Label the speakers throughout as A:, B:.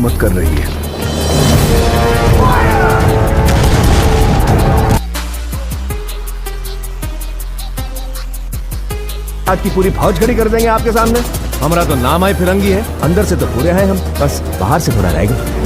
A: हुकूमत कर रही है। आज की पूरी फौज खड़ी कर देंगे आपके सामने। हमारा तो नाम आए फिरंगी है, अंदर से तो पूरे हैं हम, बस बाहर से थोड़ा रह गए।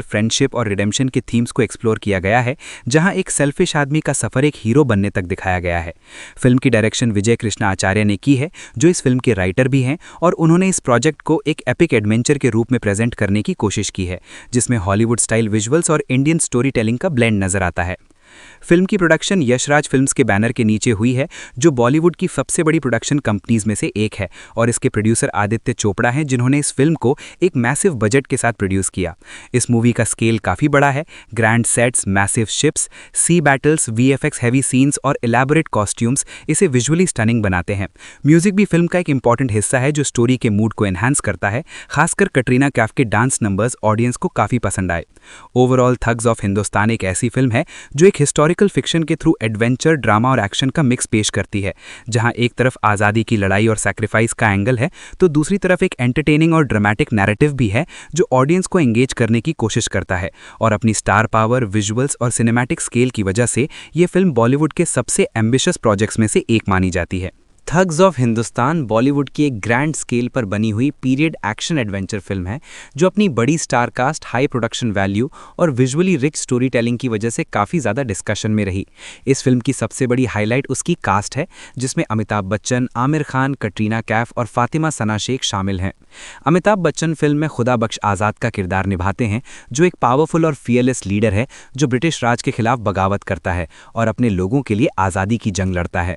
B: फ्रेंडशिप और रिडेम्पशन के थीम्स को एक्सप्लोर किया गया है, जहां एक सेल्फिश आदमी का सफर एक हीरो बनने तक दिखाया गया है। फिल्म की डायरेक्शन विजय कृष्णा आचार्य ने की है, जो इस फिल्म के राइटर भी हैं, और उन्होंने इस प्रोजेक्ट को एक एपिक एडवेंचर के रूप में प्रेजेंट करने की कोशिश की है, जिसमें हॉलीवुड स्टाइल विजुअल्स और इंडियन स्टोरी टेलिंग का ब्लेंड नजर आता है। फिल्म की प्रोडक्शन यशराज फिल्म्स के बैनर के नीचे हुई है, जो बॉलीवुड की सबसे बड़ी प्रोडक्शन कंपनीज में से एक है, और इसके प्रोड्यूसर आदित्य चोपड़ा हैं, जिन्होंने इस फिल्म को एक मैसिव बजट के साथ प्रोड्यूस किया। इस मूवी का स्केल काफ़ी बड़ा है। ग्रैंड सेट्स, मैसिव शिप्स, सी बैटल्स, वीएफएक्स हैवी सीन्स और इलैबोरेट कॉस्ट्यूम्स इसे विजुअली स्टनिंग बनाते हैं। म्यूजिक भी फिल्म का एक इंपॉर्टेंट हिस्सा है, जो स्टोरी के मूड को एनहांस करता है। खासकर कटरीना कैफ के डांस नंबर्स ऑडियंस को काफ़ी पसंद आए। ओवरऑल थग्स ऑफ हिंदुस्तान एक ऐसी फिल्म है जो एक हिस्टोरिकल फिक्शन के थ्रू एडवेंचर, ड्रामा और एक्शन का मिक्स पेश करती है, जहां एक तरफ आज़ादी की लड़ाई और सैक्रिफाइस का एंगल है, तो दूसरी तरफ एक एंटरटेनिंग और ड्रामेटिक नैरेटिव भी है, जो ऑडियंस को एंगेज करने की कोशिश करता है। और अपनी स्टार पावर, विजुअल्स और सिनेमैटिक स्केल की वजह से ये फिल्म बॉलीवुड के सबसे एम्बिशियस प्रोजेक्ट्स में से एक मानी जाती है। थग्स ऑफ हिंदुस्तान बॉलीवुड की एक ग्रैंड स्केल पर बनी हुई पीरियड एक्शन एडवेंचर फिल्म है, जो अपनी बड़ी star cast, high production value और विजुअली रिच स्टोरी टेलिंग की वजह से काफ़ी ज़्यादा डिस्कशन में रही। इस फिल्म की सबसे बड़ी हाईलाइट उसकी कास्ट है, जिसमें अमिताभ बच्चन, आमिर खान, कटरीना कैफ और फातिमा सना शेख शामिल हैं। अमिताभ बच्चन फिल्म में खुदा बख्श आज़ाद का किरदार निभाते हैं, जो एक पावरफुल और फियरलेस लीडर है, जो ब्रिटिश राज के खिलाफ बगावत करता है और अपने लोगों के लिए आज़ादी की जंग लड़ता है।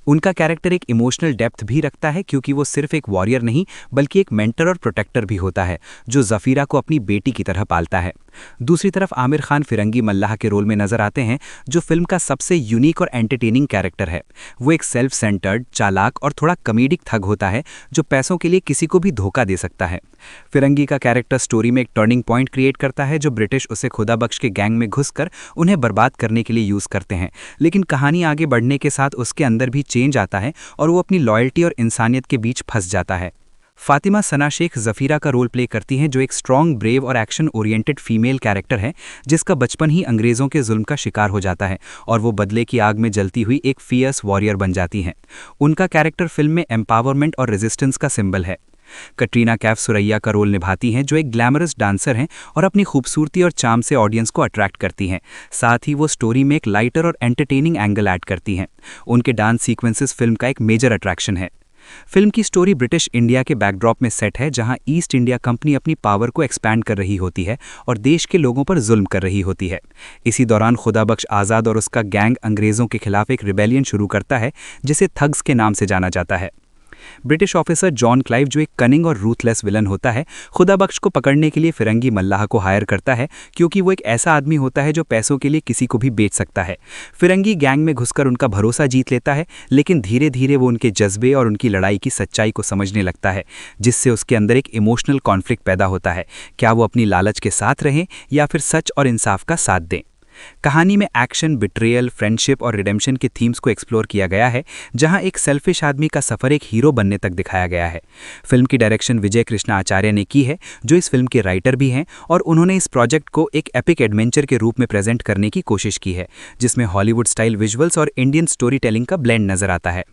B: उनका कैरेक्टर एक इमोशनल डेप्थ भी रखता है, क्योंकि वो सिर्फ एक वॉरियर नहीं बल्कि एक मेंटर और प्रोटेक्टर भी होता है, जो ज़फ़ीरा को अपनी बेटी की तरह पालता है। दूसरी तरफ आमिर खान फिरंगी मल्लाह के रोल में नजर आते हैं, जो फिल्म का सबसे यूनिक और एंटरटेनिंग कैरेक्टर है। वो एक सेल्फ सेंटर्ड, चालाक और थोड़ा कॉमेडिक थग होता है, जो पैसों के लिए किसी को भी धोखा दे सकता है। फिरंगी का कैरेक्टर स्टोरी में एक टर्निंग पॉइंट क्रिएट करता है, जो ब्रिटिश उसे खुदा बख्श के गैंग में घुसकर उन्हें बर्बाद करने के लिए यूज़ करते हैं। लेकिन कहानी आगे बढ़ने के साथ उसके अंदर भी चेंज आता है और वो अपनी लॉयल्टी और इंसानियत के बीच फंस जाता है। फातिमा सना शेख ज़फ़ीरा का रोल प्ले करती हैं, जो एक स्ट्रॉन्ग, ब्रेव और एक्शन ओरिएंटेड फीमेल कैरेक्टर है, जिसका बचपन ही अंग्रेज़ों के जुल्म का शिकार हो जाता है और वो बदले की आग में जलती हुई एक फियर्स वॉरियर बन जाती हैं। उनका कैरेक्टर फिल्म में एम्पावरमेंट और रेजिस्टेंस का सिंबल है। कटरीना कैफ सुरैया का रोल निभाती हैं, जो एक ग्लैमरस डांसर हैं और अपनी खूबसूरती और चार्म से ऑडियंस को अट्रैक्ट करती हैं। साथ ही वो स्टोरी में एक लाइटर और एंटरटेनिंग एंगल ऐड करती हैं। उनके डांस सीक्वेंसेस फिल्म का एक मेजर अट्रैक्शन है। फिल्म की स्टोरी ब्रिटिश इंडिया के बैकड्रॉप में सेट है, जहां ईस्ट इंडिया कंपनी अपनी पावर को एक्सपैंड कर रही होती है और देश के लोगों पर जुल्म कर रही होती है। इसी दौरान खुदा बख्श आज़ाद और उसका गैंग अंग्रेज़ों के खिलाफ एक रिबेलियन शुरू करता है, जिसे थग्स के नाम से जाना जाता है। ब्रिटिश ऑफिसर जॉन क्लाइव, जो एक कनिंग और रूथलेस विलन होता है, खुदा बख्श को पकड़ने के लिए फिरंगी मल्लाह को हायर करता है, क्योंकि वो एक ऐसा आदमी होता है जो पैसों के लिए किसी को भी बेच सकता है। फिरंगी गैंग में घुसकर उनका भरोसा जीत लेता है, लेकिन धीरे धीरे वो उनके जज्बे और उनकी लड़ाई की सच्चाई को समझने लगता है, जिससे उसके अंदर एक इमोशनल कॉन्फ्लिक्ट पैदा होता है। क्या वो अपनी लालच के साथ रहें या फिर सच और इंसाफ का साथ दें? कहानी में एक्शन, बिट्रेयल, फ्रेंडशिप और रिडेम्पशन के थीम्स को एक्सप्लोर किया गया है, जहां एक सेल्फिश आदमी का सफर एक हीरो बनने तक दिखाया गया है। फिल्म की डायरेक्शन विजय कृष्णा आचार्य ने की है, जो इस फिल्म के राइटर भी हैं, और उन्होंने इस प्रोजेक्ट को एक एपिक एडवेंचर के रूप में प्रेजेंट करने की कोशिश की है, जिसमें हॉलीवुड स्टाइल विजुअल्स और इंडियन स्टोरी टेलिंग का ब्लेंड नजर आता है।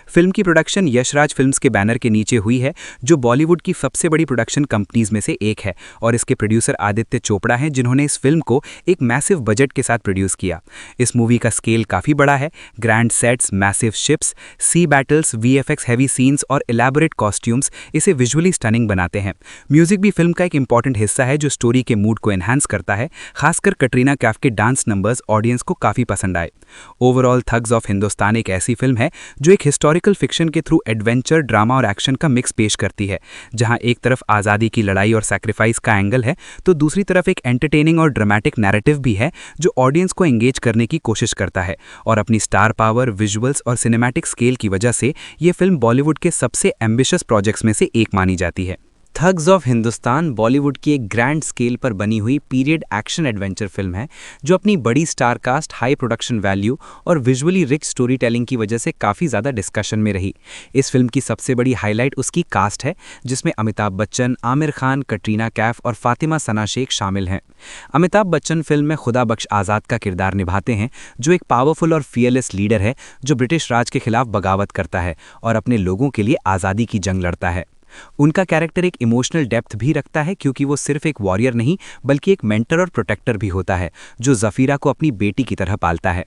B: फिल्म की प्रोडक्शन यशराज फिल्म्स के बैनर के नीचे हुई है, जो बॉलीवुड की सबसे बड़ी प्रोडक्शन कंपनीज में से एक है, और इसके प्रोड्यूसर आदित्य चोपड़ा हैं, जिन्होंने इस फिल्म को एक मैसिव बजट के साथ प्रोड्यूस किया। इस मूवी का स्केल काफ़ी बड़ा है। ग्रैंड सेट्स, मैसिव शिप्स, सी बैटल्स, वीएफएक्स हैवी सीन्स और इलैबोरेट कॉस्ट्यूम्स इसे विजुअली स्टनिंग बनाते हैं। म्यूजिक भी फिल्म का एक इंपॉर्टेंट हिस्सा है, जो स्टोरी के मूड को एनहांस करता है। खासकर कटरीना कैफ के डांस नंबर्स ऑडियंस को काफ़ी पसंद आए। ओवरऑल थग्स ऑफ हिंदुस्तान एक ऐसी फिल्म है जो एक हिस्टोरिकल फिक्शन के थ्रू एडवेंचर, ड्रामा और एक्शन का मिक्स पेश करती है, जहां एक तरफ आज़ादी की लड़ाई और सैक्रिफाइस का एंगल है, तो दूसरी तरफ एक एंटरटेनिंग और ड्रामेटिक नैरेटिव भी है जो ऑडियंस को एंगेज करने की कोशिश करता है। और अपनी स्टार पावर, विजुअल्स और सिनेमैटिक स्केल की वजह से ये फिल्म बॉलीवुड के सबसे एम्बिशियस प्रोजेक्ट्स में से एक मानी जाती है। थग्स ऑफ हिंदुस्तान बॉलीवुड की एक ग्रैंड स्केल पर बनी हुई पीरियड एक्शन एडवेंचर फिल्म है, जो अपनी बड़ी star cast, high production value और विजुअली रिच स्टोरी टेलिंग की वजह से काफ़ी ज़्यादा डिस्कशन में रही। इस फिल्म की सबसे बड़ी हाईलाइट उसकी कास्ट है, जिसमें अमिताभ बच्चन, आमिर खान, कटरीना कैफ और फातिमा सना शेख शामिल हैं। अमिताभ बच्चन फिल्म में खुदा बख्श आज़ाद का किरदार निभाते हैं, जो एक पावरफुल और फियरलेस लीडर है जो ब्रिटिश राज के खिलाफ बगावत करता है और अपने लोगों के लिए आज़ादी की जंग लड़ता है। उनका कैरेक्टर एक इमोशनल डेप्थ भी रखता है, क्योंकि वो सिर्फ एक वॉरियर नहीं बल्कि एक मेंटर और प्रोटेक्टर भी होता है, जो ज़फ़ीरा को अपनी बेटी की तरह पालता है।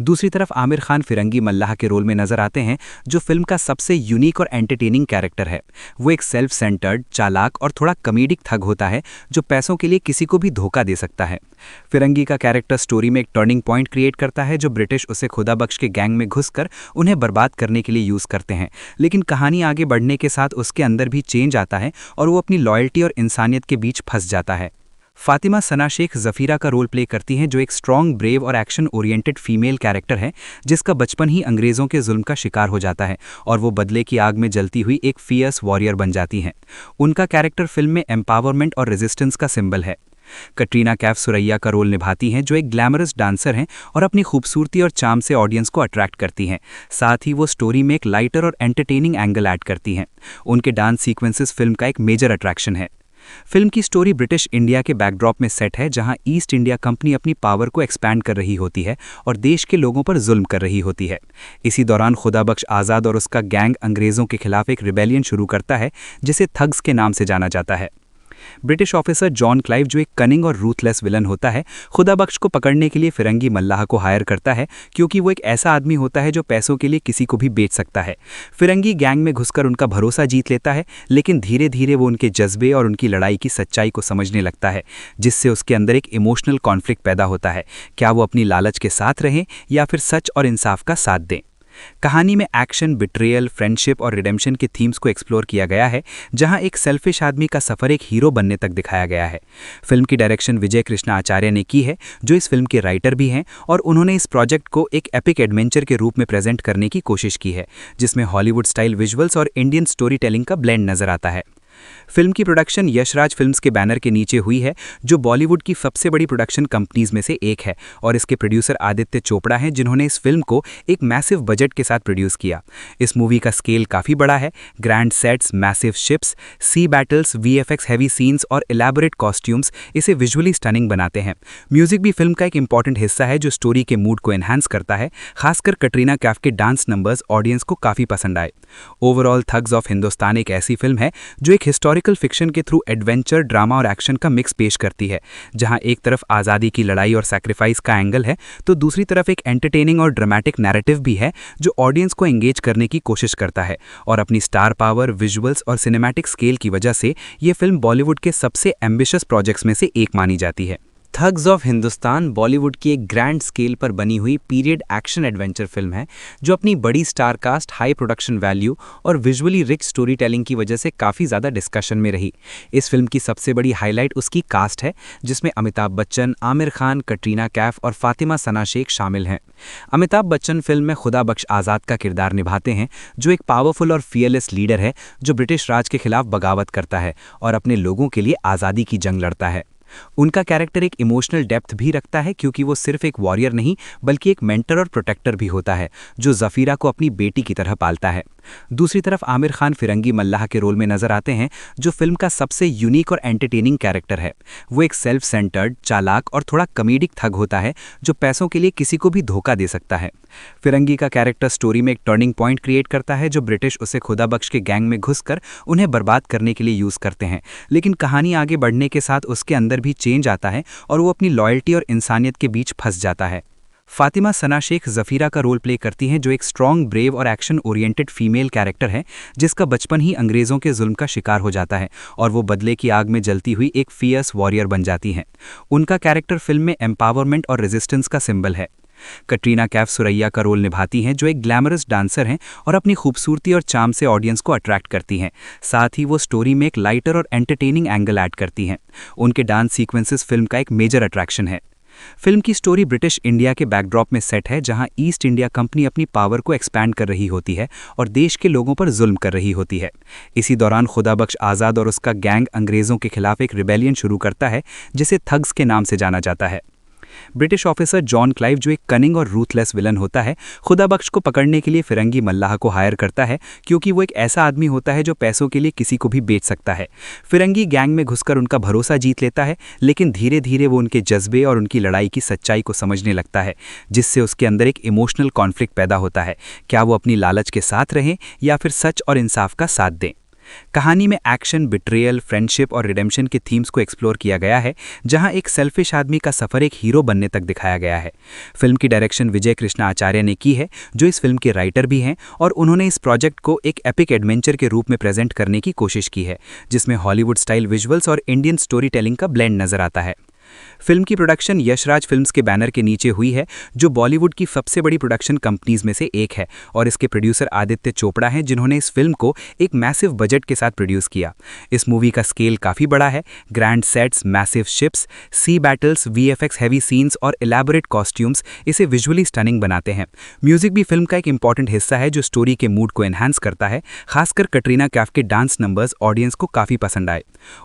B: दूसरी तरफ आमिर खान फिरंगी मल्लाह के रोल में नजर आते हैं, जो फिल्म का सबसे यूनिक और एंटरटेनिंग कैरेक्टर है। वो एक सेल्फ सेंटर्ड, चालाक और थोड़ा कॉमेडिक थग होता है, जो पैसों के लिए किसी को भी धोखा दे सकता है। फिरंगी का कैरेक्टर स्टोरी में एक टर्निंग पॉइंट क्रिएट करता है, जो ब्रिटिश उसे खुदा बख्श के गैंग में घुसकर उन्हें बर्बाद करने के लिए यूज़ करते हैं। लेकिन कहानी आगे बढ़ने के साथ उसके अंदर भी चेंज आता है और वो अपनी लॉयल्टी और इंसानियत के बीच फंस जाता है। फातिमा सना शेख ज़फ़ीरा का रोल प्ले करती हैं, जो एक स्ट्रॉन्ग, ब्रेव और एक्शन ओरिएंटेड फीमेल कैरेक्टर है, जिसका बचपन ही अंग्रेज़ों के जुल्म का शिकार हो जाता है और वो बदले की आग में जलती हुई एक फियर्स वॉरियर बन जाती हैं। उनका कैरेक्टर फिल्म में एम्पावरमेंट और रेजिस्टेंस का सिंबल है। कटरीना कैफ सुरैया का रोल निभाती हैं, जो एक ग्लैमरस डांसर हैं और अपनी खूबसूरती और चार्म से ऑडियंस को अट्रैक्ट करती हैं। साथ ही वो स्टोरी में एक लाइटर और एंटरटेनिंग एंगल ऐड करती हैं। उनके डांस सीक्वेंसेस फिल्म का एक मेजर अट्रैक्शन है। फिल्म की स्टोरी ब्रिटिश इंडिया के बैकड्रॉप में सेट है, जहां ईस्ट इंडिया कंपनी अपनी पावर को एक्सपैंड कर रही होती है और देश के लोगों पर जुल्म कर रही होती है। इसी दौरान खुदा बख्श आज़ाद और उसका गैंग अंग्रेज़ों के खिलाफ एक रिबेलियन शुरू करता है, जिसे थग्स के नाम से जाना जाता है। ब्रिटिश ऑफिसर जॉन क्लाइव, जो एक कनिंग और रूथलेस विलन होता है, खुदा बख्श को पकड़ने के लिए फिरंगी मल्लाह को हायर करता है, क्योंकि वो एक ऐसा आदमी होता है जो पैसों के लिए किसी को भी बेच सकता है। फिरंगी गैंग में घुसकर उनका भरोसा जीत लेता है, लेकिन धीरे धीरे वो उनके जज्बे और उनकी लड़ाई की सच्चाई को समझने लगता है, जिससे उसके अंदर एक इमोशनल कॉन्फ्लिक्ट पैदा होता है। क्या वो अपनी लालच के साथ रहें या फिर सच और इंसाफ का साथ दें? कहानी में एक्शन, बिट्रेयल, फ्रेंडशिप और रिडेम्पशन के थीम्स को एक्सप्लोर किया गया है, जहां एक सेल्फिश आदमी का सफ़र एक हीरो बनने तक दिखाया गया है। फिल्म की डायरेक्शन विजय कृष्णा आचार्य ने की है, जो इस फिल्म के राइटर भी हैं, और उन्होंने इस प्रोजेक्ट को एक एपिक एडवेंचर के रूप में प्रेजेंट करने की कोशिश की है, जिसमें हॉलीवुड स्टाइल विजुअल्स और इंडियन स्टोरी टेलिंग का ब्लेंड नजर आता है। फिल्म की प्रोडक्शन यशराज फिल्म्स के बैनर के नीचे हुई है, जो बॉलीवुड की सबसे बड़ी प्रोडक्शन कंपनीज में से एक है, और इसके प्रोड्यूसर आदित्य चोपड़ा हैं, जिन्होंने इस फिल्म को एक मैसिव बजट के साथ प्रोड्यूस किया। इस मूवी का स्केल काफ़ी बड़ा है। ग्रैंड सेट्स, मैसिव शिप्स, सी बैटल्स, वीएफएक्स हैवी सीन्स और इलैबोरेट कॉस्ट्यूम्स इसे विजुअली स्टनिंग बनाते हैं। म्यूजिक भी फिल्म का एक इंपॉर्टेंट हिस्सा है, जो स्टोरी के मूड को एनहांस करता है। खासकर कटरीना कैफ के डांस नंबर्स ऑडियंस को काफ़ी पसंद आए। ओवरऑल थग्स ऑफ हिंदुस्तान एक ऐसी फिल्म है जो एक हिस्टोरिकल फिक्शन के थ्रू एडवेंचर, ड्रामा और एक्शन का मिक्स पेश करती है, जहां एक तरफ आज़ादी की लड़ाई और सैक्रिफाइस का एंगल है, तो दूसरी तरफ एक एंटरटेनिंग और ड्रामेटिक नैरेटिव भी है, जो ऑडियंस को एंगेज करने की कोशिश करता है। और अपनी स्टार पावर, विजुअल्स और सिनेमैटिक स्केल की वजह से ये फिल्म बॉलीवुड के सबसे एम्बिशियस प्रोजेक्ट्स में से एक मानी जाती है। थग्स ऑफ हिंदुस्तान बॉलीवुड की एक ग्रैंड स्केल पर बनी हुई पीरियड एक्शन एडवेंचर फिल्म है, जो अपनी बड़ी star cast, high production value और विजुअली रिच स्टोरी टेलिंग की वजह से काफ़ी ज़्यादा डिस्कशन में रही। इस फिल्म की सबसे बड़ी हाईलाइट उसकी कास्ट है, जिसमें अमिताभ बच्चन, आमिर खान, कटरीना कैफ और फातिमा सना शेख शामिल हैं। अमिताभ बच्चन फिल्म में खुदा बख्श आज़ाद का किरदार निभाते हैं, जो एक पावरफुल और फियरलेस लीडर है जो ब्रिटिश राज के खिलाफ बगावत करता है और अपने लोगों के लिए आज़ादी की जंग लड़ता है। उनका कैरेक्टर एक इमोशनल डेप्थ भी रखता है, क्योंकि वो सिर्फ एक वॉरियर नहीं बल्कि एक मेंटर और प्रोटेक्टर भी होता है, जो ज़फ़ीरा को अपनी बेटी की तरह पालता है। दूसरी तरफ आमिर खान फिरंगी मल्लाह के रोल में नजर आते हैं, जो फिल्म का सबसे यूनिक और एंटरटेनिंग कैरेक्टर है। वो एक सेल्फ सेंटर्ड, चालाक और थोड़ा कॉमेडिक थग होता है जो पैसों के लिए किसी को भी धोखा दे सकता है। फिरंगी का कैरेक्टर स्टोरी में एक टर्निंग पॉइंट क्रिएट करता है, जो ब्रिटिश उसे खुदाबख्श के गैंग में घुसकर उन्हें बर्बाद करने के लिए यूज करते हैं। लेकिन कहानी आगे बढ़ने के साथ उसके अंदर भी चेंज आता है और वो अपनी लॉयल्टी और इंसानियत के बीच फंस जाता है। फातिमा सना शेख ज़फ़ीरा का रोल प्ले करती हैं, जो एक स्ट्रॉन्ग, ब्रेव और एक्शन ओरिएंटेड फीमेल कैरेक्टर है, जिसका बचपन ही अंग्रेज़ों के जुल्म का शिकार हो जाता है और वो बदले की आग में जलती हुई एक फियर्स वॉरियर बन जाती हैं। उनका कैरेक्टर फिल्म में एम्पावरमेंट और रेजिस्टेंस का सिंबल है। कटरीना कैफ सुरैया का रोल निभाती हैं, जो एक ग्लैमरस डांसर हैं और अपनी खूबसूरती और चार्म से ऑडियंस को अट्रैक्ट करती हैं। साथ ही वो स्टोरी में एक लाइटर और एंटरटेनिंग एंगल ऐड करती हैं। उनके डांस सीक्वेंसेस फिल्म का एक मेजर अट्रैक्शन है। फिल्म की स्टोरी ब्रिटिश इंडिया के बैकड्रॉप में सेट है, जहां ईस्ट इंडिया कंपनी अपनी पावर को एक्सपैंड कर रही होती है और देश के लोगों पर जुल्म कर रही होती है। इसी दौरान खुदाबख्श आज़ाद और उसका गैंग अंग्रेज़ों के खिलाफ एक रिबेलियन शुरू करता है, जिसे थग्स के नाम से जाना जाता है। ब्रिटिश ऑफिसर जॉन क्लाइव, जो एक कनिंग और रूथलेस विलन होता है, खुदाबख्श को पकड़ने के लिए फिरंगी मल्लाह को हायर करता है, क्योंकि वो एक ऐसा आदमी होता है जो पैसों के लिए किसी को भी बेच सकता है। फिरंगी गैंग में घुसकर उनका भरोसा जीत लेता है, लेकिन धीरे धीरे वो उनके जज्बे और उनकी लड़ाई की सच्चाई को समझने लगता है, जिससे उसके अंदर एक इमोशनल कॉन्फ्लिक्ट पैदा होता है। क्या वो अपनी लालच के साथ रहें या फिर सच और इंसाफ का साथ दें। कहानी में एक्शन, बिट्रेयल, फ्रेंडशिप और रिडेम्पशन के थीम्स को एक्सप्लोर किया गया है, जहां एक सेल्फिश आदमी का सफर एक हीरो बनने तक दिखाया गया है। फिल्म की डायरेक्शन विजय कृष्णा आचार्य ने की है, जो इस फिल्म के राइटर भी हैं, और उन्होंने इस प्रोजेक्ट को एक एपिक एडवेंचर के रूप में प्रेजेंट करने की कोशिश की है, जिसमें हॉलीवुड स्टाइल विजुअल्स और इंडियन स्टोरी टेलिंग का ब्लेंड नजर आता है। फिल्म की प्रोडक्शन यशराज फिल्म्स के बैनर के नीचे हुई है, जो बॉलीवुड की सबसे बड़ी प्रोडक्शन कंपनीज में से एक है, और इसके प्रोड्यूसर आदित्य चोपड़ा हैं, जिन्होंने इस फिल्म को एक मैसिव बजट के साथ प्रोड्यूस किया। इस मूवी का स्केल काफ़ी बड़ा है। ग्रैंड सेट्स, मैसिव शिप्स, सी बैटल्स, वीएफएक्स हैवी सीन्स और इलैबोरेट कॉस्ट्यूम्स इसे विजुअली स्टनिंग बनाते हैं। म्यूजिक भी फिल्म का एक इंपॉर्टेंट हिस्सा है, जो स्टोरी के मूड को एनहांस करता है। खासकर कटरीना कैफ के डांस नंबर्स ऑडियंस को काफ़ी पसंद आए।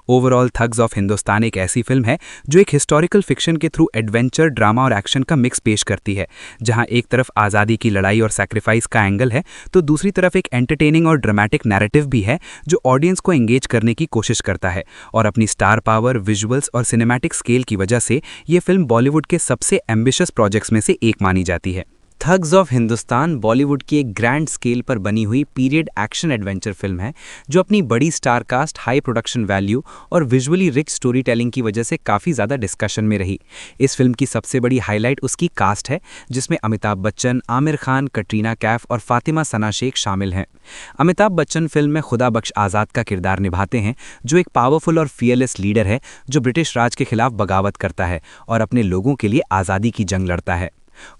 B: ओवरऑल थग्स ऑफ हिंदुस्तान एक ऐसी फिल्म है जो एक हिस्टोरिकल फिक्शन के थ्रू एडवेंचर, ड्रामा और एक्शन का मिक्स पेश करती है, जहां एक तरफ आज़ादी की लड़ाई और सैक्रिफाइस का एंगल है, तो दूसरी तरफ एक एंटरटेनिंग और ड्रामेटिक नैरेटिव भी है, जो ऑडियंस को एंगेज करने की कोशिश करता है। और अपनी स्टार पावर, विजुअल्स और सिनेमैटिक स्केल की वजह से ये फिल्म बॉलीवुड के सबसे एम्बिशियस प्रोजेक्ट्स में से एक मानी जाती है। थग्स ऑफ हिंदुस्तान बॉलीवुड की एक ग्रैंड स्केल पर बनी हुई पीरियड एक्शन एडवेंचर फिल्म है, जो अपनी बड़ी star cast, high production value और विजुअली रिच स्टोरी टेलिंग की वजह से काफ़ी ज़्यादा डिस्कशन में रही। इस फिल्म की सबसे बड़ी हाईलाइट उसकी कास्ट है, जिसमें अमिताभ बच्चन, आमिर खान, कटरीना कैफ और फातिमा सना शेख शामिल हैं। अमिताभ बच्चन फिल्म में खुदाबख्श आज़ाद का किरदार निभाते हैं, जो एक पावरफुल और फियरलेस लीडर है, जो ब्रिटिश राज के खिलाफ बगावत करता है और अपने लोगों के लिए आज़ादी की जंग लड़ता है।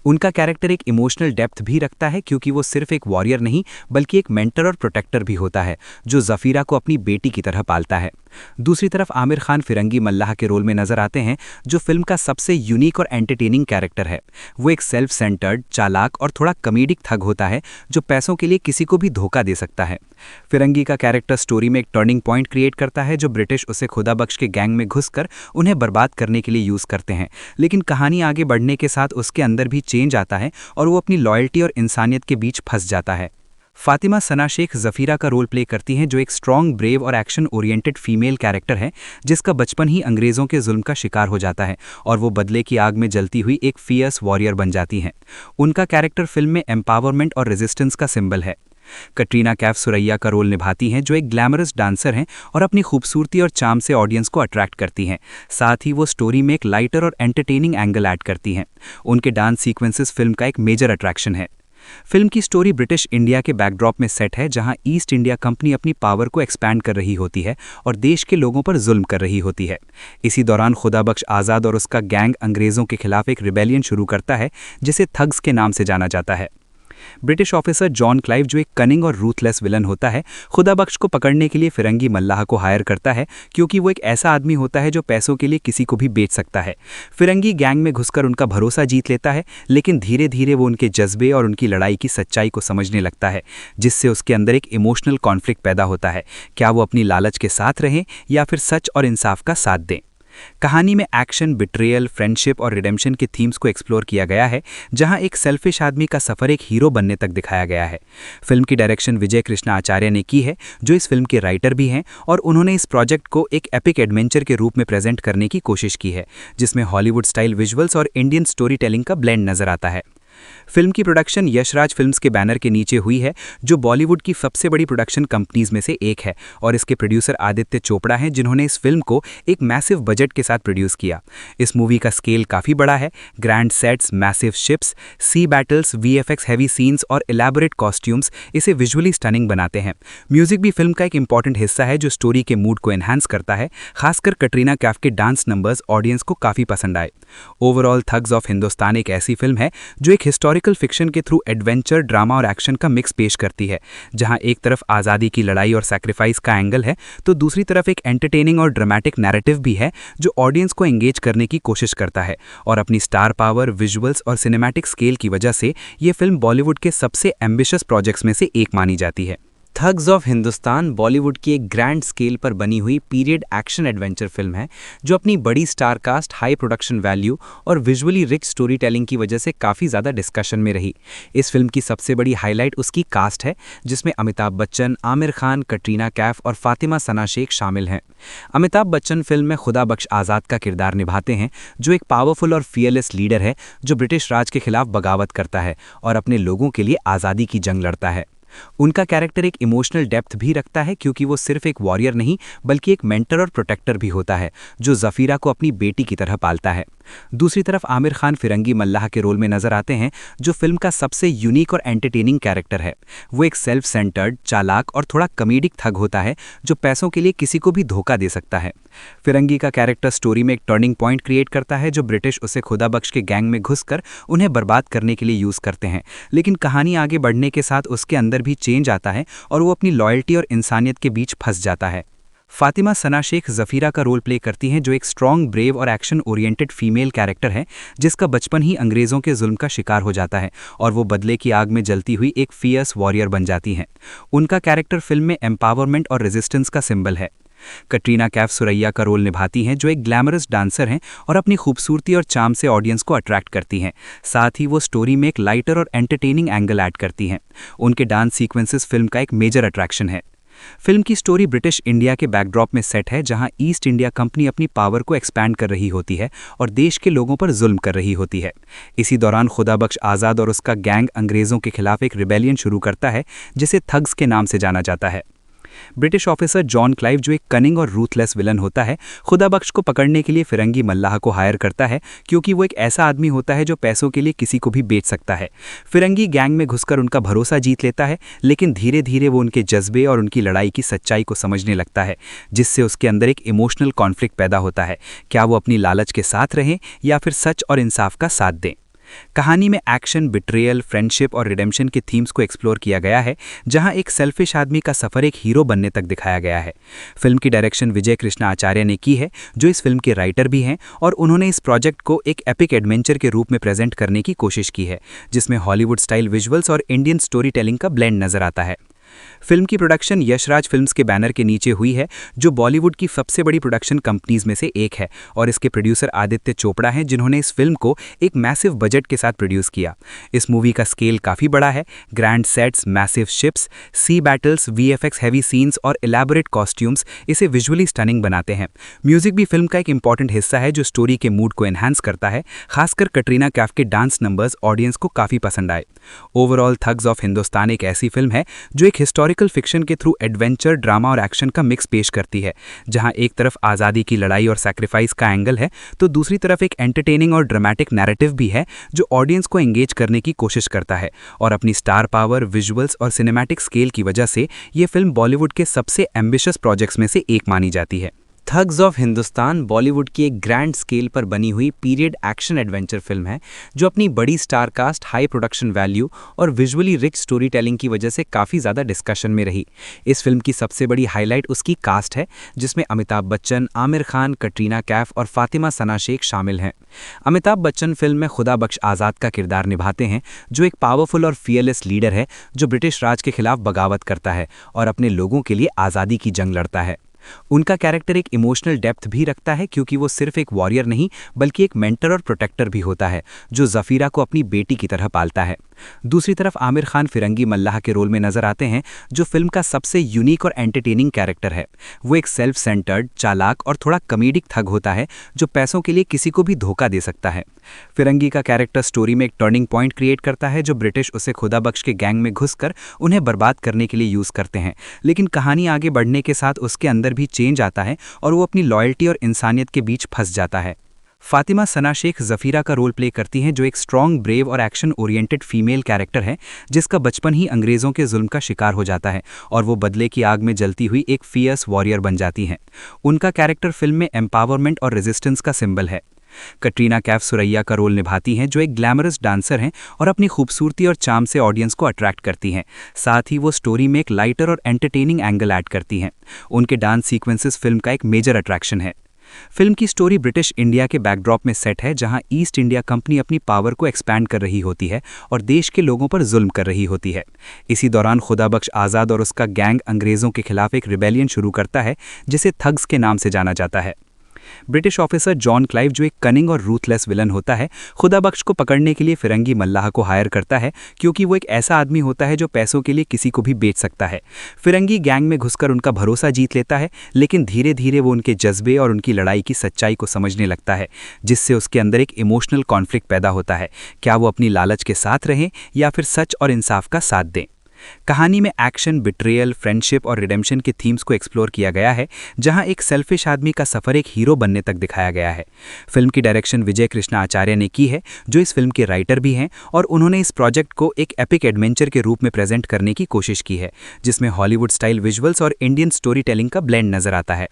B: उनका कैरेक्टर एक इमोशनल डेप्थ भी रखता है, क्योंकि वो सिर्फ एक वॉरियर नहीं बल्कि एक मेंटर और प्रोटेक्टर भी होता है, जो ज़फ़ीरा को अपनी बेटी की तरह पालता है। दूसरी तरफ आमिर खान फिरंगी मल्लाह के रोल में नजर आते हैं, जो फिल्म का सबसे यूनिक और एंटरटेनिंग कैरेक्टर है। वो एक सेल्फ सेंटर्ड, चालाक और थोड़ा कॉमेडिक थग होता है, जो पैसों के लिए किसी को भी धोखा दे सकता है। फिरंगी का कैरेक्टर स्टोरी में एक टर्निंग पॉइंट क्रिएट करता है, जो ब्रिटिश उसे खुदाबख्श के गैंग में घुसकर उन्हें बर्बाद करने के लिए यूज करते हैं। लेकिन कहानी आगे बढ़ने के साथ उसके अंदर भी चेंज आता है और वो अपनी लॉयल्टी और इंसानियत के बीच फंस जाता है। फातिमा सना शेख ज़फ़ीरा का रोल प्ले करती हैं, जो एक स्ट्रॉन्ग, ब्रेव और एक्शन ओरिएंटेड फीमेल कैरेक्टर है, जिसका बचपन ही अंग्रेज़ों के जुल्म का शिकार हो जाता है और वो बदले की आग में जलती हुई एक फियर्स वॉरियर बन जाती हैं। उनका कैरेक्टर फिल्म में एम्पावरमेंट और रेजिस्टेंस का सिंबल है। कटरीना कैफ सुरैया का रोल निभाती हैं, जो एक ग्लैमरस डांसर हैं और अपनी खूबसूरती और चार्म से ऑडियंस को अट्रैक्ट करती हैं। साथ ही वो स्टोरी में एक लाइटर और एंटरटेनिंग एंगल ऐड करती हैं। उनके डांस सीक्वेंसेस फिल्म का एक मेजर अट्रैक्शन है। फिल्म की स्टोरी ब्रिटिश इंडिया के बैकड्रॉप में सेट है, जहां ईस्ट इंडिया कंपनी अपनी पावर को एक्सपैंड कर रही होती है और देश के लोगों पर जुल्म कर रही होती है। इसी दौरान खुदाबख्श आज़ाद और उसका गैंग अंग्रेज़ों के खिलाफ एक रिबेलियन शुरू करता है, जिसे थग्स के नाम से जाना जाता है। ब्रिटिश ऑफिसर जॉन क्लाइव, जो एक कनिंग और रूथलेस विलन होता है, खुदाबख्श को पकड़ने के लिए फिरंगी मल्लाह को हायर करता है, क्योंकि वो एक ऐसा आदमी होता है जो पैसों के लिए किसी को भी बेच सकता है। फिरंगी गैंग में घुसकर उनका भरोसा जीत लेता है, लेकिन धीरे धीरे वो उनके जज्बे और उनकी लड़ाई की सच्चाई को समझने लगता है, जिससे उसके अंदर एक इमोशनल कॉन्फ्लिक्ट पैदा होता है। क्या वो अपनी लालच के साथ रहें या फिर सच और इंसाफ का साथ दें। कहानी में एक्शन, बिट्रेयल, फ्रेंडशिप और रिडेम्पशन के थीम्स को एक्सप्लोर किया गया है, जहां एक सेल्फिश आदमी का सफर एक हीरो बनने तक दिखाया गया है। फिल्म की डायरेक्शन विजय कृष्णा आचार्य ने की है, जो इस फिल्म के राइटर भी हैं, और उन्होंने इस प्रोजेक्ट को एक एपिक एडवेंचर के रूप में प्रेजेंट करने की कोशिश की है, जिसमें हॉलीवुड स्टाइल विजुअल्स और इंडियन स्टोरी टेलिंग का ब्लेंड नजर आता है। फिल्म की प्रोडक्शन यशराज फिल्म्स के बैनर के नीचे हुई है, जो बॉलीवुड की सबसे बड़ी प्रोडक्शन कंपनीज में से एक है, और इसके प्रोड्यूसर आदित्य चोपड़ा हैं, जिन्होंने इस फिल्म को एक मैसिव बजट के साथ प्रोड्यूस किया। इस मूवी का स्केल काफ़ी बड़ा है। ग्रैंड सेट्स, मैसिव शिप्स, सी बैटल्स, वीएफएक्स हैवी सीन्स और इलेबोरेट कॉस्ट्यूम्स इसे विजुअली स्टनिंग बनाते हैं। म्यूजिक भी फिल्म का एक इंपॉर्टेंट हिस्सा है, जो स्टोरी के मूड को एनहांस करता है। खासकर कटरीना कैफ के डांस नंबर्स ऑडियंस को काफ़ी पसंद आए। ओवरऑल थग्स ऑफ हिंदुस्तान एक ऐसी फिल्म है जो एक हिस्टोरिकल फिक्शन के थ्रू एडवेंचर, ड्रामा और एक्शन का मिक्स पेश करती है, जहां एक तरफ आज़ादी की लड़ाई और सैक्रिफाइस का एंगल है, तो दूसरी तरफ एक एंटरटेनिंग और ड्रामेटिक नैरेटिव भी है, जो ऑडियंस को एंगेज करने की कोशिश करता है। और अपनी स्टार पावर, विजुअल्स और सिनेमैटिक स्केल की वजह से ये फिल्म बॉलीवुड के सबसे एम्बिशियस प्रोजेक्ट्स में से एक मानी जाती है। थग्स ऑफ हिंदुस्तान बॉलीवुड की एक ग्रैंड स्केल पर बनी हुई पीरियड एक्शन एडवेंचर फिल्म है, जो अपनी बड़ी star cast, high production value और विजुअली रिच स्टोरी टेलिंग की वजह से काफ़ी ज़्यादा डिस्कशन में रही। इस फिल्म की सबसे बड़ी हाईलाइट उसकी कास्ट है, जिसमें अमिताभ बच्चन, आमिर खान, कटरीना कैफ और फातिमा सना शेख शामिल हैं। अमिताभ बच्चन फिल्म में खुदा बख्श आज़ाद का किरदार निभाते हैं, जो एक पावरफुल और फियरलेस लीडर है, जो ब्रिटिश राज के खिलाफ बगावत करता है और अपने लोगों के लिए आज़ादी की जंग लड़ता है। उनका कैरेक्टर एक इमोशनल डेप्थ भी रखता है, क्योंकि वो सिर्फ एक वॉरियर नहीं बल्कि एक मेंटर और प्रोटेक्टर भी होता है, जो ज़फ़ीरा को अपनी बेटी की तरह पालता है। दूसरी तरफ आमिर खान फिरंगी मल्लाह के रोल में नजर आते हैं, जो फिल्म का सबसे यूनिक और एंटरटेनिंग कैरेक्टर है। वो एक सेल्फ सेंटर्ड, चालाक और थोड़ा कॉमेडिक थग होता है, जो पैसों के लिए किसी को भी धोखा दे सकता है। फिरंगी का कैरेक्टर स्टोरी में एक टर्निंग पॉइंट क्रिएट करता है, जो ब्रिटिश उसे खुदा बख्श के गैंग में घुसकर उन्हें बर्बाद करने के लिए यूज़ करते हैं। लेकिन कहानी आगे बढ़ने के साथ उसके अंदर भी चेंज आता है और वो अपनी लॉयल्टी और इंसानियत के बीच फंस जाता है। फातिमा सना शेख ज़फ़ीरा का रोल प्ले करती हैं, जो एक स्ट्रॉन्ग, ब्रेव और एक्शन ओरिएंटेड फीमेल कैरेक्टर है, जिसका बचपन ही अंग्रेज़ों के जुल्म का शिकार हो जाता है और वो बदले की आग में जलती हुई एक फियर्स वॉरियर बन जाती हैं। उनका कैरेक्टर फिल्म में एम्पावरमेंट और रेजिस्टेंस का सिंबल है। कटरीना कैफ सुरैया का रोल निभाती हैं, जो एक ग्लैमरस डांसर हैं और अपनी खूबसूरती और चार्म से ऑडियंस को अट्रैक्ट करती हैं। साथ ही वो स्टोरी में एक लाइटर और एंटरटेनिंग एंगल ऐड करती हैं। उनके डांस सीक्वेंसेस फिल्म का एक मेजर अट्रैक्शन है। फिल्म की स्टोरी ब्रिटिश इंडिया के बैकड्रॉप में सेट है, जहां ईस्ट इंडिया कंपनी अपनी पावर को एक्सपैंड कर रही होती है और देश के लोगों पर जुल्म कर रही होती है। इसी दौरान खुदा बख्श आज़ाद और उसका गैंग अंग्रेज़ों के खिलाफ एक रिबेलियन शुरू करता है, जिसे थग्स के नाम से जाना जाता है। ब्रिटिश ऑफिसर जॉन क्लाइव, जो एक कनिंग और रूथलेस विलन होता है, खुदा बख्श को पकड़ने के लिए फिरंगी मल्लाह को हायर करता है, क्योंकि वो एक ऐसा आदमी होता है जो पैसों के लिए किसी को भी बेच सकता है। फिरंगी गैंग में घुसकर उनका भरोसा जीत लेता है, लेकिन धीरे धीरे वो उनके जज्बे और उनकी लड़ाई की सच्चाई को समझने लगता है, जिससे उसके अंदर एक इमोशनल कॉन्फ्लिक्ट पैदा होता है। क्या वो अपनी लालच के साथ रहें या फिर सच और इंसाफ का साथ दें? कहानी में एक्शन, बिट्रेयल, फ्रेंडशिप और रिडेम्पशन के थीम्स को एक्सप्लोर किया गया है, जहां एक सेल्फिश आदमी का सफर एक हीरो बनने तक दिखाया गया है। फिल्म की डायरेक्शन विजय कृष्णा आचार्य ने की है, जो इस फिल्म के राइटर भी हैं, और उन्होंने इस प्रोजेक्ट को एक एपिक एडवेंचर के रूप में प्रेजेंट करने की कोशिश की है, जिसमें हॉलीवुड स्टाइल विजुअल्स और इंडियन स्टोरी टेलिंग का ब्लेंड नजर आता है। फिल्म की प्रोडक्शन यशराज फिल्म्स के बैनर के नीचे हुई है, जो बॉलीवुड की सबसे बड़ी प्रोडक्शन कंपनीज में से एक है, और इसके प्रोड्यूसर आदित्य चोपड़ा हैं, जिन्होंने इस फिल्म को एक मैसिव बजट के साथ प्रोड्यूस किया। इस मूवी का स्केल काफ़ी बड़ा है। ग्रैंड सेट्स, मैसिव शिप्स, सी बैटल्स, वीएफएक्स हैवी सीन्स और इलेबोरेट कॉस्ट्यूम्स इसे विजुअली स्टनिंग बनाते हैं। म्यूजिक भी फिल्म का एक इंपॉर्टेंट हिस्सा है, जो स्टोरी के मूड को एनहांस करता है। खासकर कटरीना कैफ के डांस नंबर्स ऑडियंस को काफ़ी पसंद आए। ओवरऑल थग्स ऑफ हिंदुस्तान एक ऐसी फिल्म है जो एक हिस्टोरिकल फिक्शन के थ्रू एडवेंचर, ड्रामा और एक्शन का मिक्स पेश करती है, जहां एक तरफ आज़ादी की लड़ाई और सैक्रिफाइस का एंगल है, तो दूसरी तरफ एक एंटरटेनिंग और ड्रामेटिक नैरेटिव भी है, जो ऑडियंस को एंगेज करने की कोशिश करता है। और अपनी स्टार पावर, विजुअल्स और सिनेमैटिक स्केल की वजह से ये फिल्म बॉलीवुड के सबसे एम्बिशियस प्रोजेक्ट्स में से एक मानी जाती है। थग्स ऑफ हिंदुस्तान बॉलीवुड की एक ग्रैंड स्केल पर बनी हुई पीरियड एक्शन एडवेंचर फिल्म है, जो अपनी बड़ी star cast, high production value और विजुअली रिच स्टोरी टेलिंग की वजह से काफ़ी ज़्यादा डिस्कशन में रही। इस फिल्म की सबसे बड़ी हाईलाइट उसकी कास्ट है, जिसमें अमिताभ बच्चन, आमिर खान, कटरीना कैफ और फातिमा सना शेख शामिल हैं। अमिताभ बच्चन फिल्म में खुदा बख्श आज़ाद का किरदार निभाते हैं, जो एक पावरफुल और फियरलेस लीडर है, जो ब्रिटिश राज के खिलाफ बगावत करता है और अपने लोगों के लिए आज़ादी की जंग लड़ता है। उनका कैरेक्टर एक इमोशनल डेप्थ भी रखता है क्योंकि वो सिर्फ एक वॉरियर नहीं बल्कि एक मेंटर और प्रोटेक्टर भी होता है जो ज़फ़ीरा को अपनी बेटी की तरह पालता है। दूसरी तरफ आमिर खान फिरंगी मल्लाह के रोल में नजर आते हैं जो फिल्म का सबसे यूनिक और एंटरटेनिंग कैरेक्टर है। वो एक सेल्फ सेंटर्ड, चालाक और थोड़ा कॉमेडिक थग होता है जो पैसों के लिए किसी को भी धोखा दे सकता है। फिरंगी का कैरेक्टर स्टोरी में एक टर्निंग पॉइंट क्रिएट करता है जो ब्रिटिश उसे खुदाबख्श के गैंग में घुसकर उन्हें बर्बाद करने के लिए यूज करते हैं, लेकिन कहानी आगे बढ़ने के साथ उसके अंदर भी चेंज आता है और वो अपनी लॉयल्टी और इंसानियत के बीच फंस जाता है। फातिमा सना शेख ज़फ़ीरा का रोल प्ले करती हैं जो एक स्ट्रॉन्ग, ब्रेव और एक्शन ओरिएंटेड फीमेल कैरेक्टर है जिसका बचपन ही अंग्रेज़ों के जुल्म का शिकार हो जाता है और वो बदले की आग में जलती हुई एक फियर्स वॉरियर बन जाती हैं। उनका कैरेक्टर फिल्म में एम्पावरमेंट और रेजिस्टेंस का सिंबल है। कटरीना कैफ सुरैया का रोल निभाती हैं जो एक ग्लैमरस डांसर हैं और अपनी खूबसूरती और चार्म से ऑडियंस को अट्रैक्ट करती हैं। साथ ही वो स्टोरी में एक लाइटर और एंटरटेनिंग एंगल ऐड करती हैं। उनके डांस सीक्वेंसेस फिल्म का एक मेजर अट्रैक्शन है। फिल्म की स्टोरी ब्रिटिश इंडिया के बैकड्रॉप में सेट है जहां ईस्ट इंडिया कंपनी अपनी पावर को एक्सपैंड कर रही होती है और देश के लोगों पर जुल्म कर रही होती है। इसी दौरान खुदाबख्श आज़ाद और उसका गैंग अंग्रेज़ों के खिलाफ एक रिबेलियन शुरू करता है जिसे थग्स के नाम से जाना जाता है। ब्रिटिश ऑफिसर जॉन क्लाइव जो एक कनिंग और रूथलेस विलन होता है, खुदाबख्श को पकड़ने के लिए फिरंगी मल्लाह को हायर करता है क्योंकि वो एक ऐसा आदमी होता है जो पैसों के लिए किसी को भी बेच सकता है। फिरंगी गैंग में घुसकर उनका भरोसा जीत लेता है, लेकिन धीरे धीरे वो उनके जज्बे और उनकी लड़ाई की सच्चाई को समझने लगता है, जिससे उसके अंदर एक इमोशनल कॉन्फ्लिक्ट पैदा होता है। क्या वो अपनी लालच के साथ रहें या फिर सच और इंसाफ का साथ दें। कहानी में एक्शन, बिट्रेयल, फ्रेंडशिप और रिडेम्पशन के थीम्स को एक्सप्लोर किया गया है, जहां एक सेल्फिश आदमी का सफर एक हीरो बनने तक दिखाया गया है। फिल्म की डायरेक्शन विजय कृष्णा आचार्य ने की है जो इस फिल्म के राइटर भी हैं और उन्होंने इस प्रोजेक्ट को एक एपिक एडवेंचर के रूप में प्रेजेंट करने की कोशिश की है जिसमें हॉलीवुड स्टाइल विजुअल्स और इंडियन स्टोरी टेलिंग का ब्लेंड नजर आता है।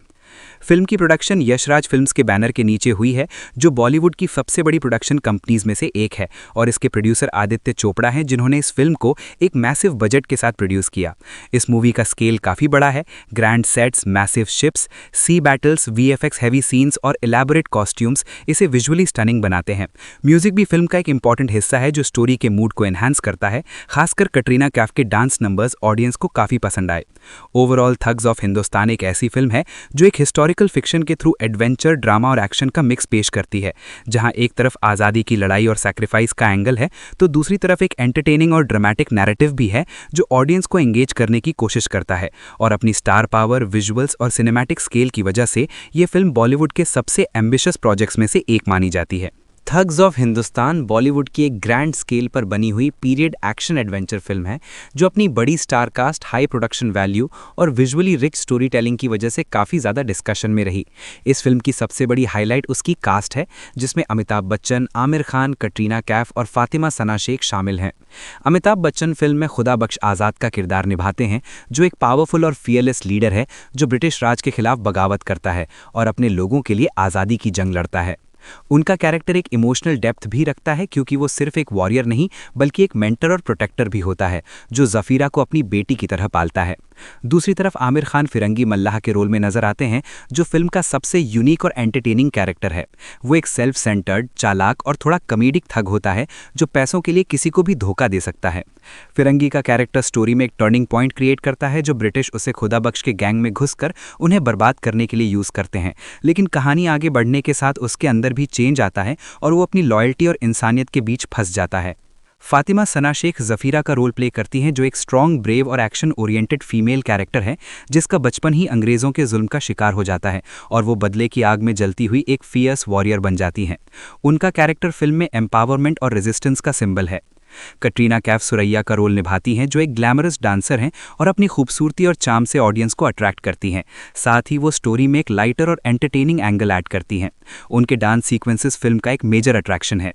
B: फिल्म की प्रोडक्शन यशराज फिल्म्स के बैनर के नीचे हुई है जो बॉलीवुड की सबसे बड़ी प्रोडक्शन कंपनीज में से एक है और इसके प्रोड्यूसर आदित्य चोपड़ा हैं जिन्होंने इस फिल्म को एक मैसिव बजट के साथ प्रोड्यूस किया। इस मूवी का स्केल काफ़ी बड़ा है। ग्रैंड सेट्स, मैसिव शिप्स, सी बैटल्स, वीएफएक्स हैवी सीन्स और एलैबोरेट कॉस्ट्यूम्स इसे विजुअली स्टनिंग बनाते हैं। म्यूजिक भी फिल्म का एक इंपॉर्टेंट हिस्सा है जो स्टोरी के मूड को एनहांस करता है। खासकर कटरीना कैफ के डांस नंबर्स ऑडियंस को काफ़ी पसंद आए। ओवरऑल थग्स ऑफ हिंदुस्तान एक ऐसी फिल्म है जो एक हिस्टोरिकल फिक्शन के थ्रू एडवेंचर, ड्रामा और एक्शन का मिक्स पेश करती है, जहां एक तरफ आज़ादी की लड़ाई और सैक्रिफाइस का एंगल है तो दूसरी तरफ एक एंटरटेनिंग और ड्रामेटिक नैरेटिव भी है जो ऑडियंस को एंगेज करने की कोशिश करता है। और अपनी स्टार पावर, विजुअल्स और सिनेमैटिक स्केल की वजह से ये फिल्म बॉलीवुड के सबसे एम्बिशियस प्रोजेक्ट्स में से एक मानी जाती है। थग्स ऑफ हिंदुस्तान बॉलीवुड की एक ग्रैंड स्केल पर बनी हुई पीरियड एक्शन एडवेंचर फिल्म है जो अपनी बड़ी star cast, high production value और विजुअली रिच स्टोरी टेलिंग की वजह से काफ़ी ज़्यादा डिस्कशन में रही। इस फिल्म की सबसे बड़ी हाईलाइट उसकी कास्ट है जिसमें अमिताभ बच्चन, आमिर खान, कटरीना कैफ और फातिमा सना शेख शामिल हैं। अमिताभ बच्चन फिल्म में खुदाबख्श आज़ाद का किरदार निभाते हैं जो एक पावरफुल और फियरलेस लीडर है जो ब्रिटिश राज के खिलाफ बगावत करता है और अपने लोगों के लिए आज़ादी की जंग लड़ता है। उनका कैरेक्टर एक इमोशनल डेप्थ भी रखता है क्योंकि वो सिर्फ एक वॉरियर नहीं बल्कि एक मेंटर और प्रोटेक्टर भी होता है जो ज़फ़ीरा को अपनी बेटी की तरह पालता है। दूसरी तरफ आमिर खान फिरंगी मल्लाह के रोल में नजर आते हैं जो फिल्म का सबसे यूनिक और एंटरटेनिंग कैरेक्टर है। वो एक सेल्फ सेंटर्ड, चालाक और थोड़ा कॉमेडिक थग होता है जो पैसों के लिए किसी को भी धोखा दे सकता है। फिरंगी का कैरेक्टर स्टोरी में एक टर्निंग पॉइंट क्रिएट करता है जो ब्रिटिश उसे खुदाबख्श के गैंग में घुसकर उन्हें बर्बाद करने के लिए यूज करते हैं, लेकिन कहानी आगे बढ़ने के साथ उसके अंदर भी चेंज आता है और वो अपनी लॉयल्टी और इंसानियत के बीच फंस जाता है। फातिमा सना शेख ज़फ़ीरा का रोल प्ले करती हैं जो एक स्ट्रॉन्ग, ब्रेव और एक्शन ओरिएंटेड फीमेल कैरेक्टर है जिसका बचपन ही अंग्रेज़ों के जुल्म का शिकार हो जाता है और वो बदले की आग में जलती हुई एक फियर्स वॉरियर बन जाती हैं। उनका कैरेक्टर फिल्म में एम्पावरमेंट और रेजिस्टेंस का सिंबल है। कटरीना कैफ सुरैया का रोल निभाती हैं जो एक ग्लैमरस डांसर हैं और अपनी खूबसूरती और चार्म से ऑडियंस को अट्रैक्ट करती हैं। साथ ही वो स्टोरी में एक लाइटर और एंटरटेनिंग एंगल ऐड करती हैं। उनके डांस सीक्वेंसेस फिल्म का एक मेजर अट्रैक्शन है।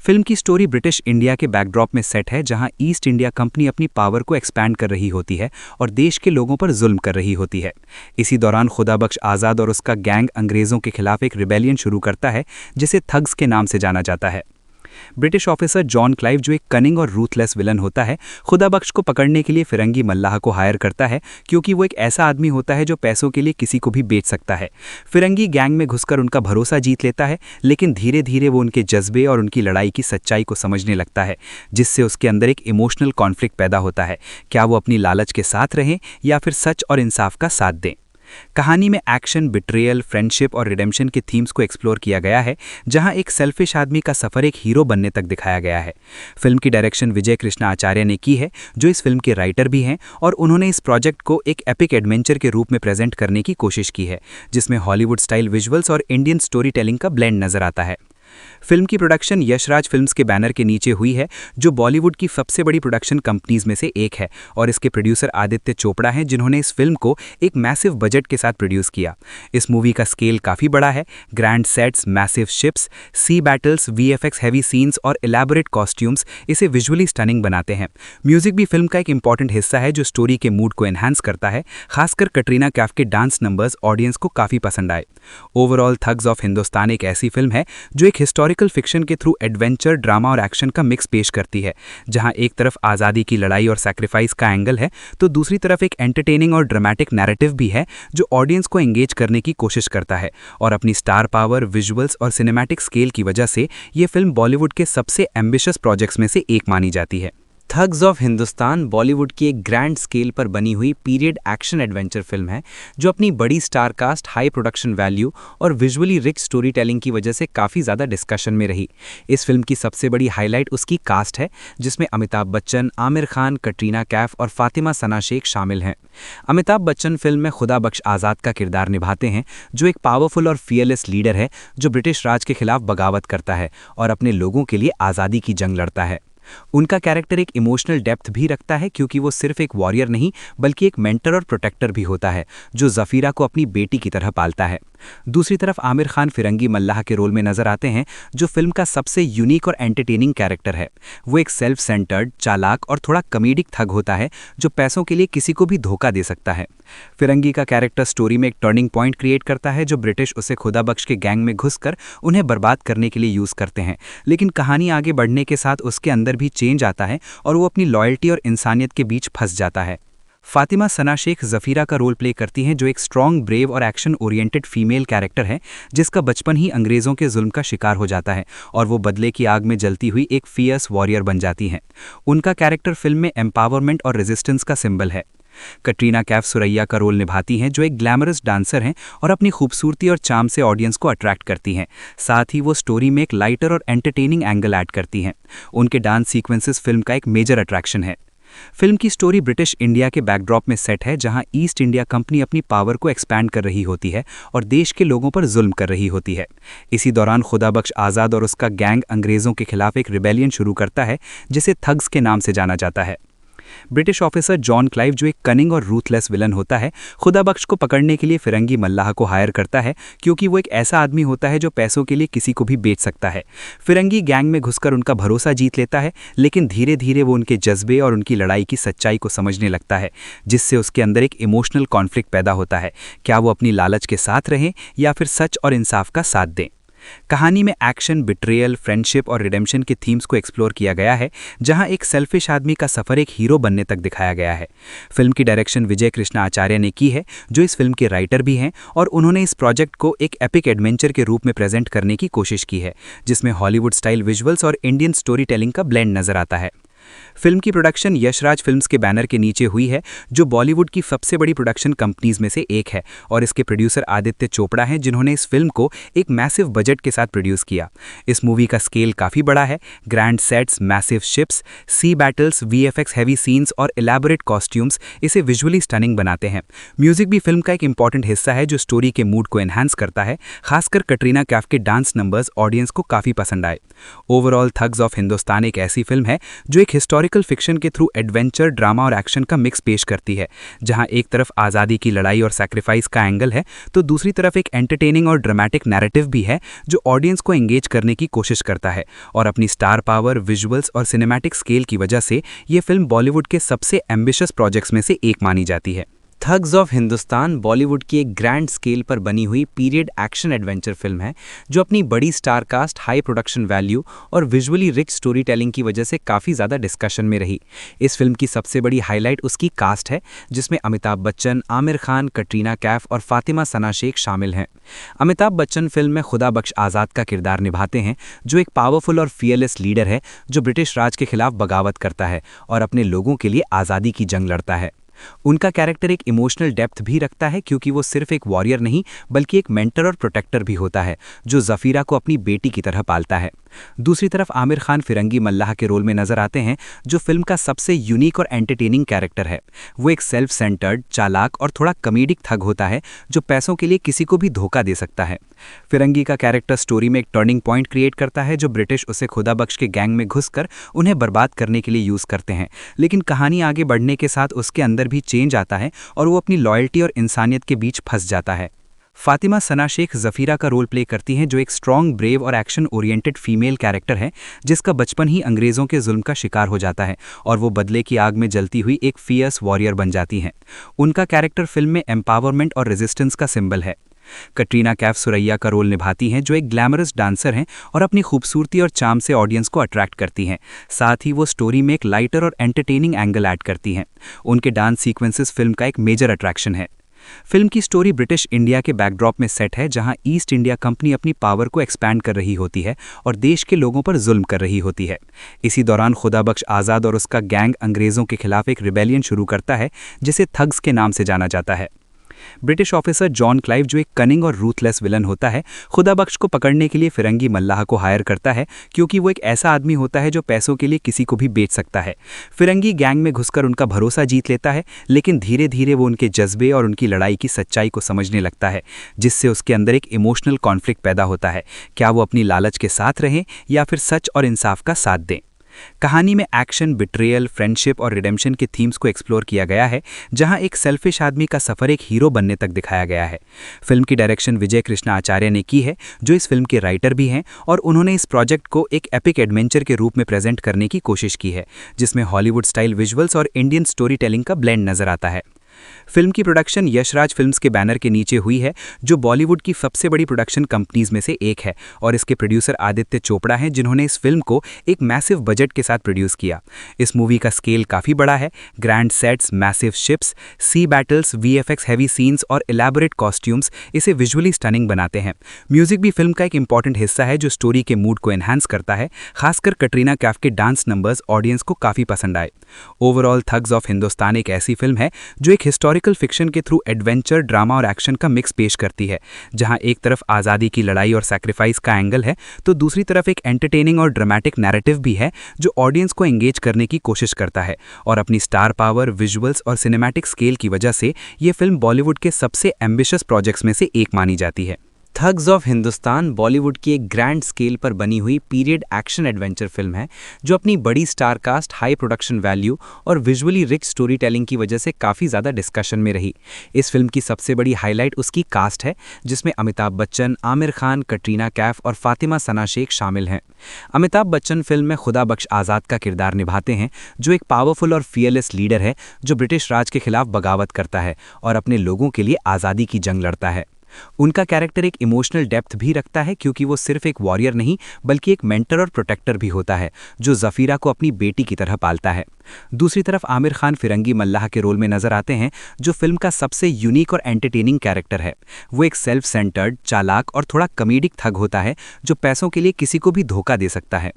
B: फिल्म की स्टोरी ब्रिटिश इंडिया के बैकड्रॉप में सेट है जहां ईस्ट इंडिया कंपनी अपनी पावर को एक्सपैंड कर रही होती है और देश के लोगों पर जुल्म कर रही होती है। इसी दौरान खुदाबख्श आज़ाद और उसका गैंग अंग्रेज़ों के खिलाफ एक रिबेलियन शुरू करता है जिसे थग्स के नाम से जाना जाता है। ब्रिटिश ऑफिसर जॉन क्लाइव जो एक कनिंग और रूथलेस विलन होता है, खुदाबख्श को पकड़ने के लिए फिरंगी मल्लाह को हायर करता है क्योंकि वो एक ऐसा आदमी होता है जो पैसों के लिए किसी को भी बेच सकता है। फिरंगी गैंग में घुसकर उनका भरोसा जीत लेता है, लेकिन धीरे धीरे वो उनके जज्बे और उनकी लड़ाई की सच्चाई को समझने लगता है, जिससे उसके अंदर एक इमोशनल कॉन्फ्लिक्ट पैदा होता है। क्या वो अपनी लालच के साथ रहें या फिर सच और इंसाफ का साथ दें। कहानी में एक्शन, बिट्रेयल, फ्रेंडशिप और रिडेम्पशन के थीम्स को एक्सप्लोर किया गया है, जहां एक सेल्फिश आदमी का सफर एक हीरो बनने तक दिखाया गया है। फिल्म की डायरेक्शन विजय कृष्णा आचार्य ने की है, जो इस फिल्म के राइटर भी हैं, और उन्होंने इस प्रोजेक्ट को एक एपिक एडवेंचर के रूप में प्रेजेंट करने की कोशिश की है, जिसमें हॉलीवुड स्टाइल विजुअल्स और इंडियन स्टोरी टेलिंग का ब्लेंड नजर आता है। फिल्म की प्रोडक्शन यशराज फिल्म्स के बैनर के नीचे हुई है, जो बॉलीवुड की सबसे बड़ी प्रोडक्शन कंपनीज में से एक है, और इसके प्रोड्यूसर आदित्य चोपड़ा हैं, जिन्होंने इस फिल्म को एक मैसिव बजट के साथ प्रोड्यूस किया। इस मूवी का स्केल काफ़ी बड़ा है। ग्रैंड सेट्स, मैसिव शिप्स, सी बैटल्स, वीएफएक्स हैवी सीन्स और इलैबोरेट कॉस्ट्यूम्स इसे विजुअली स्टनिंग बनाते हैं। म्यूजिक भी फिल्म का एक इंपॉर्टेंट हिस्सा है, जो स्टोरी के मूड को एनहांस करता है। खासकर कटरीना कैफ के डांस नंबर्स ऑडियंस को काफ़ी पसंद आए। ओवरऑल थग्स ऑफ हिंदुस्तान एक ऐसी फिल्म है जो एक हिस्टोरिकल फिक्शन के थ्रू एडवेंचर, ड्रामा और एक्शन का मिक्स पेश करती है, जहां एक तरफ आज़ादी की लड़ाई और सैक्रिफाइस का एंगल है, तो दूसरी तरफ एक एंटरटेनिंग और ड्रामेटिक नैरेटिव भी है, जो ऑडियंस को एंगेज करने की कोशिश करता है। और अपनी स्टार पावर, विजुअल्स और सिनेमैटिक स्केल की वजह से ये फिल्म बॉलीवुड के सबसे एम्बिशियस प्रोजेक्ट्स में से एक मानी जाती है। थग्स ऑफ हिंदुस्तान बॉलीवुड की एक ग्रैंड स्केल पर बनी हुई पीरियड एक्शन एडवेंचर फिल्म है, जो अपनी बड़ी star cast, high production value और विजुअली रिच स्टोरी टेलिंग की वजह से काफ़ी ज़्यादा डिस्कशन में रही। इस फिल्म की सबसे बड़ी हाईलाइट उसकी कास्ट है, जिसमें अमिताभ बच्चन, आमिर खान, कटरीना कैफ और फातिमा सना शेख शामिल हैं। अमिताभ बच्चन फिल्म में खुदा बख्श आज़ाद का किरदार निभाते हैं, जो एक पावरफुल और फियरलेस लीडर है, जो ब्रिटिश राज के खिलाफ बगावत करता है और अपने लोगों के लिए आज़ादी की जंग लड़ता है। उनका कैरेक्टर एक इमोशनल डेप्थ भी रखता है, क्योंकि वो सिर्फ एक वॉरियर नहीं बल्कि एक मेंटर और प्रोटेक्टर भी होता है, जो ज़फ़ीरा को अपनी बेटी की तरह पालता है। दूसरी तरफ आमिर खान फिरंगी मल्लाह के रोल में नजर आते हैं, जो फिल्म का सबसे यूनिक और एंटरटेनिंग कैरेक्टर है। वो एक सेल्फ सेंटर्ड, चालाक और थोड़ा कॉमेडिक थग होता है, जो पैसों के लिए किसी को भी धोखा दे सकता है। फिरंगी का कैरेक्टर स्टोरी में एक टर्निंग पॉइंट क्रिएट करता है, जो ब्रिटिश उसे खुदा बख्श के गैंग में घुसकर उन्हें बर्बाद करने के लिए यूज़ करते हैं। लेकिन कहानी आगे बढ़ने के साथ उसके अंदर भी चेंज आता है और वो अपनी लॉयल्टी और इंसानियत के बीच फंस जाता है। फातिमा सना शेख ज़फ़ीरा का रोल प्ले करती हैं, जो एक स्ट्रॉन्ग, ब्रेव और एक्शन ओरिएंटेड फीमेल कैरेक्टर है, जिसका बचपन ही अंग्रेज़ों के जुल्म का शिकार हो जाता है और वो बदले की आग में जलती हुई एक फियर्स वॉरियर बन जाती हैं। उनका कैरेक्टर फिल्म में एम्पावरमेंट और रेजिस्टेंस का सिंबल है। कटरीना कैफ सुरैया का रोल निभाती हैं, जो एक ग्लैमरस डांसर हैं और अपनी खूबसूरती और चार्म से ऑडियंस को अट्रैक्ट करती हैं। साथ ही वो स्टोरी में एक लाइटर और एंटरटेनिंग एंगल ऐड करती हैं। उनके डांस सीक्वेंसेस फिल्म का एक मेजर अट्रैक्शन है। फिल्म की स्टोरी ब्रिटिश इंडिया के बैकड्रॉप में सेट है, जहां ईस्ट इंडिया कंपनी अपनी पावर को एक्सपैंड कर रही होती है और देश के लोगों पर जुल्म कर रही होती है। इसी दौरान खुदा बख्श आज़ाद और उसका गैंग अंग्रेज़ों के खिलाफ एक रिबेलियन शुरू करता है, जिसे थग्स के नाम से जाना जाता है। ब्रिटिश ऑफिसर जॉन क्लाइव, जो एक कनिंग और रूथलेस विलन होता है, खुदा बख्श को पकड़ने के लिए फिरंगी मल्लाह को हायर करता है, क्योंकि वो एक ऐसा आदमी होता है जो पैसों के लिए किसी को भी बेच सकता है। फिरंगी गैंग में घुसकर उनका भरोसा जीत लेता है, लेकिन धीरे धीरे वो उनके जज्बे और उनकी लड़ाई की सच्चाई को समझने लगता है, जिससे उसके अंदर एक इमोशनल कॉन्फ्लिक्ट पैदा होता है। क्या वो अपनी लालच के साथ रहें या फिर सच और इंसाफ का साथ दें? कहानी में एक्शन, बिट्रेयल, फ्रेंडशिप और रिडेम्पशन के थीम्स को एक्सप्लोर किया गया है, जहां एक सेल्फिश आदमी का सफर एक हीरो बनने तक दिखाया गया है। फिल्म की डायरेक्शन विजय कृष्णा आचार्य ने की है, जो इस फिल्म के राइटर भी हैं, और उन्होंने इस प्रोजेक्ट को एक एपिक एडवेंचर के रूप में प्रेजेंट करने की कोशिश की है, जिसमें हॉलीवुड स्टाइल विजुअल्स और इंडियन स्टोरी टेलिंग का ब्लेंड नजर आता है। फिल्म की प्रोडक्शन यशराज फिल्म्स के बैनर के नीचे हुई है, जो बॉलीवुड की सबसे बड़ी प्रोडक्शन कंपनीज में से एक है, और इसके प्रोड्यूसर आदित्य चोपड़ा हैं, जिन्होंने इस फिल्म को एक मैसिव बजट के साथ प्रोड्यूस किया। इस मूवी का स्केल काफ़ी बड़ा है। ग्रैंड सेट्स, मैसिव शिप्स, सी बैटल्स, वीएफएक्स हैवी सीन्स और इलैबोरेट कॉस्ट्यूम्स इसे विजुअली स्टनिंग बनाते हैं। म्यूजिक भी फिल्म का एक इंपॉर्टेंट हिस्सा है, जो स्टोरी के मूड को एनहांस करता है। खासकर कटरीना कैफ के डांस नंबर्स ऑडियंस को काफ़ी पसंद आए। ओवरऑल थग्स ऑफ हिंदुस्तान एक ऐसी फिल्म है जो एक हिस्टोरिकल फिक्शन के थ्रू एडवेंचर, ड्रामा और एक्शन का मिक्स पेश करती है, जहां एक तरफ आज़ादी की लड़ाई और सैक्रिफाइस का एंगल है, तो दूसरी तरफ एक एंटरटेनिंग और ड्रामेटिक नैरेटिव भी है, जो ऑडियंस को एंगेज करने की कोशिश करता है। और अपनी स्टार पावर, विजुअल्स और सिनेमैटिक स्केल की वजह से ये फिल्म बॉलीवुड के सबसे एम्बिशियस प्रोजेक्ट्स में से एक मानी जाती है। थग्स ऑफ हिंदुस्तान बॉलीवुड की एक ग्रैंड स्केल पर बनी हुई पीरियड एक्शन एडवेंचर फिल्म है, जो अपनी बड़ी star cast, high production value और विजुअली रिच स्टोरी टेलिंग की वजह से काफ़ी ज़्यादा डिस्कशन में रही। इस फिल्म की सबसे बड़ी हाईलाइट उसकी कास्ट है, जिसमें अमिताभ बच्चन, आमिर खान, कटरीना कैफ और फातिमा सना शेख शामिल हैं। अमिताभ बच्चन फिल्म में खुदा बख्श आज़ाद का किरदार निभाते हैं, जो एक पावरफुल और फियरलेस लीडर है, जो ब्रिटिश राज के खिलाफ बगावत करता है और अपने लोगों के लिए आज़ादी की जंग लड़ता है। उनका कैरेक्टर एक इमोशनल डेप्थ भी रखता है क्योंकि वो सिर्फ एक वॉरियर नहीं बल्कि एक मेंटर और प्रोटेक्टर भी होता है जो जफीरा को अपनी बेटी की तरह पालता है। दूसरी तरफ आमिर खान फिरंगी मल्लाह के रोल में नजर आते हैं जो फिल्म का सबसे यूनिक और एंटरटेनिंग कैरेक्टर है। वो एक सेल्फ सेंटर्ड, चालाक और थोड़ा कॉमेडिक थग होता है जो पैसों के लिए किसी को भी धोखा दे सकता है। फिरंगी का कैरेक्टर स्टोरी में एक टर्निंग पॉइंट क्रिएट करता है जो ब्रिटिश उसे खुदाबख्श के गैंग में घुसकर उन्हें बर्बाद करने के लिए यूज करते हैं, लेकिन कहानी आगे बढ़ने के साथ उसके अंदर भी चेंज आता है और वो अपनी लॉयल्टी और इंसानियत के बीच फंस जाता है। फातिमा सना शेख जफीरा का रोल प्ले करती हैं जो एक स्ट्रॉन्ग, ब्रेव और एक्शन ओरिएंटेड फीमेल कैरेक्टर है जिसका बचपन ही अंग्रेज़ों के जुल्म का शिकार हो जाता है और वो बदले की आग में जलती हुई एक फियर्स वॉरियर बन जाती हैं। उनका कैरेक्टर फिल्म में एम्पावरमेंट और रेजिस्टेंस का सिंबल है। कटरीना कैफ सुरैया का रोल निभाती हैं जो एक ग्लैमरस डांसर हैं और अपनी खूबसूरती और चार्म से ऑडियंस को अट्रैक्ट करती हैं। साथ ही वो स्टोरी में एक लाइटर और एंटरटेनिंग एंगल ऐड करती हैं। उनके डांस सीक्वेंसेस फिल्म का एक मेजर अट्रैक्शन है। फिल्म की स्टोरी ब्रिटिश इंडिया के बैकड्रॉप में सेट है जहां ईस्ट इंडिया कंपनी अपनी पावर को एक्सपैंड कर रही होती है और देश के लोगों पर जुल्म कर रही होती है। इसी दौरान खुदाबख्श आज़ाद और उसका गैंग अंग्रेज़ों के खिलाफ एक रिबेलियन शुरू करता है जिसे थग्स के नाम से जाना जाता है। ब्रिटिश ऑफिसर जॉन क्लाइव जो एक कनिंग और रूथलेस विलन होता है, खुदाबख्श को पकड़ने के लिए फिरंगी मल्लाह को हायर करता है क्योंकि वो एक ऐसा आदमी होता है जो पैसों के लिए किसी को भी बेच सकता है। फिरंगी गैंग में घुसकर उनका भरोसा जीत लेता है, लेकिन धीरे धीरे वो उनके जज्बे और उनकी लड़ाई की सच्चाई को समझने लगता है, जिससे उसके अंदर एक इमोशनल कॉन्फ्लिक्ट पैदा होता है। क्या वो अपनी लालच के साथ रहें या फिर सच और इंसाफ का साथ दें। कहानी में एक्शन, बिट्रेयल, फ्रेंडशिप और रिडेम्पशन के थीम्स को एक्सप्लोर किया गया है, जहां एक सेल्फिश आदमी का सफर एक हीरो बनने तक दिखाया गया है। फिल्म की डायरेक्शन विजय कृष्णा आचार्य ने की है, जो इस फिल्म के राइटर भी हैं, और उन्होंने इस प्रोजेक्ट को एक एपिक एडवेंचर के रूप में प्रेजेंट करने की कोशिश की है, जिसमें हॉलीवुड स्टाइल विजुअल्स और इंडियन स्टोरी टेलिंग का ब्लेंड नजर आता है। फिल्म की प्रोडक्शन यशराज फिल्म्स के बैनर के नीचे हुई है, जो बॉलीवुड की सबसे बड़ी प्रोडक्शन कंपनीज में से एक है, और इसके प्रोड्यूसर आदित्य चोपड़ा हैं जिन्होंने इस फिल्म को एक मैसिव बजट के साथ प्रोड्यूस किया। इस मूवी का स्केल काफ़ी बड़ा है। ग्रैंड सेट्स, मैसिव शिप्स, सी बैटल्स, वीएफएक्स हैवी सीन्स और इलैबोरेट कॉस्ट्यूम्स इसे विजुअली स्टनिंग बनाते हैं। म्यूजिक भी फिल्म का एक इंपॉर्टेंट हिस्सा है जो स्टोरी के मूड को एनहांस करता है। खासकर कटरीना कैफ के डांस नंबर्स ऑडियंस को काफ़ी पसंद आए। ओवरऑल थग्स ऑफ हिंदुस्तान एक ऐसी फिल्म है जो एक हिस्टोरिकल फिक्शन के थ्रू एडवेंचर, ड्रामा और एक्शन का मिक्स पेश करती है, जहां एक तरफ आज़ादी की लड़ाई और सैक्रिफाइस का एंगल है, तो दूसरी तरफ एक एंटरटेनिंग और ड्रामेटिक नैरेटिव भी है जो ऑडियंस को एंगेज करने की कोशिश करता है। और अपनी स्टार पावर, विजुअल्स और सिनेमैटिक स्केल की वजह से ये फिल्म बॉलीवुड के सबसे एम्बिशियस प्रोजेक्ट्स में से एक मानी जाती है। थग्स ऑफ हिंदुस्तान बॉलीवुड की एक ग्रैंड स्केल पर बनी हुई पीरियड एक्शन एडवेंचर फिल्म है, जो अपनी बड़ी star cast, high production value और विजुअली रिच स्टोरी टेलिंग की वजह से काफ़ी ज़्यादा डिस्कशन में रही। इस फिल्म की सबसे बड़ी हाईलाइट उसकी कास्ट है, जिसमें अमिताभ बच्चन, आमिर खान, कटरीना कैफ और फातिमा सना शेख शामिल हैं। अमिताभ बच्चन फिल्म में खुदाबख्श आज़ाद का किरदार निभाते हैं, जो एक पावरफुल और फियरलेस लीडर है जो ब्रिटिश राज के खिलाफ बगावत करता है और अपने लोगों के लिए आज़ादी की जंग लड़ता है। उनका कैरेक्टर एक इमोशनल डेप्थ भी रखता है क्योंकि वो सिर्फ एक वॉरियर नहीं बल्कि एक मेंटर और प्रोटेक्टर भी होता है जो जफीरा को अपनी बेटी की तरह पालता है। दूसरी तरफ आमिर खान फिरंगी मल्लाह के रोल में नजर आते हैं, जो फिल्म का सबसे यूनिक और एंटरटेनिंग कैरेक्टर है। वो एक सेल्फ सेंटर्ड, चालाक और थोड़ा कॉमेडिक थग होता है जो पैसों के लिए किसी को भी धोखा दे सकता है।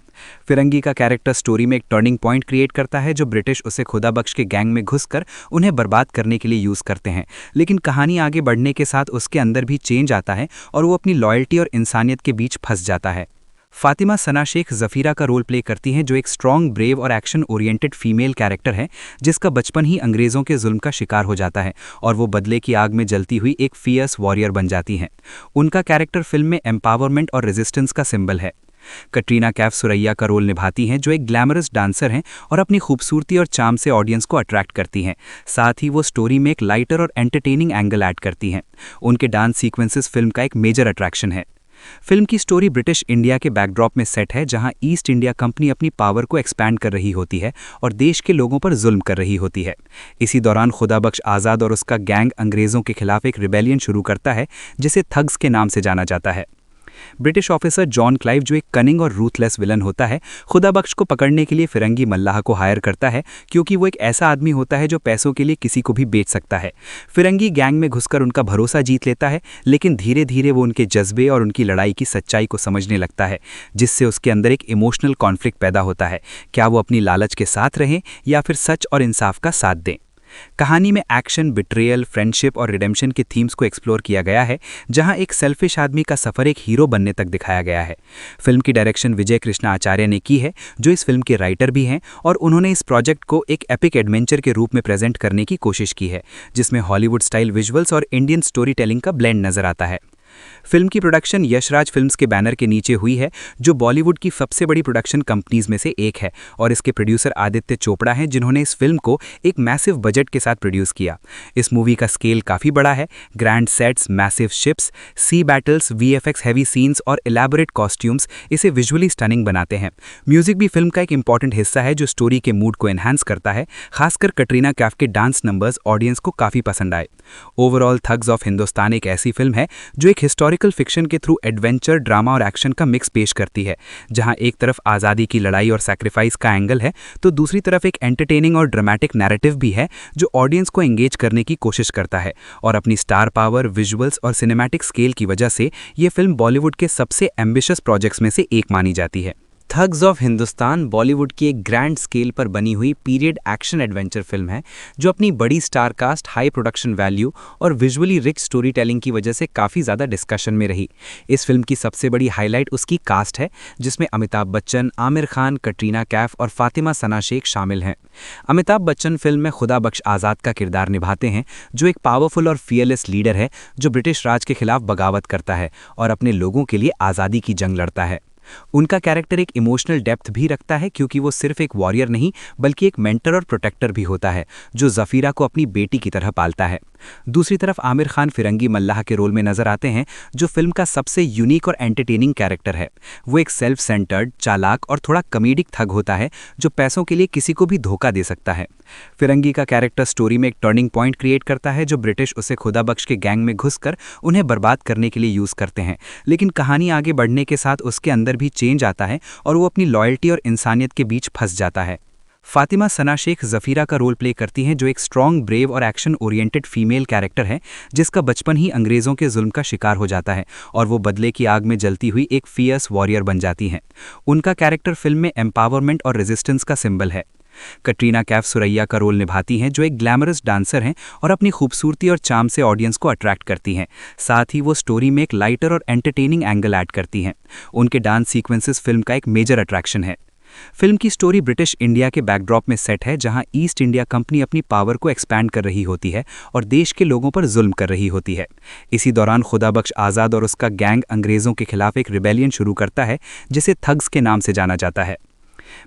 B: फिरंगी का कैरेक्टर स्टोरी में एक टर्निंग पॉइंट क्रिएट करता है, जो ब्रिटिश उसे खुदाबख्श के गैंग में घुसकर उन्हें बर्बाद करने के लिए यूज करते हैं, लेकिन कहानी आगे बढ़ने के साथ उसके अंदर भी चेंज आता है और वो अपनी लॉयल्टी और इंसानियत के बीच फंस जाता है। फातिमा सना शेख जफीरा का रोल प्ले करती हैं, जो एक स्ट्रॉन्ग, ब्रेव और एक्शन ओरिएंटेड फीमेल कैरेक्टर है जिसका बचपन ही अंग्रेज़ों के जुल्म का शिकार हो जाता है और वो बदले की आग में जलती हुई एक फियर्स वॉरियर बन जाती हैं। उनका कैरेक्टर फिल्म में एम्पावरमेंट और रेजिस्टेंस का सिंबल है। कटरीना कैफ सुरैया का रोल निभाती हैं, जो एक ग्लैमरस डांसर हैं और अपनी खूबसूरती और चार्म से ऑडियंस को अट्रैक्ट करती हैं। साथ ही वो स्टोरी में एक लाइटर और एंटरटेनिंग एंगल ऐड करती हैं। उनके डांस सीक्वेंसेस फिल्म का एक मेजर अट्रैक्शन है। फिल्म की स्टोरी ब्रिटिश इंडिया के बैकड्रॉप में सेट है, जहां ईस्ट इंडिया कंपनी अपनी पावर को एक्सपैंड कर रही होती है और देश के लोगों पर जुल्म कर रही होती है। इसी दौरान खुदाबख्श आज़ाद और उसका गैंग अंग्रेज़ों के खिलाफ एक रिबेलियन शुरू करता है, जिसे थग्स के नाम से जाना जाता है। ब्रिटिश ऑफिसर जॉन क्लाइव जो एक कनिंग और रूथलेस विलन होता है, खुदाबख्श को पकड़ने के लिए फिरंगी मल्लाह को हायर करता है क्योंकि वो एक ऐसा आदमी होता है जो पैसों के लिए किसी को भी बेच सकता है। फिरंगी गैंग में घुसकर उनका भरोसा जीत लेता है, लेकिन धीरे धीरे वो उनके जज्बे और उनकी लड़ाई की सच्चाई को समझने लगता है, जिससे उसके अंदर एक इमोशनल कॉन्फ्लिक्ट पैदा होता है। क्या वो अपनी लालच के साथ रहें या फिर सच और इंसाफ का साथ दें। कहानी में एक्शन, बिट्रेयल, फ्रेंडशिप और रिडेम्पशन के थीम्स को एक्सप्लोर किया गया है, जहां एक सेल्फिश आदमी का सफर एक हीरो बनने तक दिखाया गया है। फिल्म की डायरेक्शन विजय कृष्णा आचार्य ने की है, जो इस फिल्म के राइटर भी हैं, और उन्होंने इस प्रोजेक्ट को एक एपिक एडवेंचर के रूप में प्रेजेंट करने की कोशिश की है, जिसमें हॉलीवुड स्टाइल विजुअल्स और इंडियन स्टोरी टेलिंग का ब्लेंड नजर आता है। फिल्म की प्रोडक्शन यशराज फिल्म्स के बैनर के नीचे हुई है, जो बॉलीवुड की सबसे बड़ी प्रोडक्शन कंपनीज में से एक है, और इसके प्रोड्यूसर आदित्य चोपड़ा हैं, जिन्होंने इस फिल्म को एक मैसिव बजट के साथ प्रोड्यूस किया। इस मूवी का स्केल काफ़ी बड़ा है। ग्रैंड सेट्स, मैसिव शिप्स, सी बैटल्स, वीएफएक्स हैवी सीन्स और इलैबोरेट कॉस्ट्यूम्स इसे विजुअली स्टनिंग बनाते हैं। म्यूजिक भी फिल्म का एक इंपॉर्टेंट हिस्सा है, जो स्टोरी के मूड को एनहांस करता है। खासकर कटरीना कैफ के डांस नंबर्स ऑडियंस को काफ़ी पसंद आए। ओवरऑल थग्स ऑफ हिंदुस्तान एक ऐसी फिल्म है जो एक हिस्टोरिकल फिक्शन के थ्रू एडवेंचर, ड्रामा और एक्शन का मिक्स पेश करती है, जहां एक तरफ आज़ादी की लड़ाई और सैक्रिफाइस का एंगल है, तो दूसरी तरफ एक एंटरटेनिंग और ड्रामेटिक नैरेटिव भी है, जो ऑडियंस को एंगेज करने की कोशिश करता है। और अपनी स्टार पावर, विजुअल्स और सिनेमैटिक स्केल की वजह से ये फिल्म बॉलीवुड के सबसे एम्बिशियस प्रोजेक्ट्स में से एक मानी जाती है। थग्स ऑफ हिंदुस्तान बॉलीवुड की एक ग्रैंड स्केल पर बनी हुई पीरियड एक्शन एडवेंचर फिल्म है, जो अपनी बड़ी star cast, high production value और विजुअली रिच स्टोरी टेलिंग की वजह से काफ़ी ज़्यादा डिस्कशन में रही। इस फिल्म की सबसे बड़ी हाईलाइट उसकी कास्ट है, जिसमें अमिताभ बच्चन, आमिर खान, कटरीना कैफ और फातिमा सना शेख शामिल हैं। अमिताभ बच्चन फिल्म में खुदा बख्श आज़ाद का किरदार निभाते हैं, जो एक पावरफुल और फियरलेस लीडर है, जो ब्रिटिश राज के खिलाफ बगावत करता है और अपने लोगों के लिए आज़ादी की जंग लड़ता है। उनका कैरेक्टर एक इमोशनल डेप्थ भी रखता है, क्योंकि वो सिर्फ एक वॉरियर नहीं बल्कि एक मेंटर और प्रोटेक्टर भी होता है, जो ज़फ़ीरा को अपनी बेटी की तरह पालता है। दूसरी तरफ आमिर खान फिरंगी मल्लाह के रोल में नजर आते हैं, जो फिल्म का सबसे यूनिक और एंटरटेनिंग कैरेक्टर है। वो एक सेल्फ सेंटर्ड, चालाक और थोड़ा कॉमेडिक थग होता है, जो पैसों के लिए किसी को भी धोखा दे सकता है। फिरंगी का कैरेक्टर स्टोरी में एक टर्निंग पॉइंट क्रिएट करता है, जो ब्रिटिश उसे खुदा बख्श के गैंग में घुसकर उन्हें बर्बाद करने के लिए यूज़ करते हैं। लेकिन कहानी आगे बढ़ने के साथ उसके अंदर भी चेंज आता है और वो अपनी लॉयल्टी और इंसानियत के बीच फंस जाता है। फातिमा सना शेख ज़फ़ीरा का रोल प्ले करती हैं, जो एक स्ट्रॉन्ग, ब्रेव और एक्शन ओरिएंटेड फीमेल कैरेक्टर है, जिसका बचपन ही अंग्रेज़ों के जुल्म का शिकार हो जाता है और वो बदले की आग में जलती हुई एक फियर्स वॉरियर बन जाती हैं। उनका कैरेक्टर फिल्म में एम्पावरमेंट और रेजिस्टेंस का सिंबल है। कटरीना कैफ सुरैया का रोल निभाती हैं, जो एक ग्लैमरस डांसर हैं और अपनी खूबसूरती और चार्म से ऑडियंस को अट्रैक्ट करती हैं। साथ ही वो स्टोरी में एक लाइटर और एंटरटेनिंग एंगल ऐड करती हैं। उनके डांस सीक्वेंसेस फिल्म का एक मेजर अट्रैक्शन है। फिल्म की स्टोरी ब्रिटिश इंडिया के बैकड्रॉप में सेट है, जहां ईस्ट इंडिया कंपनी अपनी पावर को एक्सपैंड कर रही होती है और देश के लोगों पर जुल्म कर रही होती है। इसी दौरान खुदा बख्श आज़ाद और उसका गैंग अंग्रेज़ों के खिलाफ एक रिबेलियन शुरू करता है, जिसे थग्स के नाम से जाना जाता है।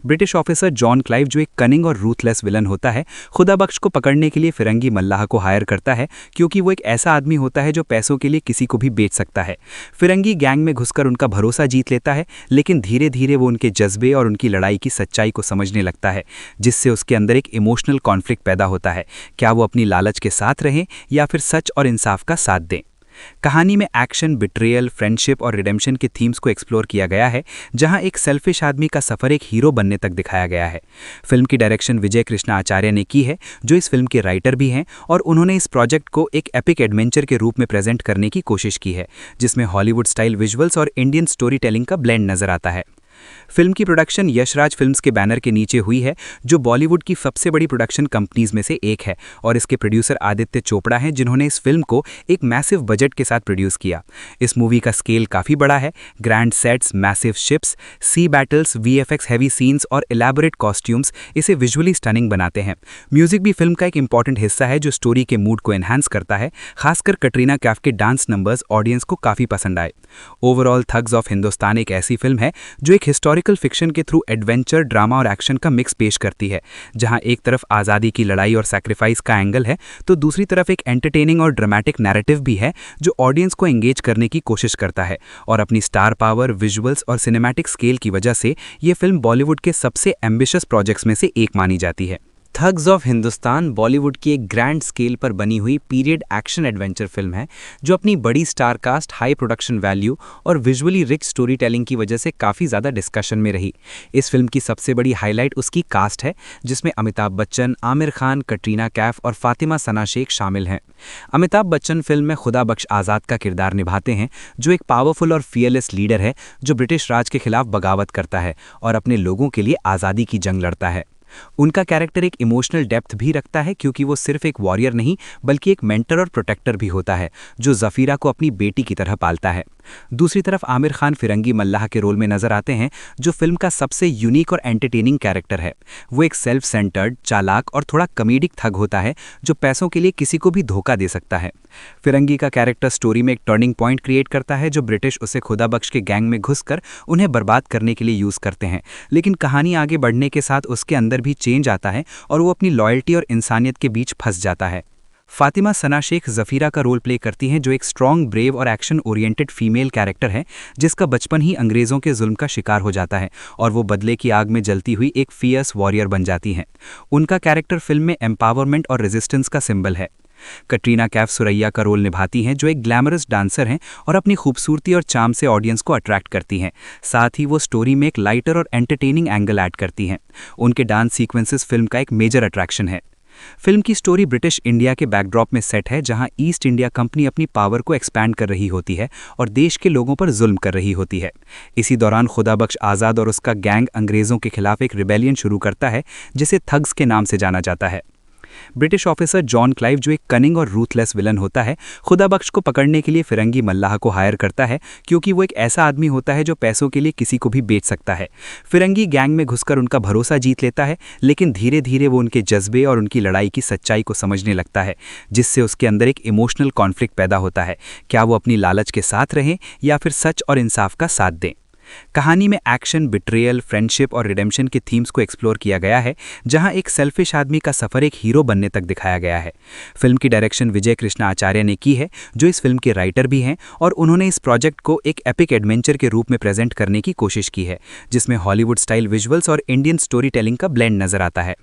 B: ब्रिटिश ऑफिसर जॉन क्लाइव, जो एक कनिंग और रूथलेस विलन होता है, खुदा बख्श को पकड़ने के लिए फिरंगी मल्लाह को हायर करता है, क्योंकि वो एक ऐसा आदमी होता है जो पैसों के लिए किसी को भी बेच सकता है। फिरंगी गैंग में घुसकर उनका भरोसा जीत लेता है, लेकिन धीरे धीरे वो उनके जज्बे और उनकी लड़ाई की सच्चाई को समझने लगता है, जिससे उसके अंदर एक इमोशनल कॉन्फ्लिक्ट पैदा होता है। क्या वो अपनी लालच के साथ रहें या फिर सच और इंसाफ का साथ दें? कहानी में एक्शन, बिट्रेयल, फ्रेंडशिप और रिडेम्पशन के थीम्स को एक्सप्लोर किया गया है, जहां एक सेल्फिश आदमी का सफर एक हीरो बनने तक दिखाया गया है। फिल्म की डायरेक्शन विजय कृष्णा आचार्य ने की है, जो इस फिल्म के राइटर भी हैं, और उन्होंने इस प्रोजेक्ट को एक एपिक एडवेंचर के रूप में प्रेजेंट करने की कोशिश की है, जिसमें हॉलीवुड स्टाइल विजुअल्स और इंडियन स्टोरी टेलिंग का ब्लेंड नजर आता है। फिल्म की प्रोडक्शन यशराज फिल्म्स के बैनर के नीचे हुई है, जो बॉलीवुड की सबसे बड़ी प्रोडक्शन कंपनीज में से एक है, और इसके प्रोड्यूसर आदित्य चोपड़ा हैं, जिन्होंने इस फिल्म को एक मैसिव बजट के साथ प्रोड्यूस किया। इस मूवी का स्केल काफ़ी बड़ा है। ग्रैंड सेट्स, मैसिव शिप्स, सी बैटल्स, वीएफएक्स हैवी सीन्स और इलैबोरेट कॉस्ट्यूम्स इसे विजुअली स्टनिंग बनाते हैं। म्यूजिक भी फिल्म का एक इंपॉर्टेंट हिस्सा है, जो स्टोरी के मूड को एनहांस करता है। खासकर कटरीना कैफ के डांस नंबर्स ऑडियंस को काफ़ी पसंद आए। ओवरऑल थग्स ऑफ हिंदुस्तान एक ऐसी फिल्म है जो एक हिस्टोरिकल फिक्शन के थ्रू एडवेंचर, ड्रामा और एक्शन का मिक्स पेश करती है, जहां एक तरफ आज़ादी की लड़ाई और सैक्रिफाइस का एंगल है, तो दूसरी तरफ एक एंटरटेनिंग और ड्रामेटिक नैरेटिव भी है, जो ऑडियंस को एंगेज करने की कोशिश करता है। और अपनी स्टार पावर, विजुअल्स और सिनेमैटिक स्केल की वजह से ये फिल्म बॉलीवुड के सबसे एम्बिशियस प्रोजेक्ट्स में से एक मानी जाती है। थग्स ऑफ हिंदुस्तान बॉलीवुड की एक ग्रैंड स्केल पर बनी हुई पीरियड एक्शन एडवेंचर फिल्म है, जो अपनी बड़ी star cast, high production value और विजुअली रिच स्टोरी टेलिंग की वजह से काफ़ी ज़्यादा डिस्कशन में रही। इस फिल्म की सबसे बड़ी हाईलाइट उसकी कास्ट है, जिसमें अमिताभ बच्चन, आमिर खान, कटरीना कैफ और फातिमा सना शेख शामिल हैं। अमिताभ बच्चन फिल्म में खुदा बख्श आज़ाद का किरदार निभाते हैं, जो एक पावरफुल और फियरलेस लीडर है, जो ब्रिटिश राज के खिलाफ बगावत करता है और अपने लोगों के लिए आज़ादी की जंग लड़ता है। उनका कैरेक्टर एक इमोशनल डेप्थ भी रखता है क्योंकि वो सिर्फ एक वॉरियर नहीं बल्कि एक मेंटर और प्रोटेक्टर भी होता है जो जफीरा को अपनी बेटी की तरह पालता है। दूसरी तरफ आमिर खान फिरंगी मल्लाह के रोल में नजर आते हैं जो फिल्म का सबसे यूनिक और एंटरटेनिंग कैरेक्टर है। वो एक सेल्फ सेंटर्ड, चालाक और थोड़ा कॉमेडिक थग होता है जो पैसों के लिए किसी को भी धोखा दे सकता है। फिरंगी का कैरेक्टर स्टोरी में एक टर्निंग पॉइंट क्रिएट करता है जो ब्रिटिश उसे खुदाबख्श के गैंग में घुसकर उन्हें बर्बाद करने के लिए यूज करते हैं, लेकिन कहानी आगे बढ़ने के साथ उसके अंदर भी चेंज आता है और वो अपनी लॉयल्टी और इंसानियत के बीच फंस जाता है। फातिमा सना शेख जफीरा का रोल प्ले करती हैं जो एक स्ट्रॉन्ग, ब्रेव और एक्शन ओरिएंटेड फीमेल कैरेक्टर है जिसका बचपन ही अंग्रेज़ों के जुल्म का शिकार हो जाता है और वो बदले की आग में जलती हुई एक फियर्स वॉरियर बन जाती हैं। उनका कैरेक्टर फिल्म में एम्पावरमेंट और रेजिस्टेंस का सिंबल है। कटरीना कैफ सुरैया का रोल निभाती हैं जो एक ग्लैमरस डांसर हैं और अपनी खूबसूरती और चार्म से ऑडियंस को अट्रैक्ट करती हैं। साथ ही वो स्टोरी में एक लाइटर और एंटरटेनिंग एंगल ऐड करती हैं। उनके डांस सीक्वेंसेस फिल्म का एक मेजर अट्रैक्शन है। फिल्म की स्टोरी ब्रिटिश इंडिया के बैकड्रॉप में सेट है जहां ईस्ट इंडिया कंपनी अपनी पावर को एक्सपैंड कर रही होती है और देश के लोगों पर जुल्म कर रही होती है। इसी दौरान खुदाबख्श आज़ाद और उसका गैंग अंग्रेज़ों के खिलाफ एक रिबेलियन शुरू करता है जिसे थग्स के नाम से जाना जाता है। ब्रिटिश ऑफिसर जॉन क्लाइव, जो एक कनिंग और रूथलेस विलन होता है, खुदाबख्श को पकड़ने के लिए फिरंगी मल्लाह को हायर करता है क्योंकि वो एक ऐसा आदमी होता है जो पैसों के लिए किसी को भी बेच सकता है। फिरंगी गैंग में घुसकर उनका भरोसा जीत लेता है, लेकिन धीरे धीरे वो उनके जज्बे और उनकी लड़ाई की सच्चाई को समझने लगता है, जिससे उसके अंदर एक इमोशनल कॉन्फ्लिक्ट पैदा होता है। क्या वो अपनी लालच के साथ रहें या फिर सच और इंसाफ का साथ दें। कहानी में एक्शन, बिट्रेयल, फ्रेंडशिप और रिडेम्पशन के थीम्स को एक्सप्लोर किया गया है, जहां एक सेल्फिश आदमी का सफर एक हीरो बनने तक दिखाया गया है। फिल्म की डायरेक्शन विजय कृष्णा आचार्य ने की है, जो इस फिल्म के राइटर भी हैं, और उन्होंने इस प्रोजेक्ट को एक एपिक एडवेंचर के रूप में प्रेजेंट करने की कोशिश की है, जिसमें हॉलीवुड स्टाइल विजुअल्स और इंडियन स्टोरी टेलिंग का ब्लेंड नजर आता है।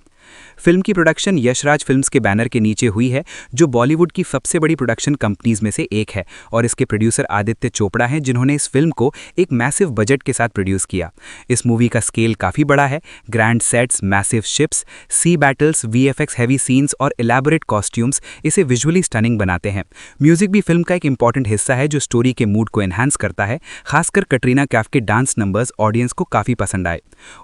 B: फिल्म की प्रोडक्शन यशराज फिल्म्स के बैनर के नीचे हुई है, जो बॉलीवुड की सबसे बड़ी प्रोडक्शन कंपनीज में से एक है, और इसके प्रोड्यूसर आदित्य चोपड़ा हैं, जिन्होंने इस फिल्म को एक मैसिव बजट के साथ प्रोड्यूस किया। इस मूवी का स्केल काफ़ी बड़ा है। ग्रैंड सेट्स, मैसिव शिप्स, सी बैटल्स, वीएफएक्स हैवी सीन्स और इलेबोरेट कॉस्ट्यूम्स इसे विजुअली स्टनिंग बनाते हैं। म्यूजिक भी फिल्म का एक इंपॉर्टेंट हिस्सा है जो स्टोरी के मूड को एनहांस करता है। खासकर कटरीना कैफ के डांस नंबर्स ऑडियंस को काफ़ी पसंद आए।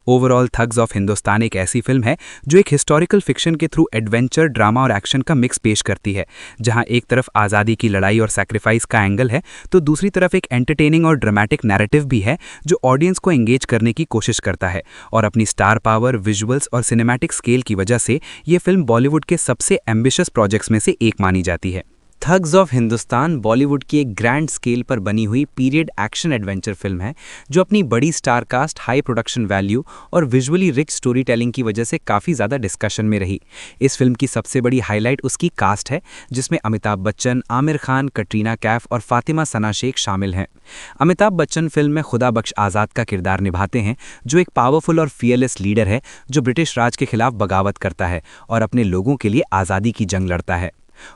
B: ओवरऑल थग्स ऑफ हिंदुस्तान एक ऐसी फिल्म है जो एक हिस्टोरिकल फिक्शन के थ्रू एडवेंचर, ड्रामा और एक्शन का मिक्स पेश करती है, जहां एक तरफ आज़ादी की लड़ाई और सैक्रिफाइस का एंगल है, तो दूसरी तरफ एक एंटरटेनिंग और ड्रामेटिक नैरेटिव भी है जो ऑडियंस को एंगेज करने की कोशिश करता है। और अपनी स्टार पावर, विजुअल्स और सिनेमैटिक स्केल की वजह से ये फिल्म बॉलीवुड के सबसे एम्बिशियस प्रोजेक्ट्स में से एक मानी जाती है। थग्स ऑफ हिंदुस्तान बॉलीवुड की एक ग्रैंड स्केल पर बनी हुई पीरियड एक्शन एडवेंचर फिल्म है, जो अपनी बड़ी star cast, high production value और विजुअली रिच स्टोरी टेलिंग की वजह से काफ़ी ज़्यादा डिस्कशन में रही। इस फिल्म की सबसे बड़ी हाईलाइट उसकी कास्ट है, जिसमें अमिताभ बच्चन, आमिर खान, कटरीना कैफ और फातिमा सना शेख शामिल हैं। अमिताभ बच्चन फिल्म में खुदाबख्श आज़ाद का किरदार निभाते हैं, जो एक पावरफुल और फियरलेस लीडर है जो ब्रिटिश राज के खिलाफ बगावत करता है और अपने लोगों के लिए आज़ादी की जंग लड़ता है।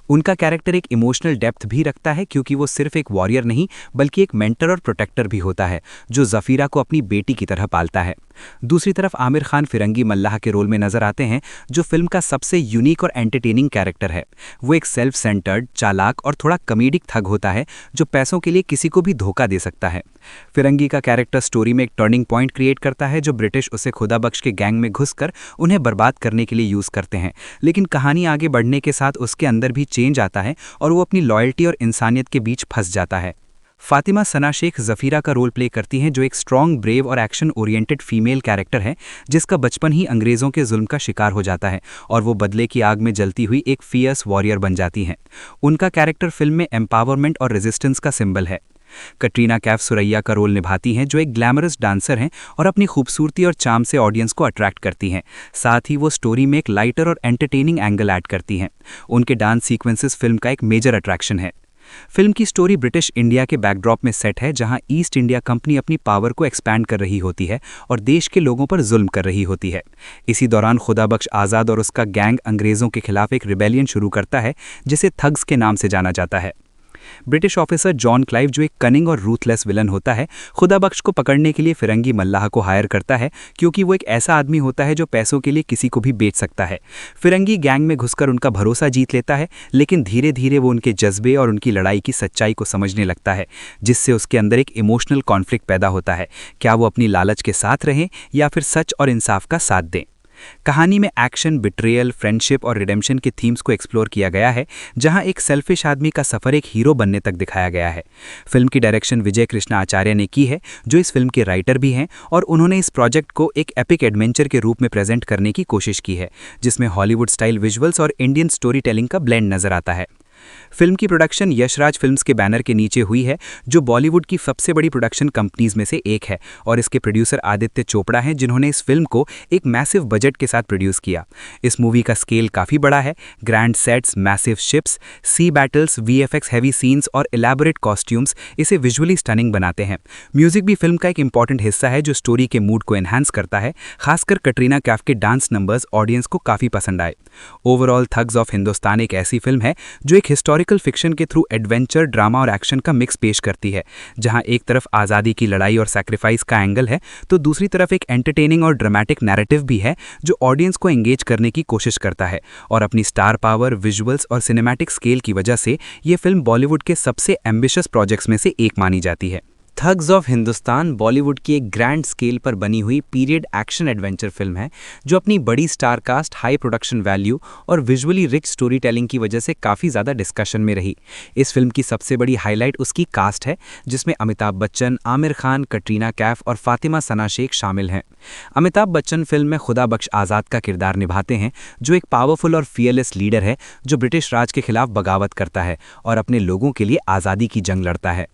B: उनका कैरेक्टर एक इमोशनल डेप्थ भी रखता है क्योंकि वो सिर्फ एक वॉरियर नहीं बल्कि एक मेंटर और प्रोटेक्टर भी होता है जो जफीरा को अपनी बेटी की तरह पालता है। दूसरी तरफ आमिर खान फिरंगी मल्लाह के रोल में नजर आते हैं, जो फिल्म का सबसे यूनिक और एंटरटेनिंग कैरेक्टर है। वो एक सेल्फ सेंटर्ड, चालाक और थोड़ा कॉमेडिक थग होता है जो पैसों के लिए किसी को भी धोखा दे सकता है। फिरंगी का कैरेक्टर स्टोरी में एक टर्निंग पॉइंट क्रिएट करता है, जो ब्रिटिश उसे खुदाबख्श के गैंग में घुसकर उन्हें बर्बाद करने के लिए यूज करते हैं, लेकिन कहानी आगे बढ़ने के साथ उसके अंदर भी चेंज आता है और वो अपनी लॉयल्टी और इंसानियत के बीच फंस जाता है। फातिमा सना शेख जफीरा का रोल प्ले करती हैं, जो एक स्ट्रॉन्ग, ब्रेव और एक्शन ओरिएंटेड फीमेल कैरेक्टर है, जिसका बचपन ही अंग्रेज़ों के जुल्म का शिकार हो जाता है और वो बदले की आग में जलती हुई एक फियर्स वॉरियर बन जाती हैं। उनका कैरेक्टर फिल्म में एम्पावरमेंट और रेजिस्टेंस का सिंबल है। कटरीना कैफ सुरैया का रोल निभाती हैं, जो एक ग्लैमरस डांसर हैं और अपनी खूबसूरती और चार्म से ऑडियंस को अट्रैक्ट करती हैं। साथ ही वो स्टोरी में एक लाइटर और एंटरटेनिंग एंगल ऐड करती हैं। उनके डांस सीक्वेंसेस फिल्म का एक मेजर अट्रैक्शन है। फिल्म की स्टोरी ब्रिटिश इंडिया के बैकड्रॉप में सेट है, जहां ईस्ट इंडिया कंपनी अपनी पावर को एक्सपैंड कर रही होती है और देश के लोगों पर जुल्म कर रही होती है। इसी दौरान खुदाबख्श आज़ाद और उसका गैंग अंग्रेज़ों के खिलाफ एक रिबेलियन शुरू करता है, जिसे थग्स के नाम से जाना जाता है। ब्रिटिश ऑफिसर जॉन क्लाइव, जो एक कनिंग और रूथलेस विलन होता है, खुदाबख्श को पकड़ने के लिए फिरंगी मल्लाह को हायर करता है क्योंकि वो एक ऐसा आदमी होता है जो पैसों के लिए किसी को भी बेच सकता है। फिरंगी गैंग में घुसकर उनका भरोसा जीत लेता है, लेकिन धीरे धीरे वो उनके जज्बे और उनकी लड़ाई की सच्चाई को समझने लगता है, जिससे उसके अंदर एक इमोशनल कॉन्फ्लिक्ट पैदा होता है। क्या वो अपनी लालच के साथ रहें या फिर सच और इंसाफ का साथ दें। कहानी में एक्शन, बिट्रेयल, फ्रेंडशिप और रिडेम्पशन के थीम्स को एक्सप्लोर किया गया है, जहां एक सेल्फिश आदमी का सफर एक हीरो बनने तक दिखाया गया है। फिल्म की डायरेक्शन विजय कृष्णा आचार्य ने की है, जो इस फिल्म के राइटर भी हैं, और उन्होंने इस प्रोजेक्ट को एक एपिक एडवेंचर के रूप में प्रेजेंट करने की कोशिश की है, जिसमें हॉलीवुड स्टाइल विजुअल्स और इंडियन स्टोरी टेलिंग का ब्लेंड नजर आता है। फिल्म की प्रोडक्शन यशराज फिल्म्स के बैनर के नीचे हुई है, जो बॉलीवुड की सबसे बड़ी प्रोडक्शन कंपनीज में से एक है, और इसके प्रोड्यूसर आदित्य चोपड़ा हैं, जिन्होंने इस फिल्म को एक मैसिव बजट के साथ प्रोड्यूस किया। इस मूवी का स्केल काफ़ी बड़ा है। ग्रैंड सेट्स, मैसिव शिप्स, सी बैटल्स, वीएफएक्स हैवी सीन्स और इलैबोरेट कॉस्ट्यूम्स इसे विजुअली स्टनिंग बनाते हैं। म्यूजिक भी फिल्म का एक इंपॉर्टेंट हिस्सा है, जो स्टोरी के मूड को एनहांस करता है। खासकर कटरीना कैफ के डांस नंबर्स ऑडियंस को काफ़ी पसंद आए। ओवरऑल थग्स ऑफ हिंदुस्तान एक ऐसी फिल्म है जो एक हिस्टोरिकल फिक्शन के थ्रू एडवेंचर, ड्रामा और एक्शन का मिक्स पेश करती है, जहां एक तरफ आज़ादी की लड़ाई और सैक्रिफाइस का एंगल है, तो दूसरी तरफ एक एंटरटेनिंग और ड्रामेटिक नैरेटिव भी है, जो ऑडियंस को एंगेज करने की कोशिश करता है। और अपनी स्टार पावर, विजुअल्स और सिनेमैटिक स्केल की वजह से ये फिल्म बॉलीवुड के सबसे एम्बिशियस प्रोजेक्ट्स में से एक मानी जाती है। थग्स ऑफ हिंदुस्तान बॉलीवुड की एक ग्रैंड स्केल पर बनी हुई पीरियड एक्शन एडवेंचर फिल्म है, जो अपनी बड़ी star cast, high production value और विजुअली रिच स्टोरी टेलिंग की वजह से काफ़ी ज़्यादा डिस्कशन में रही। इस फिल्म की सबसे बड़ी हाईलाइट उसकी कास्ट है, जिसमें अमिताभ बच्चन, आमिर खान, कटरीना कैफ और फातिमा सना शेख शामिल हैं। अमिताभ बच्चन फिल्म में खुदा बख्श आज़ाद का किरदार निभाते हैं, जो एक पावरफुल और फियरलेस लीडर है, जो ब्रिटिश राज के खिलाफ बगावत करता है और अपने लोगों के लिए आज़ादी की जंग लड़ता है।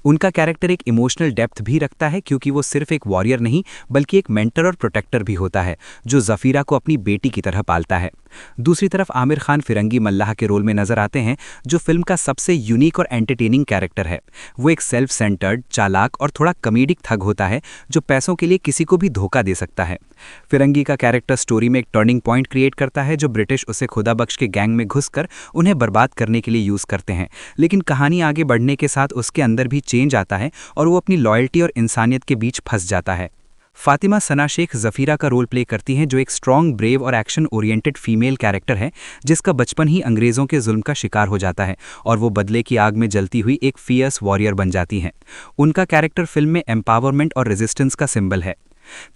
B: उनका कैरेक्टर एक इमोशनल डेप्थ भी रखता है, क्योंकि वो सिर्फ एक वॉरियर नहीं बल्कि एक मेंटर और प्रोटेक्टर भी होता है, जो ज़फ़ीरा को अपनी बेटी की तरह पालता है। दूसरी तरफ आमिर खान फिरंगी मल्लाह के रोल में नजर आते हैं, जो फिल्म का सबसे यूनिक और एंटरटेनिंग कैरेक्टर है। वो एक सेल्फ सेंटर्ड, चालाक और थोड़ा कॉमेडिक थग होता है, जो पैसों के लिए किसी को भी धोखा दे सकता है। फिरंगी का कैरेक्टर स्टोरी में एक टर्निंग पॉइंट क्रिएट करता है, जो ब्रिटिश उसे खुदा बख्श के गैंग में घुसकर उन्हें बर्बाद करने के लिए यूज़ करते हैं। लेकिन कहानी आगे बढ़ने के साथ उसके अंदर भी चेंज आता है और वो अपनी लॉयल्टी और इंसानियत के बीच फंस जाता है। फातिमा सना शेख ज़फ़ीरा का रोल प्ले करती हैं, जो एक स्ट्रॉन्ग, ब्रेव और एक्शन ओरिएंटेड फीमेल कैरेक्टर है, जिसका बचपन ही अंग्रेज़ों के जुल्म का शिकार हो जाता है और वो बदले की आग में जलती हुई एक फियर्स वॉरियर बन जाती हैं। उनका कैरेक्टर फिल्म में एम्पावरमेंट और रेजिस्टेंस का सिंबल है।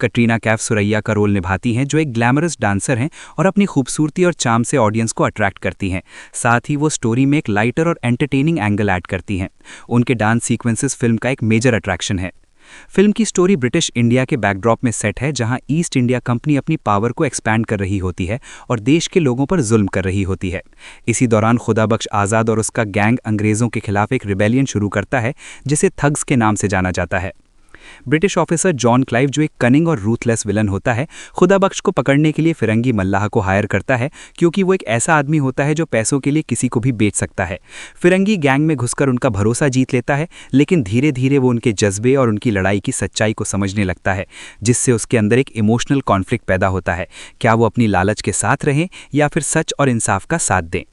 B: कटरीना कैफ सुरैया का रोल निभाती हैं, जो एक ग्लैमरस डांसर हैं और अपनी खूबसूरती और चार्म से ऑडियंस को अट्रैक्ट करती हैं। साथ ही वो स्टोरी में एक लाइटर और एंटरटेनिंग एंगल ऐड करती हैं। उनके डांस सीक्वेंसेस फिल्म का एक मेजर अट्रैक्शन है। फिल्म की स्टोरी ब्रिटिश इंडिया के बैकड्रॉप में सेट है, जहां ईस्ट इंडिया कंपनी अपनी पावर को एक्सपैंड कर रही होती है और देश के लोगों पर जुल्म कर रही होती है। इसी दौरान खुदा बख्श आज़ाद और उसका गैंग अंग्रेज़ों के खिलाफ एक रिबेलियन शुरू करता है, जिसे थग्स के नाम से जाना जाता है। ब्रिटिश ऑफिसर जॉन क्लाइव, जो एक कनिंग और रूथलेस विलन होता है, खुदा बख्श को पकड़ने के लिए फिरंगी मल्लाह को हायर करता है, क्योंकि वो एक ऐसा आदमी होता है जो पैसों के लिए किसी को भी बेच सकता है। फिरंगी गैंग में घुसकर उनका भरोसा जीत लेता है, लेकिन धीरे धीरे वो उनके जज्बे और उनकी लड़ाई की सच्चाई को समझने लगता है, जिससे उसके अंदर एक इमोशनल कॉन्फ्लिक्ट पैदा होता है। क्या वो अपनी लालच के साथ रहें या फिर सच और इंसाफ का साथ दें?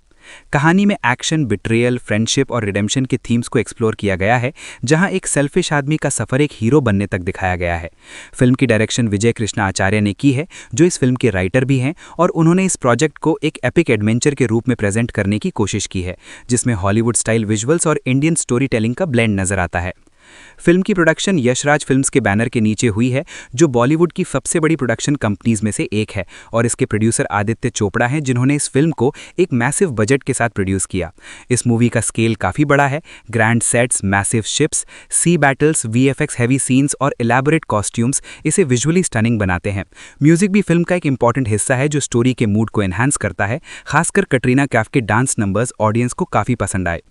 B: कहानी में एक्शन, बिट्रेयल, फ्रेंडशिप और रिडेम्पशन के थीम्स को एक्सप्लोर किया गया है, जहां एक सेल्फिश आदमी का सफर एक हीरो बनने तक दिखाया गया है। फिल्म की डायरेक्शन विजय कृष्णा आचार्य ने की है, जो इस फिल्म के राइटर भी हैं, और उन्होंने इस प्रोजेक्ट को एक एपिक एडवेंचर के रूप में प्रेजेंट करने की कोशिश की है, जिसमें हॉलीवुड स्टाइल विजुअल्स और इंडियन स्टोरी टेलिंग का ब्लेंड नजर आता है। फिल्म की प्रोडक्शन यशराज फिल्म्स के बैनर के नीचे हुई है, जो बॉलीवुड की सबसे बड़ी प्रोडक्शन कंपनीज में से एक है, और इसके प्रोड्यूसर आदित्य चोपड़ा हैं, जिन्होंने इस फिल्म को एक मैसिव बजट के साथ प्रोड्यूस किया। इस मूवी का स्केल काफ़ी बड़ा है। ग्रैंड सेट्स, मैसिव शिप्स, सी बैटल्स, वीएफएक्स हैवी सीन्स और इलैबोरेट कॉस्ट्यूम्स इसे विजुअली स्टनिंग बनाते हैं। म्यूजिक भी फिल्म का एक इंपॉर्टेंट हिस्सा है, जो स्टोरी के मूड को एनहांस करता है। खासकर कटरीना कैफ के डांस नंबर्स ऑडियंस को काफ़ी पसंद आए।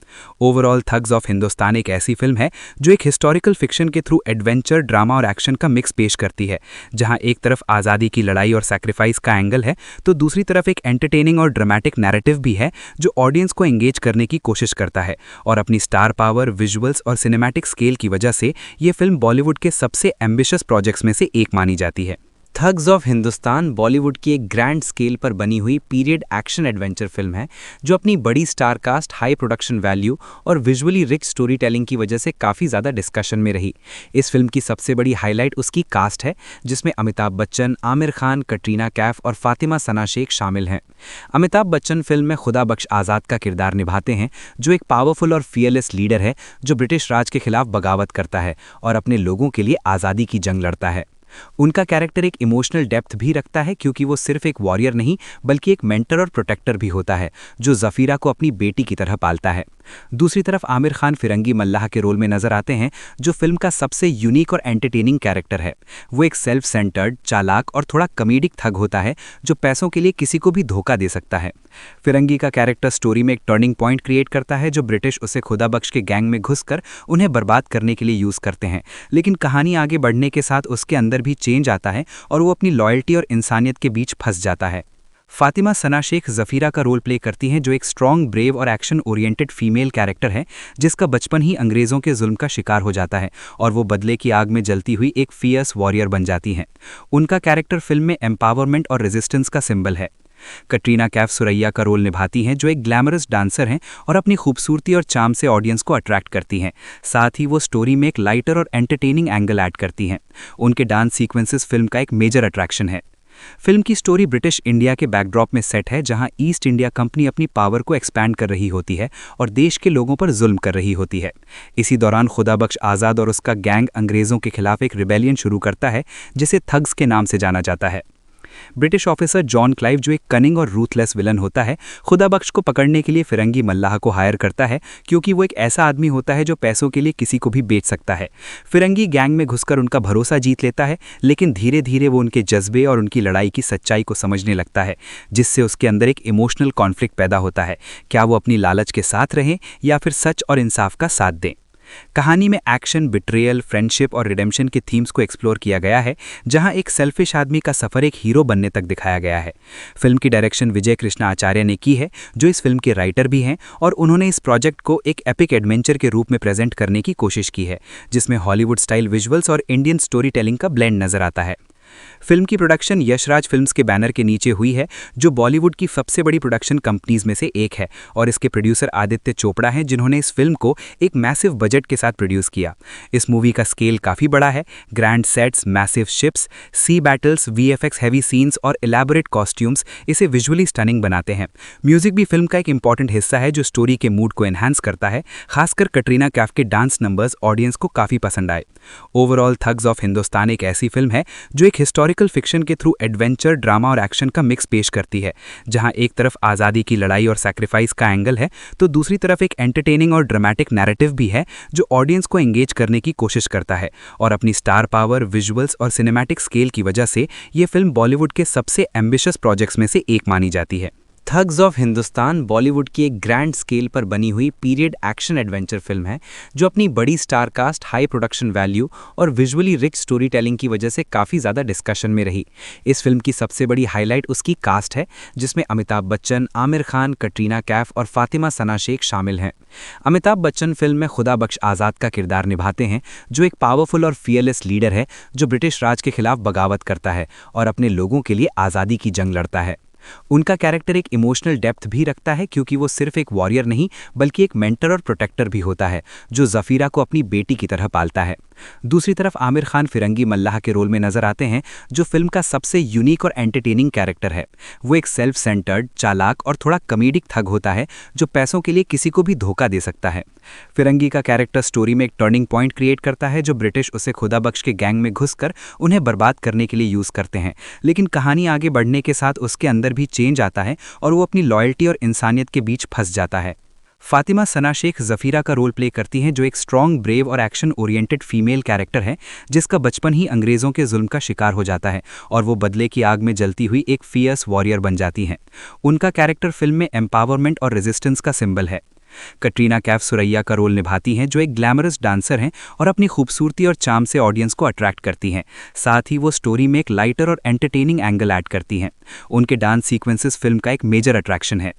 B: ओवरऑल थग्स ऑफ हिंदुस्तान एक ऐसी फिल्म है जो एक हिस्टोरिकल फिक्शन के थ्रू एडवेंचर, ड्रामा और एक्शन का मिक्स पेश करती है, जहां एक तरफ आज़ादी की लड़ाई और सैक्रिफाइस का एंगल है, तो दूसरी तरफ एक एंटरटेनिंग और ड्रामेटिक नैरेटिव भी है, जो ऑडियंस को एंगेज करने की कोशिश करता है। और अपनी स्टार पावर, विजुअल्स और सिनेमैटिक स्केल की वजह से ये फिल्म बॉलीवुड के सबसे एम्बिशियस प्रोजेक्ट्स में से एक मानी जाती है। थग्स ऑफ हिंदुस्तान बॉलीवुड की एक ग्रैंड स्केल पर बनी हुई पीरियड एक्शन एडवेंचर फिल्म है, जो अपनी बड़ी star cast, high production value और विजुअली रिच स्टोरी टेलिंग की वजह से काफ़ी ज़्यादा डिस्कशन में रही। इस फिल्म की सबसे बड़ी हाईलाइट उसकी कास्ट है, जिसमें अमिताभ बच्चन, आमिर खान, कटरीना कैफ और फातिमा सना शेख शामिल हैं। अमिताभ बच्चन फिल्म में खुदा बख्श आज़ाद का किरदार निभाते हैं, जो एक पावरफुल और फियरलेस लीडर है, जो ब्रिटिश राज के खिलाफ बगावत करता है और अपने लोगों के लिए आज़ादी की जंग लड़ता है। उनका कैरेक्टर एक इमोशनल डेप्थ भी रखता है क्योंकि वो सिर्फ एक वॉरियर नहीं बल्कि एक मेंटर और प्रोटेक्टर भी होता है जो जफीरा को अपनी बेटी की तरह पालता है। दूसरी तरफ आमिर खान फिरंगी मल्लाह के रोल में नजर आते हैं जो फिल्म का सबसे यूनिक और एंटरटेनिंग कैरेक्टर है। वो एक सेल्फ सेंटर्ड, चालाक और थोड़ा कॉमेडिक थग होता है जो पैसों के लिए किसी को भी धोखा दे सकता है। फिरंगी का कैरेक्टर स्टोरी में एक टर्निंग पॉइंट क्रिएट करता है जो ब्रिटिश उसे खुदाबख्श के गैंग में घुसकर उन्हें बर्बाद करने के लिए यूज करते हैं, लेकिन कहानी आगे बढ़ने के साथ उसके अंदर भी चेंज आता है और वो अपनी लॉयल्टी और इंसानियत के बीच फंस जाता है। फातिमा सना शेख जफीरा का रोल प्ले करती हैं जो एक स्ट्रॉन्ग, ब्रेव और एक्शन ओरिएंटेड फीमेल कैरेक्टर है जिसका बचपन ही अंग्रेजों के जुल्म का शिकार हो जाता है और वो बदले की आग में जलती हुई एक फियर्स वॉरियर बन जाती हैं। उनका कैरेक्टर फिल्म में एम्पावरमेंट और रेजिस्टेंस का सिंबल है। कटरीना कैफ सुरैया का रोल निभाती हैं जो एक ग्लैमरस डांसर हैं और अपनी खूबसूरती और चार्म से ऑडियंस को अट्रैक्ट करती हैं। साथ ही वो स्टोरी में एक लाइटर और एंटरटेनिंग एंगल ऐड करती हैं। उनके डांस सीक्वेंसेस फिल्म का एक मेजर अट्रैक्शन है। फिल्म की स्टोरी ब्रिटिश इंडिया के बैकड्रॉप में सेट है जहां ईस्ट इंडिया कंपनी अपनी पावर को एक्सपैंड कर रही होती है और देश के लोगों पर जुल्म कर रही होती है। इसी दौरान खुदाबख्श आज़ाद और उसका गैंग अंग्रेज़ों के खिलाफ एक रिबेलियन शुरू करता है जिसे थग्स के नाम से जाना जाता है। ब्रिटिश ऑफिसर जॉन क्लाइव जो एक कनिंग और रूथलेस विलन होता है खुदाबख्श को पकड़ने के लिए फिरंगी मल्लाह को हायर करता है क्योंकि वो एक ऐसा आदमी होता है जो पैसों के लिए किसी को भी बेच सकता है। फिरंगी गैंग में घुसकर उनका भरोसा जीत लेता है, लेकिन धीरे धीरे वो उनके जज्बे और उनकी लड़ाई की सच्चाई को समझने लगता है जिससे उसके अंदर एक इमोशनल कॉन्फ्लिक्ट पैदा होता है। क्या वो अपनी लालच के साथ रहें या फिर सच और इंसाफ का साथ दें। कहानी में एक्शन, बिट्रेयल, फ्रेंडशिप और रिडेम्पशन के थीम्स को एक्सप्लोर किया गया है जहां एक सेल्फिश आदमी का सफर एक हीरो बनने तक दिखाया गया है। फिल्म की डायरेक्शन विजय कृष्णा आचार्य ने की है जो इस फिल्म के राइटर भी हैं और उन्होंने इस प्रोजेक्ट को एक एपिक एडवेंचर के रूप में प्रेजेंट करने की कोशिश की है जिसमें हॉलीवुड स्टाइल विजुअल्स और इंडियन स्टोरी टेलिंग का ब्लेंड नजर आता है। फिल्म की प्रोडक्शन यशराज फिल्म्स के बैनर के नीचे हुई है जो बॉलीवुड की सबसे बड़ी प्रोडक्शन कंपनीज में से एक है और इसके प्रोड्यूसर आदित्य चोपड़ा हैं जिन्होंने इस फिल्म को एक मैसिव बजट के साथ प्रोड्यूस किया। इस मूवी का स्केल काफ़ी बड़ा है। ग्रैंड सेट्स, मैसिव शिप्स, सी बैटल्स, वीएफएक्स हैवी सीन्स और इलैबोरेट कॉस्ट्यूम्स इसे विजुअली स्टनिंग बनाते हैं। म्यूजिक भी फिल्म का एक इंपॉर्टेंट हिस्सा है जो स्टोरी के मूड को एनहांस करता है। खासकर कटरीना कैफ के डांस नंबर्स ऑडियंस को काफ़ी पसंद आए। ओवरऑल थग्स ऑफ हिंदुस्तान एक ऐसी फिल्म है जो एक हिस्टोरिकल फिक्शन के थ्रू एडवेंचर, ड्रामा और एक्शन का मिक्स पेश करती है जहां एक तरफ आज़ादी की लड़ाई और सैक्रिफाइस का एंगल है तो दूसरी तरफ एक एंटरटेनिंग और ड्रामेटिक नैरेटिव भी है जो ऑडियंस को एंगेज करने की कोशिश करता है। और अपनी स्टार पावर, विजुअल्स और सिनेमैटिक स्केल की वजह से ये फिल्म बॉलीवुड के सबसे एम्बिशियस प्रोजेक्ट्स में से एक मानी जाती है। थग्स ऑफ हिंदुस्तान बॉलीवुड की एक ग्रैंड स्केल पर बनी हुई पीरियड एक्शन एडवेंचर फिल्म है जो अपनी बड़ी star cast, high production value और विजुअली रिच स्टोरी टेलिंग की वजह से काफ़ी ज़्यादा डिस्कशन में रही। इस फिल्म की सबसे बड़ी हाईलाइट उसकी कास्ट है जिसमें अमिताभ बच्चन, आमिर खान, कटरीना कैफ और फातिमा सना शेख शामिल हैं। अमिताभ बच्चन फिल्म में खुदाबख्श आज़ाद का किरदार निभाते हैं जो एक पावरफुल और फियरलेस लीडर है जो ब्रिटिश राज के खिलाफ बगावत करता है और अपने लोगों के लिए आज़ादी की जंग लड़ता है। उनका कैरेक्टर एक इमोशनल डेप्थ भी रखता है क्योंकि वो सिर्फ एक वॉरियर नहीं बल्कि एक मेंटर और प्रोटेक्टर भी होता है जो जफीरा को अपनी बेटी की तरह पालता है। दूसरी तरफ आमिर खान फिरंगी मल्लाह के रोल में नजर आते हैं जो फिल्म का सबसे यूनिक और एंटरटेनिंग कैरेक्टर है। वो एक सेल्फ सेंटर्ड, चालाक और थोड़ा कॉमेडिक थग होता है जो पैसों के लिए किसी को भी धोखा दे सकता है। फिरंगी का कैरेक्टर स्टोरी में एक टर्निंग पॉइंट क्रिएट करता है जो ब्रिटिश उसे खुदाबख्श के गैंग में घुसकर उन्हें बर्बाद करने के लिए यूज करते हैं, लेकिन कहानी आगे बढ़ने के साथ उसके अंदर भी चेंज आता है और वो अपनी लॉयल्टी और इंसानियत के बीच फंस जाता है। फातिमा सना शेख जफीरा का रोल प्ले करती हैं जो एक स्ट्रॉन्ग, ब्रेव और एक्शन ओरिएंटेड फीमेल कैरेक्टर है जिसका बचपन ही अंग्रेज़ों के जुल्म का शिकार हो जाता है और वो बदले की आग में जलती हुई एक फियर्स वॉरियर बन जाती हैं। उनका कैरेक्टर फिल्म में एम्पावरमेंट और रेजिस्टेंस का सिंबल है। कटरीना कैफ सुरैया का रोल निभाती हैं जो एक ग्लैमरस डांसर हैं और अपनी खूबसूरती और चार्म से ऑडियंस को अट्रैक्ट करती हैं। साथ ही वो स्टोरी में एक लाइटर और एंटरटेनिंग एंगल ऐड करती हैं। उनके डांस सीक्वेंसेस फिल्म का एक मेजर अट्रैक्शन है।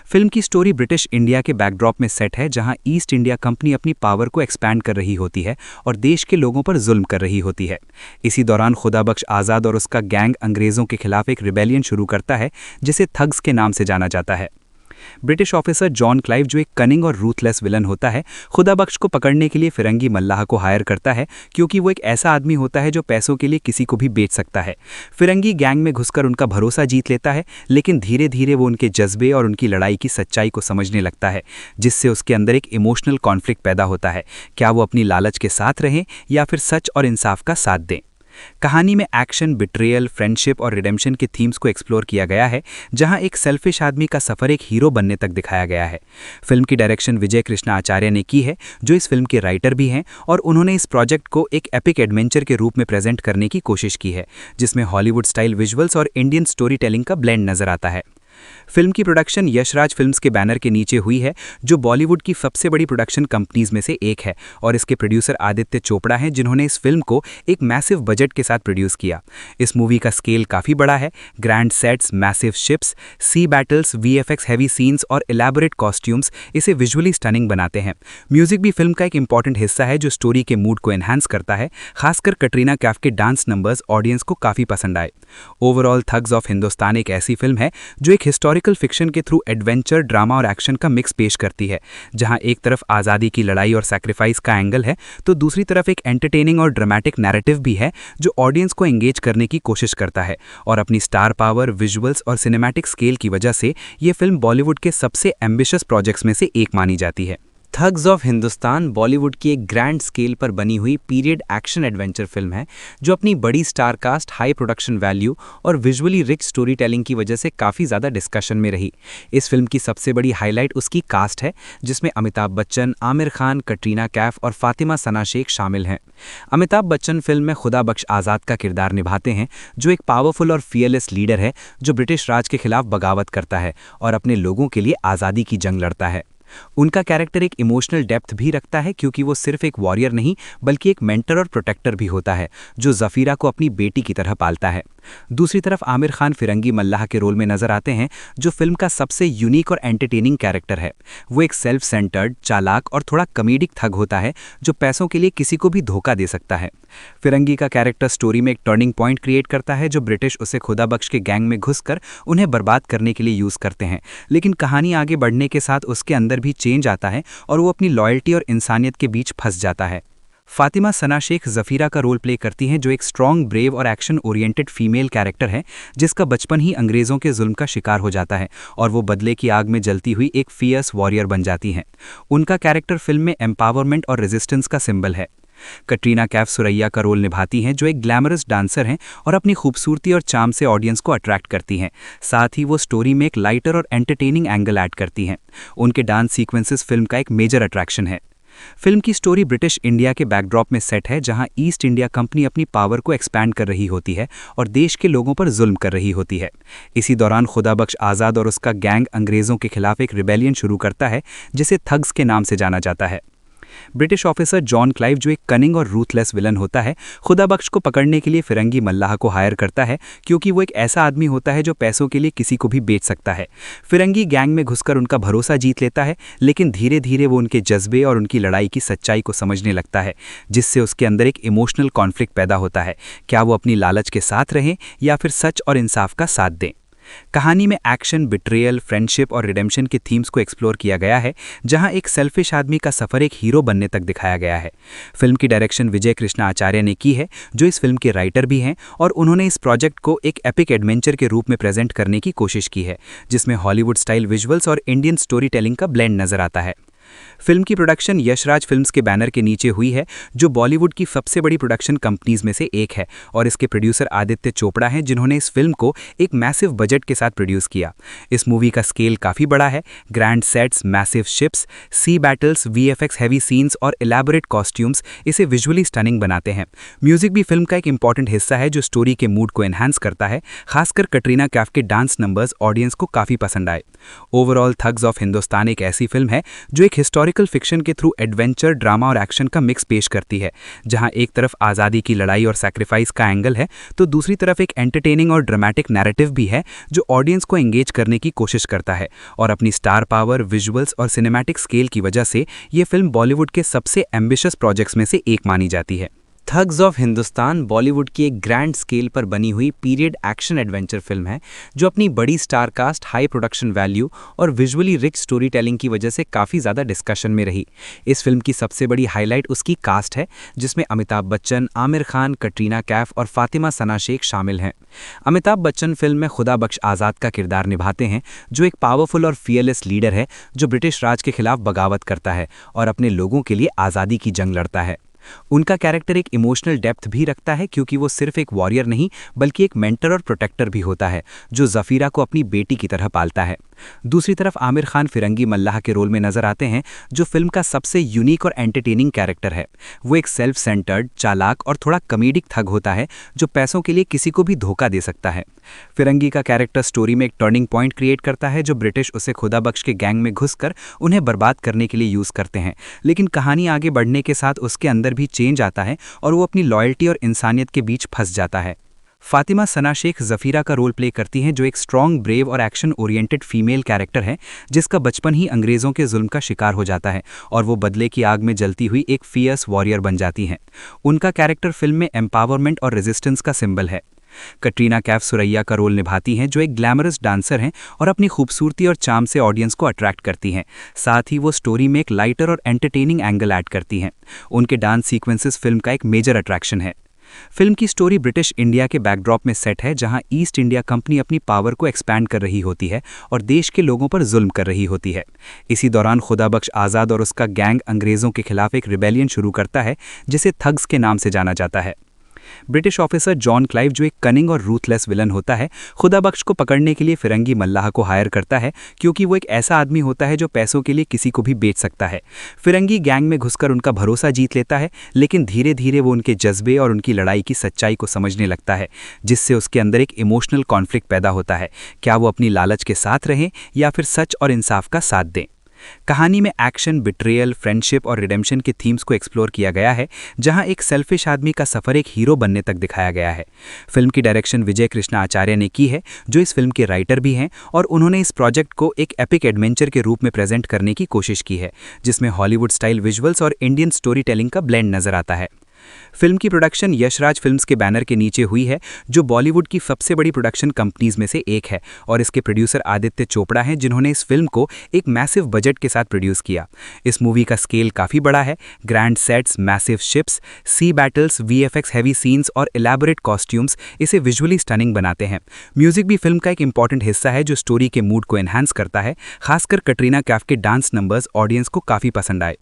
B: फिल्म की स्टोरी ब्रिटिश इंडिया के बैकड्रॉप में सेट है जहां ईस्ट इंडिया कंपनी अपनी पावर को एक्सपैंड कर रही होती है और देश के लोगों पर जुल्म कर रही होती है। इसी दौरान खुदाबख्श आज़ाद और उसका गैंग अंग्रेज़ों के खिलाफ एक रिबेलियन शुरू करता है जिसे थग्स के नाम से जाना जाता है। ब्रिटिश ऑफिसर जॉन क्लाइव जो एक कनिंग और रूथलेस विलन होता है खुदाबख्श को पकड़ने के लिए फिरंगी मल्लाह को हायर करता है क्योंकि वो एक ऐसा आदमी होता है जो पैसों के लिए किसी को भी बेच सकता है। फिरंगी गैंग में घुसकर उनका भरोसा जीत लेता है, लेकिन धीरे धीरे वो उनके जज्बे और उनकी लड़ाई की सच्चाई को समझने लगता है जिससे उसके अंदर एक इमोशनल कॉन्फ्लिक्ट पैदा होता है। क्या वो अपनी लालच के साथ रहें या फिर सच और इंसाफ का साथ दें। कहानी में एक्शन, बिट्रेयल, फ्रेंडशिप और रिडेम्पशन के थीम्स को एक्सप्लोर किया गया है, जहां एक सेल्फिश आदमी का सफर एक हीरो बनने तक दिखाया गया है। फिल्म की डायरेक्शन विजय कृष्णा आचार्य ने की है, जो इस फिल्म के राइटर भी हैं, और उन्होंने इस प्रोजेक्ट को एक एपिक एडवेंचर के रूप में प्रेजेंट करने की कोशिश की है, जिसमें हॉलीवुड स्टाइल विजुअल्स और इंडियन स्टोरी टेलिंग का ब्लेंड नजर आता है। फिल्म की प्रोडक्शन यशराज फिल्म्स के बैनर के नीचे हुई है, जो बॉलीवुड की सबसे बड़ी प्रोडक्शन कंपनीज में से एक है, और इसके प्रोड्यूसर आदित्य चोपड़ा हैं, जिन्होंने इस फिल्म को एक मैसिव बजट के साथ प्रोड्यूस किया। इस मूवी का स्केल काफ़ी बड़ा है। ग्रैंड सेट्स, मैसिव शिप्स, सी बैटल्स, वीएफएक्स हैवी सीन्स और इलेबोरेट कॉस्ट्यूम्स इसे विजुअली स्टनिंग बनाते हैं। म्यूजिक भी फिल्म का एक इंपॉर्टेंट हिस्सा है, जो स्टोरी के मूड को एनहांस करता है। खासकर कटरीना कैफ के डांस नंबर्स ऑडियंस को काफ़ी पसंद आए। ओवरऑल थग्स ऑफ हिंदुस्तान एक ऐसी फिल्म है जो एक हिस्टोरिकल फिक्शन के थ्रू एडवेंचर, ड्रामा और एक्शन का मिक्स पेश करती है, जहां एक तरफ आज़ादी की लड़ाई और सैक्रिफाइस का एंगल है, तो दूसरी तरफ एक एंटरटेनिंग और ड्रामेटिक नैरेटिव भी है, जो ऑडियंस को एंगेज करने की कोशिश करता है। और अपनी स्टार पावर, विजुअल्स और सिनेमैटिक स्केल की वजह से ये फिल्म बॉलीवुड के सबसे एम्बिशियस प्रोजेक्ट्स में से एक मानी जाती है। थग्स ऑफ हिंदुस्तान बॉलीवुड की एक ग्रैंड स्केल पर बनी हुई पीरियड एक्शन एडवेंचर फिल्म है, जो अपनी बड़ी star cast, high production value और विजुअली रिच स्टोरी टेलिंग की वजह से काफ़ी ज़्यादा डिस्कशन में रही। इस फिल्म की सबसे बड़ी हाईलाइट उसकी कास्ट है, जिसमें अमिताभ बच्चन, आमिर खान, कटरीना कैफ और फातिमा सना शेख शामिल हैं। अमिताभ बच्चन फिल्म में खुदा बख्श आज़ाद का किरदार निभाते हैं, जो एक पावरफुल और फियरलेस लीडर है, जो ब्रिटिश राज के खिलाफ बगावत करता है और अपने लोगों के लिए आज़ादी की जंग लड़ता है। उनका कैरेक्टर एक इमोशनल डेप्थ भी रखता है, क्योंकि वो सिर्फ एक वॉरियर नहीं बल्कि एक मेंटर और प्रोटेक्टर भी होता है, जो ज़फ़ीरा को अपनी बेटी की तरह पालता है। दूसरी तरफ आमिर खान फिरंगी मल्लाह के रोल में नजर आते हैं, जो फिल्म का सबसे यूनिक और एंटरटेनिंग कैरेक्टर है। वो एक सेल्फ सेंटर्ड, चालाक और थोड़ा कॉमेडिक थग होता है, जो पैसों के लिए किसी को भी धोखा दे सकता है। फिरंगी का कैरेक्टर स्टोरी में एक टर्निंग पॉइंट क्रिएट करता है, जो ब्रिटिश उसे खुदा बख्श के गैंग में घुसकर उन्हें बर्बाद करने के लिए यूज़ करते हैं। लेकिन कहानी आगे बढ़ने के साथ उसके अंदर भी चेंज आता है और वो अपनी लॉयल्टी और इंसानियत के बीच फंस जाता है। फातिमा सना शेख ज़फ़ीरा का रोल प्ले करती हैं, जो एक स्ट्रॉन्ग, ब्रेव और एक्शन ओरिएंटेड फीमेल कैरेक्टर है, जिसका बचपन ही अंग्रेज़ों के जुल्म का शिकार हो जाता है और वो बदले की आग में जलती हुई एक फियर्स वॉरियर बन जाती हैं। उनका कैरेक्टर फिल्म में एम्पावरमेंट और रेजिस्टेंस का सिंबल है। कटरीना कैफ सुरैया का रोल निभाती हैं, जो एक ग्लैमरस डांसर हैं और अपनी खूबसूरती और चार्म से ऑडियंस को अट्रैक्ट करती हैं। साथ ही वो स्टोरी में एक लाइटर और एंटरटेनिंग एंगल ऐड करती हैं। उनके डांस सीक्वेंसेस फिल्म का एक मेजर अट्रैक्शन है। फिल्म की स्टोरी ब्रिटिश इंडिया के बैकड्रॉप में सेट है, जहां ईस्ट इंडिया कंपनी अपनी पावर को एक्सपैंड कर रही होती है और देश के लोगों पर जुल्म कर रही होती है। इसी दौरान खुदा बख्श आज़ाद और उसका गैंग अंग्रेज़ों के खिलाफ एक रिबेलियन शुरू करता है, जिसे थग्स के नाम से जाना जाता है। ब्रिटिश ऑफिसर जॉन क्लाइव, जो एक कनिंग और रूथलेस विलन होता है, खुदा बख्श को पकड़ने के लिए फिरंगी मल्लाह को हायर करता है, क्योंकि वो एक ऐसा आदमी होता है जो पैसों के लिए किसी को भी बेच सकता है। फिरंगी गैंग में घुसकर उनका भरोसा जीत लेता है, लेकिन धीरे धीरे वो उनके जज्बे और उनकी लड़ाई की सच्चाई को समझने लगता है, जिससे उसके अंदर एक इमोशनल कॉन्फ्लिक्ट पैदा होता है। क्या वो अपनी लालच के साथ रहें या फिर सच और इंसाफ का साथ दें? कहानी में एक्शन, बिट्रेयल, फ्रेंडशिप और रिडेम्पशन के थीम्स को एक्सप्लोर किया गया है, जहां एक सेल्फिश आदमी का सफर एक हीरो बनने तक दिखाया गया है। फिल्म की डायरेक्शन विजय कृष्णा आचार्य ने की है, जो इस फिल्म के राइटर भी हैं, और उन्होंने इस प्रोजेक्ट को एक एपिक एडवेंचर के रूप में प्रेजेंट करने की कोशिश की है, जिसमें हॉलीवुड स्टाइल विजुअल्स और इंडियन स्टोरी टेलिंग का ब्लेंड नजर आता है। फिल्म की प्रोडक्शन यशराज फिल्म्स के बैनर के नीचे हुई है, जो बॉलीवुड की सबसे बड़ी प्रोडक्शन कंपनीज में से एक है, और इसके प्रोड्यूसर आदित्य चोपड़ा हैं, जिन्होंने इस फिल्म को एक मैसिव बजट के साथ प्रोड्यूस किया। इस मूवी का स्केल काफ़ी बड़ा है। ग्रैंड सेट्स, मैसिव शिप्स, सी बैटल्स, वीएफएक्स हैवी सीन्स और इलेबोरेट कॉस्ट्यूम्स इसे विजुअली स्टनिंग बनाते हैं। म्यूजिक भी फिल्म का एक इंपॉर्टेंट हिस्सा है, जो स्टोरी के मूड को एनहांस करता है। खासकर कटरीना कैफ के डांस नंबर्स ऑडियंस को काफ़ी पसंद आए। ओवरऑल थग्स ऑफ हिंदुस्तान एक ऐसी फिल्म है जो एक हिस्टोरिकल फिक्शन के थ्रू एडवेंचर, ड्रामा और एक्शन का मिक्स पेश करती है, जहां एक तरफ आज़ादी की लड़ाई और सैक्रिफाइस का एंगल है, तो दूसरी तरफ एक एंटरटेनिंग और ड्रामेटिक नैरेटिव भी है, जो ऑडियंस को एंगेज करने की कोशिश करता है। और अपनी स्टार पावर, विजुअल्स और सिनेमैटिक स्केल की वजह से ये फिल्म बॉलीवुड के सबसे एम्बिशियस प्रोजेक्ट्स में से एक मानी जाती है। थग्स ऑफ हिंदुस्तान बॉलीवुड की एक ग्रैंड स्केल पर बनी हुई पीरियड एक्शन एडवेंचर फिल्म है, जो अपनी बड़ी star cast, high production value और विजुअली रिच स्टोरी टेलिंग की वजह से काफ़ी ज़्यादा डिस्कशन में रही। इस फिल्म की सबसे बड़ी हाईलाइट उसकी कास्ट है, जिसमें अमिताभ बच्चन, आमिर खान, कटरीना कैफ और फातिमा सना शेख शामिल हैं। अमिताभ बच्चन फिल्म में खुदा बख्श आज़ाद का किरदार निभाते हैं, जो एक पावरफुल और फियरलेस लीडर है, जो ब्रिटिश राज के खिलाफ बगावत करता है और अपने लोगों के लिए आज़ादी की जंग लड़ता है। उनका कैरेक्टर एक इमोशनल डेप्थ भी रखता है क्योंकि वो सिर्फ एक वॉरियर नहीं बल्कि एक मेंटर और प्रोटेक्टर भी होता है जो जफीरा को अपनी बेटी की तरह पालता है। दूसरी तरफ आमिर खान फिरंगी मल्लाह के रोल में नजर आते हैं जो फिल्म का सबसे यूनिक और एंटरटेनिंग कैरेक्टर है। वो एक सेल्फ सेंटर्ड, चालाक और थोड़ा कॉमेडिक थग होता है जो पैसों के लिए किसी को भी धोखा दे सकता है। फिरंगी का कैरेक्टर स्टोरी में एक टर्निंग पॉइंट क्रिएट करता है जो ब्रिटिश उसे खुदाबख्श के गैंग में घुसकर उन्हें बर्बाद करने के लिए यूज करते हैं, लेकिन कहानी आगे बढ़ने के साथ उसके अंदर भी चेंज आता है और वो अपनी लॉयल्टी और इंसानियत के बीच फंस जाता है। फातिमा सना शेख जफीरा का रोल प्ले करती हैं जो एक स्ट्रॉन्ग, ब्रेव और एक्शन ओरिएंटेड फीमेल कैरेक्टर है जिसका बचपन ही अंग्रेजों के जुल्म का शिकार हो जाता है और वो बदले की आग में जलती हुई एक फियर्स वॉरियर बन जाती हैं। उनका कैरेक्टर फिल्म में एम्पावरमेंट और रेजिस्टेंस का सिंबल है। कटरीना कैफ सुरैया का रोल निभाती हैं जो एक ग्लैमरस डांसर हैं और अपनी खूबसूरती और चार्म से ऑडियंस को अट्रैक्ट करती हैं। साथ ही वो स्टोरी में एक लाइटर और एंटरटेनिंग एंगल ऐड करती हैं। उनके डांस सीक्वेंसेस फिल्म का एक मेजर अट्रैक्शन है। फिल्म की स्टोरी ब्रिटिश इंडिया के बैकड्रॉप में सेट है जहां ईस्ट इंडिया कंपनी अपनी पावर को एक्सपैंड कर रही होती है और देश के लोगों पर जुल्म कर रही होती है। इसी दौरान खुदाबख्श आज़ाद और उसका गैंग अंग्रेज़ों के खिलाफ एक रिबेलियन शुरू करता है जिसे थग्स के नाम से जाना जाता है। ब्रिटिश ऑफिसर जॉन क्लाइव जो एक कनिंग और रूथलेस विलन होता है, खुदाबख्श को पकड़ने के लिए फिरंगी मल्लाह को हायर करता है क्योंकि वो एक ऐसा आदमी होता है जो पैसों के लिए किसी को भी बेच सकता है। फिरंगी गैंग में घुसकर उनका भरोसा जीत लेता है, लेकिन धीरे धीरे वो उनके जज्बे और उनकी लड़ाई की सच्चाई को समझने लगता है, जिससे उसके अंदर एक इमोशनल कॉन्फ्लिक्ट पैदा होता है। क्या वो अपनी लालच के साथ रहें या फिर सच और इंसाफ का साथ दें। कहानी में एक्शन, बिट्रेयल, फ्रेंडशिप और रिडेम्पशन के थीम्स को एक्सप्लोर किया गया है, जहां एक सेल्फिश आदमी का सफर एक हीरो बनने तक दिखाया गया है। फिल्म की डायरेक्शन विजय कृष्णा आचार्य ने की है जो इस फिल्म के राइटर भी हैं और उन्होंने इस प्रोजेक्ट को एक एपिक एडवेंचर के रूप में प्रेजेंट करने की कोशिश की है जिसमें हॉलीवुड स्टाइल विजुअल्स और इंडियन स्टोरी टेलिंग का ब्लेंड नजर आता है। फिल्म की प्रोडक्शन यशराज फिल्म्स के बैनर के नीचे हुई है जो बॉलीवुड की सबसे बड़ी प्रोडक्शन कंपनीज में से एक है और इसके प्रोड्यूसर आदित्य चोपड़ा हैं जिन्होंने इस फिल्म को एक मैसिव बजट के साथ प्रोड्यूस किया। इस मूवी का स्केल काफ़ी बड़ा है। ग्रैंड सेट्स, मैसिव शिप्स, सी बैटल्स, वीएफएक्स हैवी सीन्स और इलैबोरेट कॉस्ट्यूम्स इसे विजुअली स्टनिंग बनाते हैं। म्यूजिक भी फिल्म का एक इंपॉर्टेंट हिस्सा है जो स्टोरी के मूड को एनहांस करता है। खासकर कटरीना कैफ के डांस नंबर्स ऑडियंस को काफ़ी पसंद आए।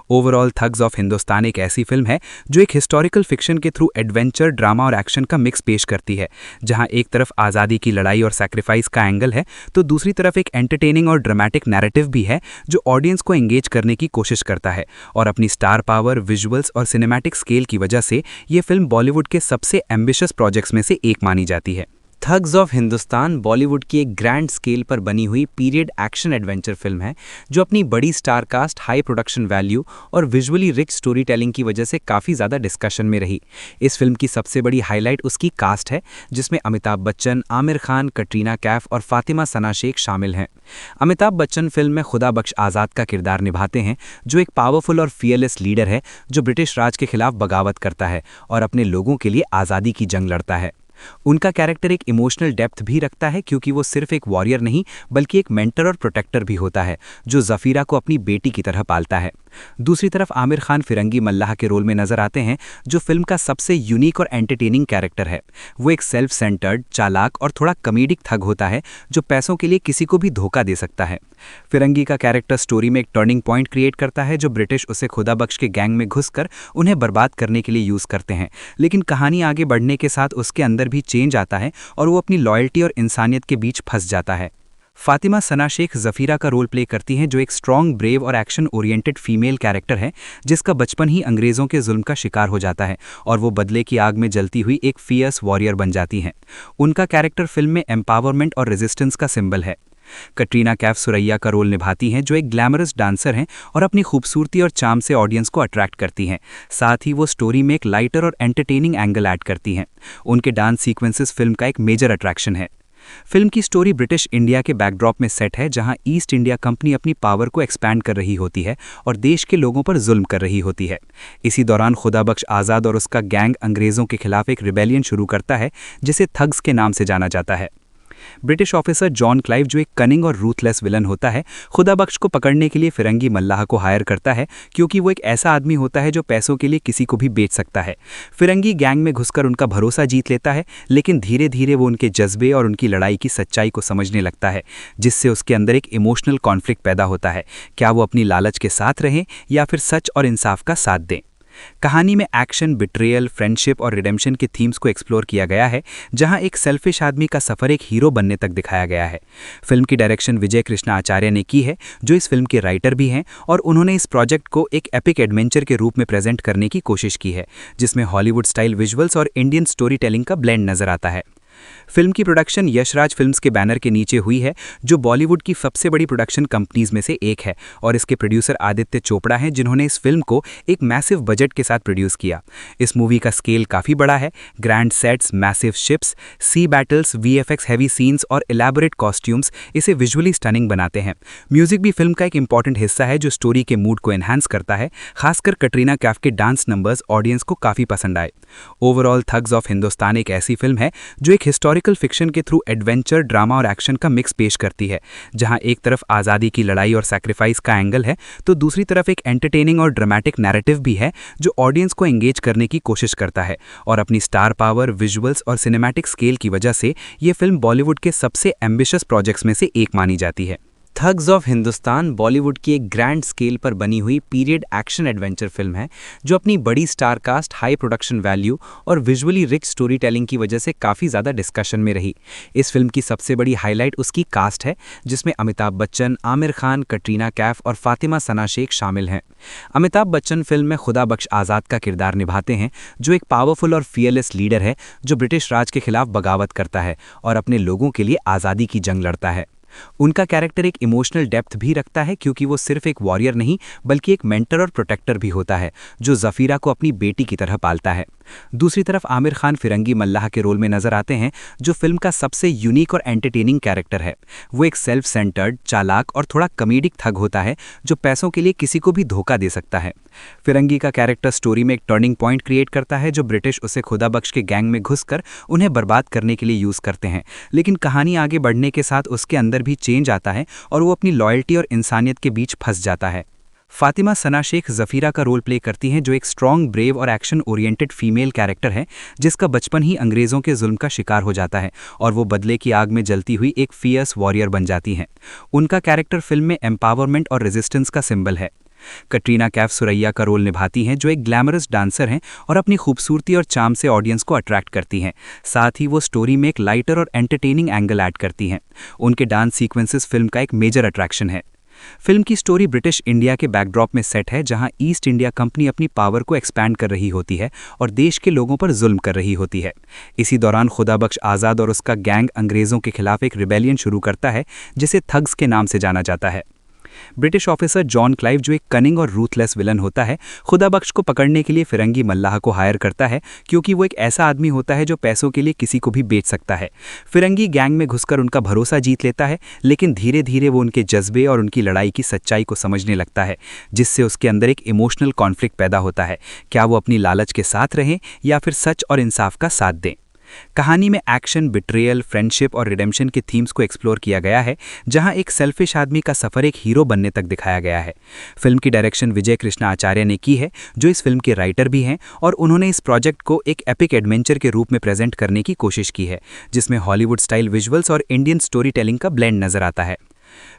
B: ओवरऑल थग्स ऑफ हिंदुस्तान एक ऐसी फिल्म है जो एक हिस्टोरिकल फिक्शन के थ्रू एडवेंचर, ड्रामा और एक्शन का मिक्स पेश करती है, जहां एक तरफ आज़ादी की लड़ाई और सैक्रिफाइस का एंगल है तो दूसरी तरफ एक एंटरटेनिंग और ड्रामेटिक नैरेटिव भी है जो ऑडियंस को एंगेज करने की कोशिश करता है। और अपनी स्टार पावर, विजुअल्स और सिनेमैटिक स्केल की वजह से ये फिल्म बॉलीवुड के सबसे एम्बिशियस प्रोजेक्ट्स में से एक मानी जाती है। थग्स ऑफ हिंदुस्तान बॉलीवुड की एक ग्रैंड स्केल पर बनी हुई पीरियड एक्शन एडवेंचर फिल्म है जो अपनी बड़ी star cast, high production value और विजुअली रिच स्टोरी टेलिंग की वजह से काफ़ी ज़्यादा डिस्कशन में रही। इस फिल्म की सबसे बड़ी हाईलाइट उसकी कास्ट है जिसमें अमिताभ बच्चन, आमिर खान, कटरीना कैफ और फातिमा सना शेख शामिल हैं। अमिताभ बच्चन फिल्म में खुदाबख्श आज़ाद का किरदार निभाते हैं जो एक पावरफुल और फियरलेस लीडर है जो ब्रिटिश राज के खिलाफ बगावत करता है और अपने लोगों के लिए आज़ादी की जंग लड़ता है। उनका कैरेक्टर एक इमोशनल डेप्थ भी रखता है क्योंकि वो सिर्फ एक वॉरियर नहीं बल्कि एक मेंटर और प्रोटेक्टर भी होता है जो जफीरा को अपनी बेटी की तरह पालता है। दूसरी तरफ आमिर खान फिरंगी मल्लाह के रोल में नजर आते हैं जो फिल्म का सबसे यूनिक और एंटरटेनिंग कैरेक्टर है। वो एक सेल्फ सेंटर्ड, चालाक और थोड़ा कॉमेडिक थग होता है जो पैसों के लिए किसी को भी धोखा दे सकता है। फिरंगी का कैरेक्टर स्टोरी में एक टर्निंग पॉइंट क्रिएट करता है जो ब्रिटिश उसे खुदाबख्श के गैंग में घुसकर उन्हें बर्बाद करने के लिए यूज करते हैं, लेकिन कहानी आगे बढ़ने के साथ उसके अंदर भी चेंज आता है और वो अपनी लॉयल्टी और इंसानियत के बीच फंस जाता है। फातिमा सना शेख जफीरा का रोल प्ले करती हैं जो एक स्ट्रॉन्ग, ब्रेव और एक्शन ओरिएंटेड फीमेल कैरेक्टर है जिसका बचपन ही अंग्रेजों के जुल्म का शिकार हो जाता है और वो बदले की आग में जलती हुई एक फियर्स वॉरियर बन जाती हैं। उनका कैरेक्टर फिल्म में एम्पावरमेंट और रेजिस्टेंस का सिंबल है। कटरीना कैफ सुरैया का रोल निभाती हैं जो एक ग्लैमरस डांसर हैं और अपनी खूबसूरती और चार्म से ऑडियंस को अट्रैक्ट करती हैं। साथ ही वो स्टोरी में एक लाइटर और एंटरटेनिंग एंगल ऐड करती हैं। उनके डांस सीक्वेंसेस फिल्म का एक मेजर अट्रैक्शन है। फिल्म की स्टोरी ब्रिटिश इंडिया के बैकड्रॉप में सेट है जहां ईस्ट इंडिया कंपनी अपनी पावर को एक्सपैंड कर रही होती है और देश के लोगों पर जुल्म कर रही होती है। इसी दौरान खुदाबख्श आज़ाद और उसका गैंग अंग्रेज़ों के खिलाफ एक रिबेलियन शुरू करता है जिसे थग्स के नाम से जाना जाता है। ब्रिटिश ऑफिसर जॉन क्लाइव जो एक कनिंग और रूथलेस विलन होता है, खुदाबख्श को पकड़ने के लिए फिरंगी मल्लाह को हायर करता है क्योंकि वो एक ऐसा आदमी होता है जो पैसों के लिए किसी को भी बेच सकता है। फिरंगी गैंग में घुसकर उनका भरोसा जीत लेता है, लेकिन धीरे धीरे वो उनके जज्बे और उनकी लड़ाई की सच्चाई को समझने लगता है, जिससे उसके अंदर एक इमोशनल कॉन्फ्लिक्ट पैदा होता है। क्या वो अपनी लालच के साथ रहें या फिर सच और इंसाफ का साथ दें। कहानी में एक्शन, बिट्रेयल, फ्रेंडशिप और रिडेम्पशन के थीम्स को एक्सप्लोर किया गया है, जहां एक सेल्फिश आदमी का सफर एक हीरो बनने तक दिखाया गया है। फिल्म की डायरेक्शन विजय कृष्णा आचार्य ने की है, जो इस फिल्म के राइटर भी हैं, और उन्होंने इस प्रोजेक्ट को एक एपिक एडवेंचर के रूप में प्रेजेंट करने की कोशिश की है, जिसमें हॉलीवुड स्टाइल विजुअल्स और इंडियन स्टोरी टेलिंग का ब्लेंड नजर आता है। फिल्म की प्रोडक्शन यशराज फिल्म्स के बैनर के नीचे हुई है, जो बॉलीवुड की सबसे बड़ी प्रोडक्शन कंपनीज में से एक है, और इसके प्रोड्यूसर आदित्य चोपड़ा हैं, जिन्होंने इस फिल्म को एक मैसिव बजट के साथ प्रोड्यूस किया। इस मूवी का स्केल काफ़ी बड़ा है। ग्रैंड सेट्स, मैसिव शिप्स, सी बैटल्स, वीएफएक्स हैवी सीन्स और इलेबोरेट कॉस्ट्यूम्स इसे विजुअली स्टनिंग बनाते हैं। म्यूजिक भी फिल्म का एक इंपॉर्टेंट हिस्सा है, जो स्टोरी के मूड को एनहांस करता है। खासकर कटरीना कैफ के डांस नंबर्स ऑडियंस को काफ़ी पसंद आए। ओवरऑल थग्स ऑफ हिंदुस्तान एक ऐसी फिल्म है जो एक हिस्टोरिकल फिक्शन के थ्रू एडवेंचर, ड्रामा और एक्शन का मिक्स पेश करती है, जहां एक तरफ आज़ादी की लड़ाई और सैक्रिफाइस का एंगल है, तो दूसरी तरफ एक एंटरटेनिंग और ड्रामेटिक नैरेटिव भी है, जो ऑडियंस को एंगेज करने की कोशिश करता है। और अपनी स्टार पावर, विजुअल्स और सिनेमैटिक स्केल की वजह से ये फिल्म बॉलीवुड के सबसे एम्बिशियस प्रोजेक्ट्स में से एक मानी जाती है। थग्स ऑफ हिंदुस्तान बॉलीवुड की एक ग्रैंड स्केल पर बनी हुई पीरियड एक्शन एडवेंचर फिल्म है, जो अपनी बड़ी star cast, high production value और विजुअली रिच स्टोरी टेलिंग की वजह से काफ़ी ज़्यादा डिस्कशन में रही। इस फिल्म की सबसे बड़ी हाईलाइट उसकी कास्ट है, जिसमें अमिताभ बच्चन, आमिर खान, कटरीना कैफ और फातिमा सना शेख शामिल हैं। अमिताभ बच्चन फिल्म में खुदा बख्श आज़ाद का किरदार निभाते हैं, जो एक पावरफुल और फियरलेस लीडर है, जो ब्रिटिश राज के खिलाफ बगावत करता है और अपने लोगों के लिए आज़ादी की जंग लड़ता है। उनका कैरेक्टर एक इमोशनल डेप्थ भी रखता है, क्योंकि वो सिर्फ एक वॉरियर नहीं बल्कि एक मेंटर और प्रोटेक्टर भी होता है, जो ज़फ़ीरा को अपनी बेटी की तरह पालता है। दूसरी तरफ आमिर खान फिरंगी मल्लाह के रोल में नजर आते हैं, जो फिल्म का सबसे यूनिक और एंटरटेनिंग कैरेक्टर है। वो एक सेल्फ सेंटर्ड, चालाक और थोड़ा कॉमेडिक थग होता है, जो पैसों के लिए किसी को भी धोखा दे सकता है। फिरंगी का कैरेक्टर स्टोरी में एक टर्निंग पॉइंट क्रिएट करता है, जो ब्रिटिश उसे खुदा बख्श के गैंग में घुसकर उन्हें बर्बाद करने के लिए यूज़ करते हैं। लेकिन कहानी आगे बढ़ने के साथ उसके अंदर भी चेंज आता है और वो अपनी लॉयल्टी और इंसानियत के बीच फंस जाता है। फातिमा सना शेख ज़फ़ीरा का रोल प्ले करती हैं, जो एक स्ट्रॉन्ग, ब्रेव और एक्शन ओरिएंटेड फीमेल कैरेक्टर है, जिसका बचपन ही अंग्रेज़ों के जुल्म का शिकार हो जाता है और वो बदले की आग में जलती हुई एक फियर्स वॉरियर बन जाती हैं। उनका कैरेक्टर फिल्म में एम्पावरमेंट और रेजिस्टेंस का सिंबल है। कटरीना कैफ सुरैया का रोल निभाती हैं, जो एक ग्लैमरस डांसर हैं और अपनी खूबसूरती और चार्म से ऑडियंस को अट्रैक्ट करती हैं। साथ ही वो स्टोरी में एक लाइटर और एंटरटेनिंग एंगल ऐड करती हैं। उनके डांस सीक्वेंसेस फिल्म का एक मेजर अट्रैक्शन है। फिल्म की स्टोरी ब्रिटिश इंडिया के बैकड्रॉप में सेट है, जहां ईस्ट इंडिया कंपनी अपनी पावर को एक्सपैंड कर रही होती है और देश के लोगों पर जुल्म कर रही होती है। इसी दौरान खुदा बख्श आज़ाद और उसका गैंग अंग्रेज़ों के खिलाफ एक रिबेलियन शुरू करता है, जिसे थग्स के नाम से जाना जाता है। ब्रिटिश ऑफिसर जॉन क्लाइव, जो एक कनिंग और रूथलेस विलन होता है, खुदा बख्श को पकड़ने के लिए फिरंगी मल्लाह को हायर करता है, क्योंकि वो एक ऐसा आदमी होता है जो पैसों के लिए किसी को भी बेच सकता है। फिरंगी गैंग में घुसकर उनका भरोसा जीत लेता है, लेकिन धीरे धीरे वो उनके जज्बे और उनकी लड़ाई की सच्चाई को समझने लगता है, जिससे उसके अंदर एक इमोशनल कॉन्फ्लिक्ट पैदा होता है। क्या वो अपनी लालच के साथ रहें या फिर सच और इंसाफ का साथ दें? कहानी में एक्शन, बिट्रेयल, फ्रेंडशिप और रिडेम्पशन के थीम्स को एक्सप्लोर किया गया है, जहां एक सेल्फिश आदमी का सफर एक हीरो बनने तक दिखाया गया है। फिल्म की डायरेक्शन विजय कृष्णा आचार्य ने की है, जो इस फिल्म के राइटर भी हैं, और उन्होंने इस प्रोजेक्ट को एक एपिक एडवेंचर के रूप में प्रेजेंट करने की कोशिश की है, जिसमें हॉलीवुड स्टाइल विजुअल्स और इंडियन स्टोरी टेलिंग का ब्लेंड नजर आता है।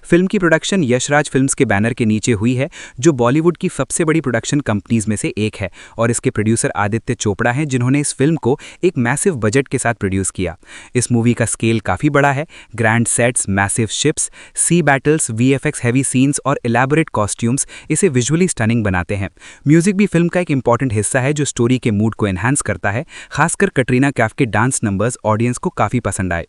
B: फिल्म की प्रोडक्शन यशराज फिल्म्स के बैनर के नीचे हुई है, जो बॉलीवुड की सबसे बड़ी प्रोडक्शन कंपनीज में से एक है, और इसके प्रोड्यूसर आदित्य चोपड़ा हैं, जिन्होंने इस फिल्म को एक मैसिव बजट के साथ प्रोड्यूस किया। इस मूवी का स्केल काफ़ी बड़ा है। ग्रैंड सेट्स, मैसिव शिप्स, सी बैटल्स, वीएफएक्स हैवी सीन्स और इलेबोरेट कॉस्ट्यूम्स इसे विजुअली स्टनिंग बनाते हैं। म्यूजिक भी फिल्म का एक इंपॉर्टेंट हिस्सा है, जो स्टोरी के मूड को एनहांस करता है। खासकर कटरीना कैफ के डांस नंबर्स ऑडियंस को काफ़ी पसंद आए।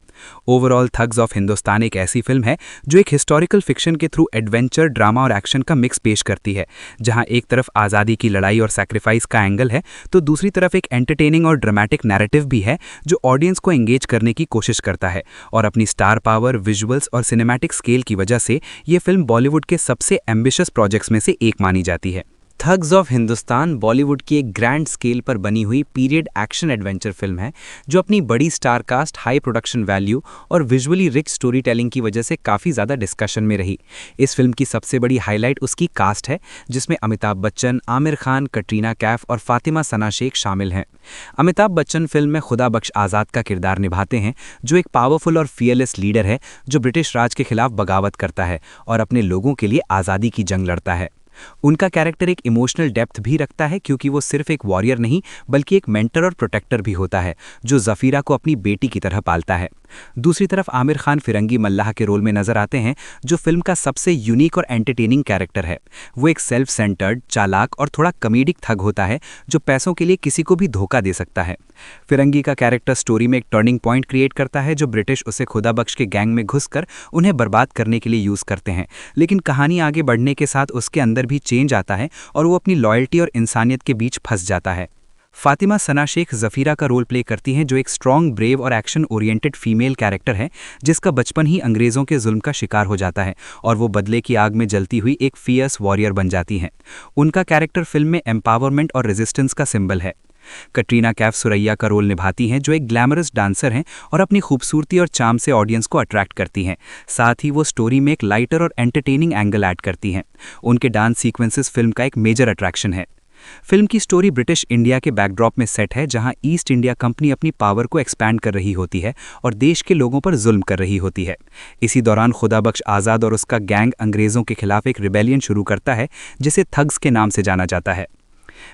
B: ओवरऑल थग्स ऑफ हिंदुस्तान एक ऐसी फिल्म है जो एक हिस्टोरिकल फिक्शन के थ्रू एडवेंचर, ड्रामा और एक्शन का मिक्स पेश करती है, जहां एक तरफ आज़ादी की लड़ाई और सैक्रिफाइस का एंगल है, तो दूसरी तरफ एक एंटरटेनिंग और ड्रामेटिक नैरेटिव भी है, जो ऑडियंस को एंगेज करने की कोशिश करता है। और अपनी स्टार पावर, विजुअल्स और सिनेमैटिक स्केल की वजह से ये फिल्म बॉलीवुड के सबसे एम्बिशियस प्रोजेक्ट्स में से एक मानी जाती है। थग्स ऑफ हिंदुस्तान बॉलीवुड की एक ग्रैंड स्केल पर बनी हुई पीरियड एक्शन एडवेंचर फिल्म है, जो अपनी बड़ी star cast, high production value और विजुअली रिच स्टोरी टेलिंग की वजह से काफ़ी ज़्यादा डिस्कशन में रही। इस फिल्म की सबसे बड़ी हाईलाइट उसकी कास्ट है, जिसमें अमिताभ बच्चन, आमिर खान, कटरीना कैफ और फातिमा सना शेख शामिल हैं। अमिताभ बच्चन फिल्म में खुदा बख्श आज़ाद का किरदार निभाते हैं, जो एक पावरफुल और फियरलेस लीडर है, जो ब्रिटिश राज के खिलाफ बगावत करता है और अपने लोगों के लिए आज़ादी की जंग लड़ता है। उनका कैरेक्टर एक इमोशनल डेप्थ भी रखता है क्योंकि वो सिर्फ एक वॉरियर नहीं बल्कि एक मेंटर और प्रोटेक्टर भी होता है जो जफीरा को अपनी बेटी की तरह पालता है। दूसरी तरफ आमिर खान फिरंगी मल्लाह के रोल में नजर आते हैं जो फिल्म का सबसे यूनिक और एंटरटेनिंग कैरेक्टर है। वो एक सेल्फ सेंटर्ड, चालाक और थोड़ा कॉमेडिक थग होता है जो पैसों के लिए किसी को भी धोखा दे सकता है। फिरंगी का कैरेक्टर स्टोरी में एक टर्निंग पॉइंट क्रिएट करता है जो ब्रिटिश उसे खुदाबख्श के गैंग में घुसकर उन्हें बर्बाद करने के लिए यूज करते हैं, लेकिन कहानी आगे बढ़ने के साथ उसके अंदर भी चेंज आता है और वो अपनी लॉयल्टी और इंसानियत के बीच फंस जाता है। फातिमा सना शेख जफीरा का रोल प्ले करती हैं जो एक स्ट्रॉन्ग, ब्रेव और एक्शन ओरिएंटेड फीमेल कैरेक्टर है जिसका बचपन ही अंग्रेज़ों के जुल्म का शिकार हो जाता है और वो बदले की आग में जलती हुई एक फियर्स वॉरियर बन जाती हैं। उनका कैरेक्टर फिल्म में एम्पावरमेंट और रेजिस्टेंस का सिंबल है। कटरीना कैफ सुरैया का रोल निभाती हैं जो एक ग्लैमरस डांसर हैं और अपनी खूबसूरती और चार्म से ऑडियंस को अट्रैक्ट करती हैं। साथ ही वो स्टोरी में एक लाइटर और एंटरटेनिंग एंगल ऐड करती हैं। उनके डांस सीक्वेंसेस फिल्म का एक मेजर अट्रैक्शन है। फिल्म की स्टोरी ब्रिटिश इंडिया के बैकड्रॉप में सेट है जहां ईस्ट इंडिया कंपनी अपनी पावर को एक्सपैंड कर रही होती है और देश के लोगों पर जुल्म कर रही होती है। इसी दौरान खुदाबख्श आज़ाद और उसका गैंग अंग्रेज़ों के खिलाफ एक रिबेलियन शुरू करता है जिसे थग्स के नाम से जाना जाता है।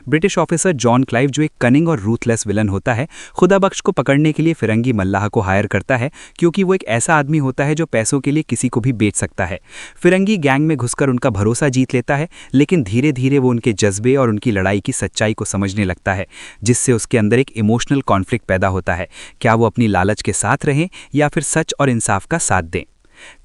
B: ब्रिटिश ऑफिसर जॉन क्लाइव जो एक कनिंग और रूथलेस विलन होता है, खुदाबख्श को पकड़ने के लिए फिरंगी मल्लाह को हायर करता है क्योंकि वो एक ऐसा आदमी होता है जो पैसों के लिए किसी को भी बेच सकता है। फिरंगी गैंग में घुसकर उनका भरोसा जीत लेता है, लेकिन धीरे धीरे वो उनके जज्बे और उनकी लड़ाई की सच्चाई को समझने लगता है, जिससे उसके अंदर एक इमोशनल कॉन्फ्लिक्ट पैदा होता है। क्या वो अपनी लालच के साथ रहें या फिर सच और इंसाफ का साथ दें।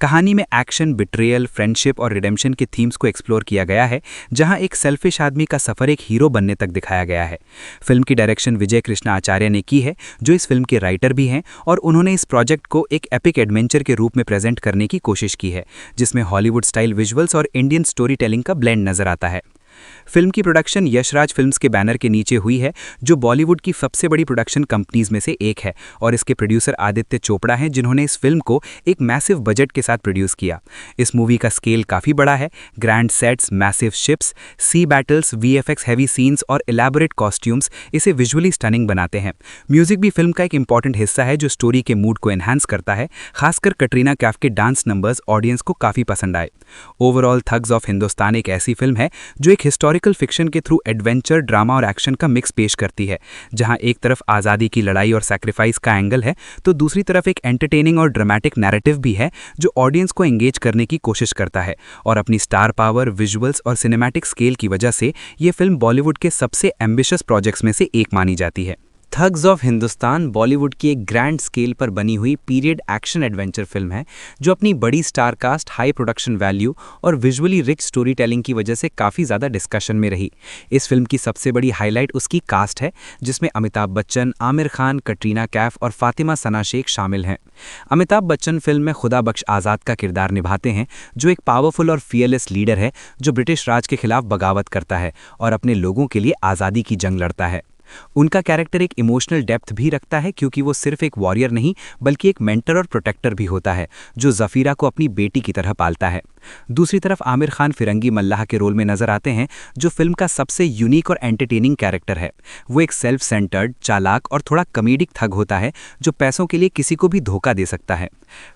B: कहानी में एक्शन, बिट्रेयल, फ्रेंडशिप और रिडेम्पशन के थीम्स को एक्सप्लोर किया गया है, जहां एक सेल्फिश आदमी का सफर एक हीरो बनने तक दिखाया गया है। फिल्म की डायरेक्शन विजय कृष्णा आचार्य ने की है जो इस फिल्म के राइटर भी हैं और उन्होंने इस प्रोजेक्ट को एक एपिक एडवेंचर के रूप में प्रेजेंट करने की कोशिश की है जिसमें हॉलीवुड स्टाइल विजुअल्स और इंडियन स्टोरी टेलिंग का ब्लेंड नजर आता है। फिल्म की प्रोडक्शन यशराज फिल्म्स के बैनर के नीचे हुई है जो बॉलीवुड की सबसे बड़ी प्रोडक्शन कंपनीज में से एक है और इसके प्रोड्यूसर आदित्य चोपड़ा हैं जिन्होंने इस फिल्म को एक मैसिव बजट के साथ प्रोड्यूस किया। इस मूवी का स्केल काफ़ी बड़ा है। ग्रैंड सेट्स, मैसिव शिप्स, सी बैटल्स, वीएफएक्स हैवी सीन्स और इलैबोरेट कॉस्ट्यूम्स इसे विजुअली स्टनिंग बनाते हैं। म्यूजिक भी फिल्म का एक इंपॉर्टेंट हिस्सा है जो स्टोरी के मूड को एनहांस करता है। खासकर कटरीना कैफ के डांस नंबर्स ऑडियंस को काफ़ी पसंद आए। ओवरऑल थग्स ऑफ हिंदुस्तान एक ऐसी फिल्म है जो एक हिस्टोरिकल फिक्शन के थ्रू एडवेंचर, ड्रामा और एक्शन का मिक्स पेश करती है, जहां एक तरफ आज़ादी की लड़ाई और सैक्रिफाइस का एंगल है तो दूसरी तरफ एक एंटरटेनिंग और ड्रामेटिक नैरेटिव भी है जो ऑडियंस को एंगेज करने की कोशिश करता है। और अपनी स्टार पावर, विजुअल्स और सिनेमैटिक स्केल की वजह से ये फिल्म बॉलीवुड के सबसे एम्बिशियस प्रोजेक्ट्स में से एक मानी जाती है। थग्स ऑफ हिंदुस्तान बॉलीवुड की एक ग्रैंड स्केल पर बनी हुई पीरियड एक्शन एडवेंचर फिल्म है जो अपनी बड़ी star cast, high production value और विजुअली रिच स्टोरी टेलिंग की वजह से काफ़ी ज़्यादा डिस्कशन में रही। इस फिल्म की सबसे बड़ी हाईलाइट उसकी कास्ट है जिसमें अमिताभ बच्चन, आमिर खान, कटरीना कैफ और फातिमा सना शेख शामिल हैं। अमिताभ बच्चन फिल्म में खुदाबख्श आज़ाद का किरदार निभाते हैं जो एक पावरफुल और फियरलेस लीडर है जो ब्रिटिश राज के खिलाफ बगावत करता है और अपने लोगों के लिए आज़ादी की जंग लड़ता है। उनका कैरेक्टर एक इमोशनल डेप्थ भी रखता है क्योंकि वो सिर्फ एक वॉरियर नहीं बल्कि एक मेंटर और प्रोटेक्टर भी होता है जो जफीरा को अपनी बेटी की तरह पालता है। दूसरी तरफ आमिर खान फिरंगी मल्लाह के रोल में नजर आते हैं जो फिल्म का सबसे यूनिक और एंटरटेनिंग कैरेक्टर है। वो एक सेल्फ सेंटर्ड, चालाक और थोड़ा कॉमेडिक थग होता है जो पैसों के लिए किसी को भी धोखा दे सकता है।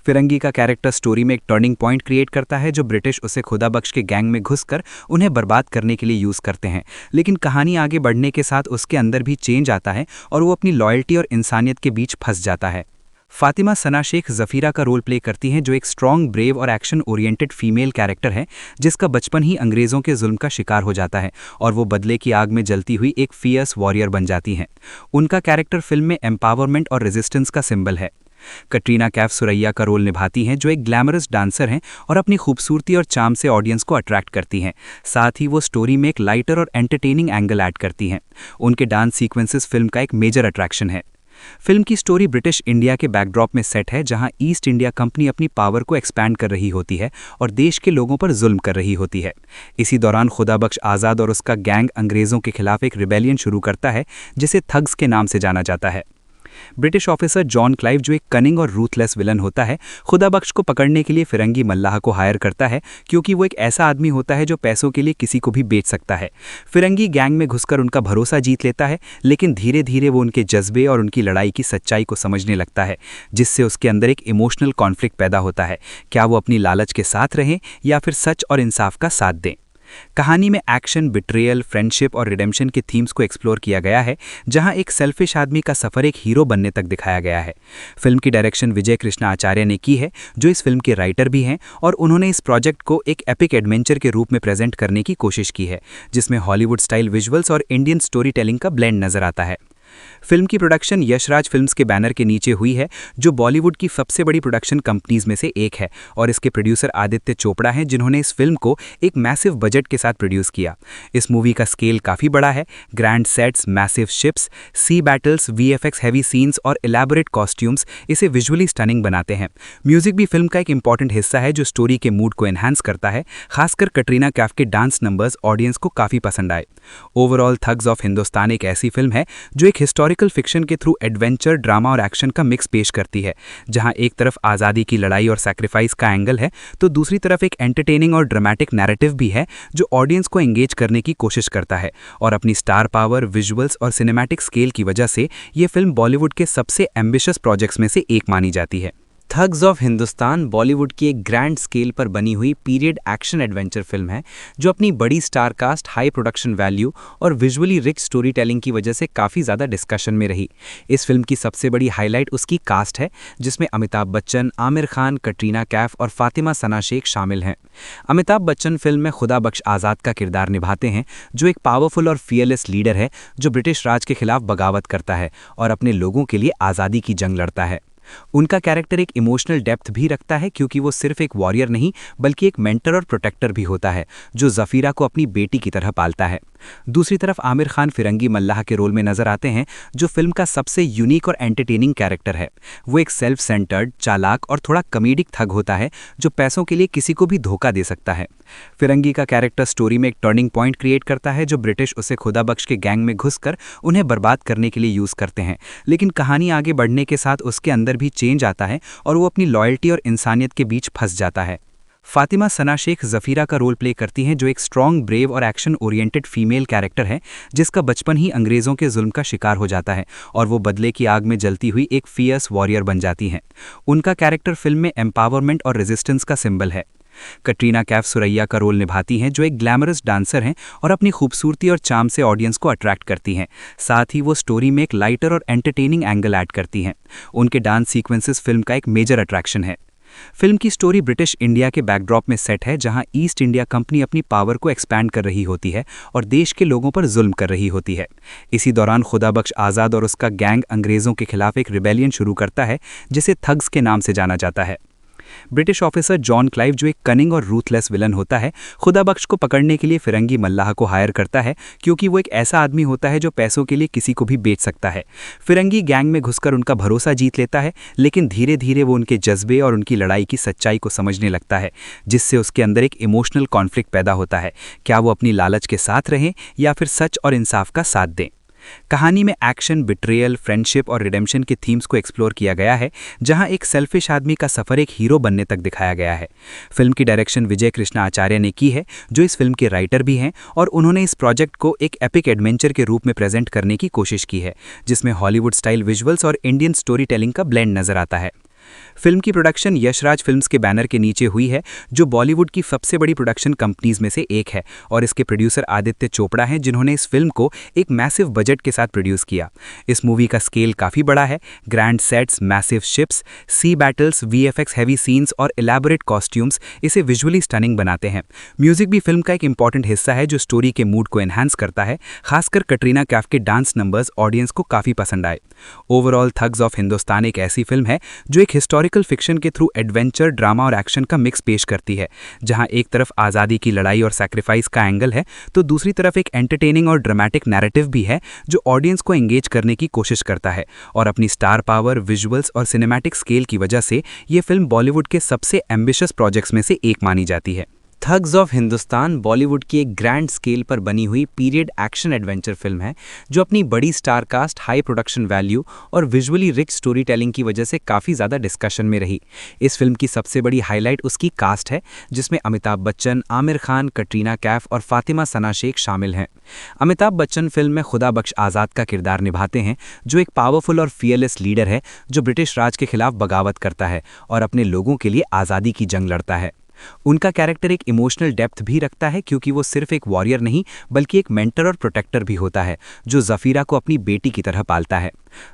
B: फिरंगी का कैरेक्टर स्टोरी में एक टर्निंग पॉइंट क्रिएट करता है जो ब्रिटिश उसे खुदाबख्श के गैंग में घुसकर उन्हें बर्बाद करने के लिए यूज करते हैं, लेकिन कहानी आगे बढ़ने के साथ उसके अंदर भी चेंज आता है और वो अपनी लॉयल्टी और इंसानियत के बीच फंस जाता है। फातिमा सना शेख जफीरा का रोल प्ले करती हैं जो एक स्ट्रॉन्ग, ब्रेव और एक्शन ओरिएंटेड फीमेल कैरेक्टर है जिसका बचपन ही अंग्रेज़ों के जुल्म का शिकार हो जाता है और वो बदले की आग में जलती हुई एक फियर्स वॉरियर बन जाती हैं। उनका कैरेक्टर फिल्म में एम्पावरमेंट और रेजिस्टेंस का सिंबल है। कटरीना कैफ सुरैया का रोल निभाती हैं जो एक ग्लैमरस डांसर हैं और अपनी खूबसूरती और चार्म से ऑडियंस को अट्रैक्ट करती हैं। साथ ही वो स्टोरी में एक लाइटर और एंटरटेनिंग एंगल ऐड करती हैं। उनके डांस सीक्वेंसेस फिल्म का एक मेजर अट्रैक्शन है। फिल्म की स्टोरी ब्रिटिश इंडिया के बैकड्रॉप में सेट है जहां ईस्ट इंडिया कंपनी अपनी पावर को एक्सपैंड कर रही होती है और देश के लोगों पर जुल्म कर रही होती है। इसी दौरान खुदाबख्श आज़ाद और उसका गैंग अंग्रेज़ों के खिलाफ एक रिबेलियन शुरू करता है जिसे थग्स के नाम से जाना जाता है। ब्रिटिश ऑफिसर जॉन क्लाइव जो एक कनिंग और रूथलेस विलन होता है, खुदाबख्श को पकड़ने के लिए फिरंगी मल्लाह को हायर करता है क्योंकि वो एक ऐसा आदमी होता है जो पैसों के लिए किसी को भी बेच सकता है। फिरंगी गैंग में घुसकर उनका भरोसा जीत लेता है, लेकिन धीरे धीरे वो उनके जज्बे और उनकी लड़ाई की सच्चाई को समझने लगता है, जिससे उसके अंदर एक इमोशनल कॉन्फ्लिक्ट पैदा होता है। क्या वो अपनी लालच के साथ रहें या फिर सच और इंसाफ का साथ दें। कहानी में एक्शन, बिट्रेयल, फ्रेंडशिप और रिडेम्पशन के थीम्स को एक्सप्लोर किया गया है, जहां एक सेल्फिश आदमी का सफर एक हीरो बनने तक दिखाया गया है। फिल्म की डायरेक्शन विजय कृष्णा आचार्य ने की है, जो इस फिल्म के राइटर भी हैं, और उन्होंने इस प्रोजेक्ट को एक एपिक एडवेंचर के रूप में प्रेजेंट करने की कोशिश की है, जिसमें हॉलीवुड स्टाइल विजुअल्स और इंडियन स्टोरी टेलिंग का ब्लेंड नजर आता है। फिल्म की प्रोडक्शन यशराज फिल्म्स के बैनर के नीचे हुई है, जो बॉलीवुड की सबसे बड़ी प्रोडक्शन कंपनीज में से एक है, और इसके प्रोड्यूसर आदित्य चोपड़ा हैं, जिन्होंने इस फिल्म को एक मैसिव बजट के साथ प्रोड्यूस किया। इस मूवी का स्केल काफ़ी बड़ा है। ग्रैंड सेट्स, मैसिव शिप्स, सी बैटल्स, वीएफएक्स हैवी सीन्स और इलैबोरेट कॉस्ट्यूम्स इसे विजुअली स्टनिंग बनाते हैं। म्यूजिक भी फिल्म का एक इंपॉर्टेंट हिस्सा है, जो स्टोरी के मूड को एनहांस करता है। खासकर कटरीना कैफ के डांस नंबर्स ऑडियंस को काफ़ी पसंद आए। ओवरऑल थग्स ऑफ हिंदुस्तान एक ऐसी फिल्म है जो एक हिस्टोरिकल फिक्शन के थ्रू एडवेंचर, ड्रामा और एक्शन का मिक्स पेश करती है, जहां एक तरफ आज़ादी की लड़ाई और सैक्रिफाइस का एंगल है, तो दूसरी तरफ एक एंटरटेनिंग और ड्रामेटिक नैरेटिव भी है, जो ऑडियंस को एंगेज करने की कोशिश करता है। और अपनी स्टार पावर, विजुअल्स और सिनेमैटिक स्केल की वजह से ये फिल्म बॉलीवुड के सबसे एम्बिशियस प्रोजेक्ट्स में से एक मानी जाती है। थग्स ऑफ हिंदुस्तान बॉलीवुड की एक ग्रैंड स्केल पर बनी हुई पीरियड एक्शन एडवेंचर फिल्म है, जो अपनी बड़ी star cast, high production value और विजुअली रिच स्टोरी टेलिंग की वजह से काफ़ी ज़्यादा डिस्कशन में रही। इस फिल्म की सबसे बड़ी हाईलाइट उसकी कास्ट है, जिसमें अमिताभ बच्चन, आमिर खान, कटरीना कैफ और फातिमा सना शेख शामिल हैं। अमिताभ बच्चन फिल्म में खुदा बख्श आज़ाद का किरदार निभाते हैं, जो एक पावरफुल और फियरलेस लीडर है, जो ब्रिटिश राज के खिलाफ बगावत करता है और अपने लोगों के लिए आज़ादी की जंग लड़ता है। उनका कैरेक्टर एक इमोशनल डेप्थ भी रखता है, क्योंकि वो सिर्फ एक वॉरियर नहीं बल्कि एक मेंटर और प्रोटेक्टर भी होता है, जो ज़फ़ीरा को अपनी बेटी की तरह पालता है। दूसरी तरफ आमिर खान फिरंगी मल्लाह के रोल में नजर आते हैं, जो फिल्म का सबसे यूनिक और एंटरटेनिंग कैरेक्टर है। वो एक सेल्फ सेंटर्ड, चालाक और थोड़ा कॉमेडिक थग होता है, जो पैसों के लिए किसी को भी धोखा दे सकता है। फिरंगी का कैरेक्टर स्टोरी में एक टर्निंग पॉइंट क्रिएट करता है, जो ब्रिटिश उसे खुदा बख्श के गैंग में घुसकर उन्हें बर्बाद करने के लिए यूज़ करते हैं। लेकिन कहानी आगे बढ़ने के साथ उसके अंदर भी चेंज आता है और वो अपनी लॉयल्टी और इंसानियत के बीच फंस जाता है। फातिमा सना शेख ज़फ़ीरा का रोल प्ले करती हैं, जो एक स्ट्रॉन्ग, ब्रेव और एक्शन ओरिएंटेड फीमेल कैरेक्टर है, जिसका बचपन ही अंग्रेज़ों के जुल्म का शिकार हो जाता है और वो बदले की आग में जलती हुई एक फियर्स वॉरियर बन जाती हैं। उनका कैरेक्टर फिल्म में एम्पावरमेंट और रेजिस्टेंस का सिंबल है। कटरीना कैफ सुरैया का रोल निभाती हैं, जो एक ग्लैमरस डांसर हैं और अपनी खूबसूरती और चार्म से ऑडियंस को अट्रैक्ट करती हैं। साथ ही वो स्टोरी में एक लाइटर और एंटरटेनिंग एंगल ऐड करती हैं। उनके डांस सीक्वेंसेस फिल्म का एक मेजर अट्रैक्शन है। फिल्म की स्टोरी ब्रिटिश इंडिया के बैकड्रॉप में सेट है, जहां ईस्ट इंडिया कंपनी अपनी पावर को एक्सपैंड कर रही होती है और देश के लोगों पर जुल्म कर रही होती है। इसी दौरान खुदा बख्श आज़ाद और उसका गैंग अंग्रेज़ों के खिलाफ एक रिबेलियन शुरू करता है, जिसे थग्स के नाम से जाना जाता है। ब्रिटिश ऑफिसर जॉन क्लाइव, जो एक कनिंग और रूथलेस विलन होता है, खुदा बख्श को पकड़ने के लिए फिरंगी मल्लाह को हायर करता है, क्योंकि वो एक ऐसा आदमी होता है जो पैसों के लिए किसी को भी बेच सकता है। फिरंगी गैंग में घुसकर उनका भरोसा जीत लेता है, लेकिन धीरे धीरे वो उनके जज्बे और उनकी लड़ाई की सच्चाई को समझने लगता है, जिससे उसके अंदर एक इमोशनल कॉन्फ्लिक्ट पैदा होता है। क्या वो अपनी लालच के साथ रहें या फिर सच और इंसाफ का साथ दें? कहानी में एक्शन, बिट्रेयल, फ्रेंडशिप और रिडेम्पशन के थीम्स को एक्सप्लोर किया गया है, जहां एक सेल्फिश आदमी का सफर एक हीरो बनने तक दिखाया गया है। फिल्म की डायरेक्शन विजय कृष्णा आचार्य ने की है, जो इस फिल्म के राइटर भी हैं, और उन्होंने इस प्रोजेक्ट को एक एपिक एडवेंचर के रूप में प्रेजेंट करने की कोशिश की है, जिसमें हॉलीवुड स्टाइल विजुअल्स और इंडियन स्टोरी टेलिंग का ब्लेंड नजर आता है। फिल्म की प्रोडक्शन यशराज फिल्म्स के बैनर के नीचे हुई है, जो बॉलीवुड की सबसे बड़ी प्रोडक्शन कंपनीज में से एक है, और इसके प्रोड्यूसर आदित्य चोपड़ा हैं, जिन्होंने इस फिल्म को एक मैसिव बजट के साथ प्रोड्यूस किया। इस मूवी का स्केल काफ़ी बड़ा है। ग्रैंड सेट्स, मैसिव शिप्स, सी बैटल्स, वीएफएक्स हैवी सीन्स और इलैबोरेट कॉस्ट्यूम्स इसे विजुअली स्टनिंग बनाते हैं। म्यूजिक भी फिल्म का एक इंपॉर्टेंट हिस्सा है, जो स्टोरी के मूड को एनहांस करता है। खासकर कटरीना कैफ के डांस नंबर्स ऑडियंस को काफ़ी पसंद आए। ओवरऑल थग्स ऑफ हिंदुस्तान एक ऐसी फिल्म है जो एक हिस्टोरिकल फिक्शन के थ्रू एडवेंचर, ड्रामा और एक्शन का मिक्स पेश करती है, जहां एक तरफ आज़ादी की लड़ाई और सैक्रिफाइस का एंगल है, तो दूसरी तरफ एक एंटरटेनिंग और ड्रामेटिक नैरेटिव भी है, जो ऑडियंस को एंगेज करने की कोशिश करता है। और अपनी स्टार पावर, विजुअल्स और सिनेमैटिक स्केल की वजह से ये फिल्म बॉलीवुड के सबसे एम्बिशियस प्रोजेक्ट्स में से एक मानी जाती है। थग्स ऑफ हिंदुस्तान बॉलीवुड की एक ग्रैंड स्केल पर बनी हुई पीरियड एक्शन एडवेंचर फिल्म है, जो अपनी बड़ी star cast, high production value और विजुअली रिच स्टोरी टेलिंग की वजह से काफ़ी ज़्यादा डिस्कशन में रही। इस फिल्म की सबसे बड़ी हाईलाइट उसकी कास्ट है, जिसमें अमिताभ बच्चन, आमिर खान, कटरीना कैफ और फातिमा सना शेख शामिल हैं। अमिताभ बच्चन फिल्म में खुदा बख्श आज़ाद का किरदार निभाते हैं, जो एक पावरफुल और फियरलेस लीडर है, जो ब्रिटिश राज के खिलाफ बगावत करता है और अपने लोगों के लिए आज़ादी की जंग लड़ता है। उनका कैरेक्टर एक इमोशनल डेप्थ भी रखता है क्योंकि वो सिर्फ एक वॉरियर नहीं बल्कि एक मेंटर और प्रोटेक्टर भी होता है जो जफीरा को अपनी बेटी की तरह पालता है।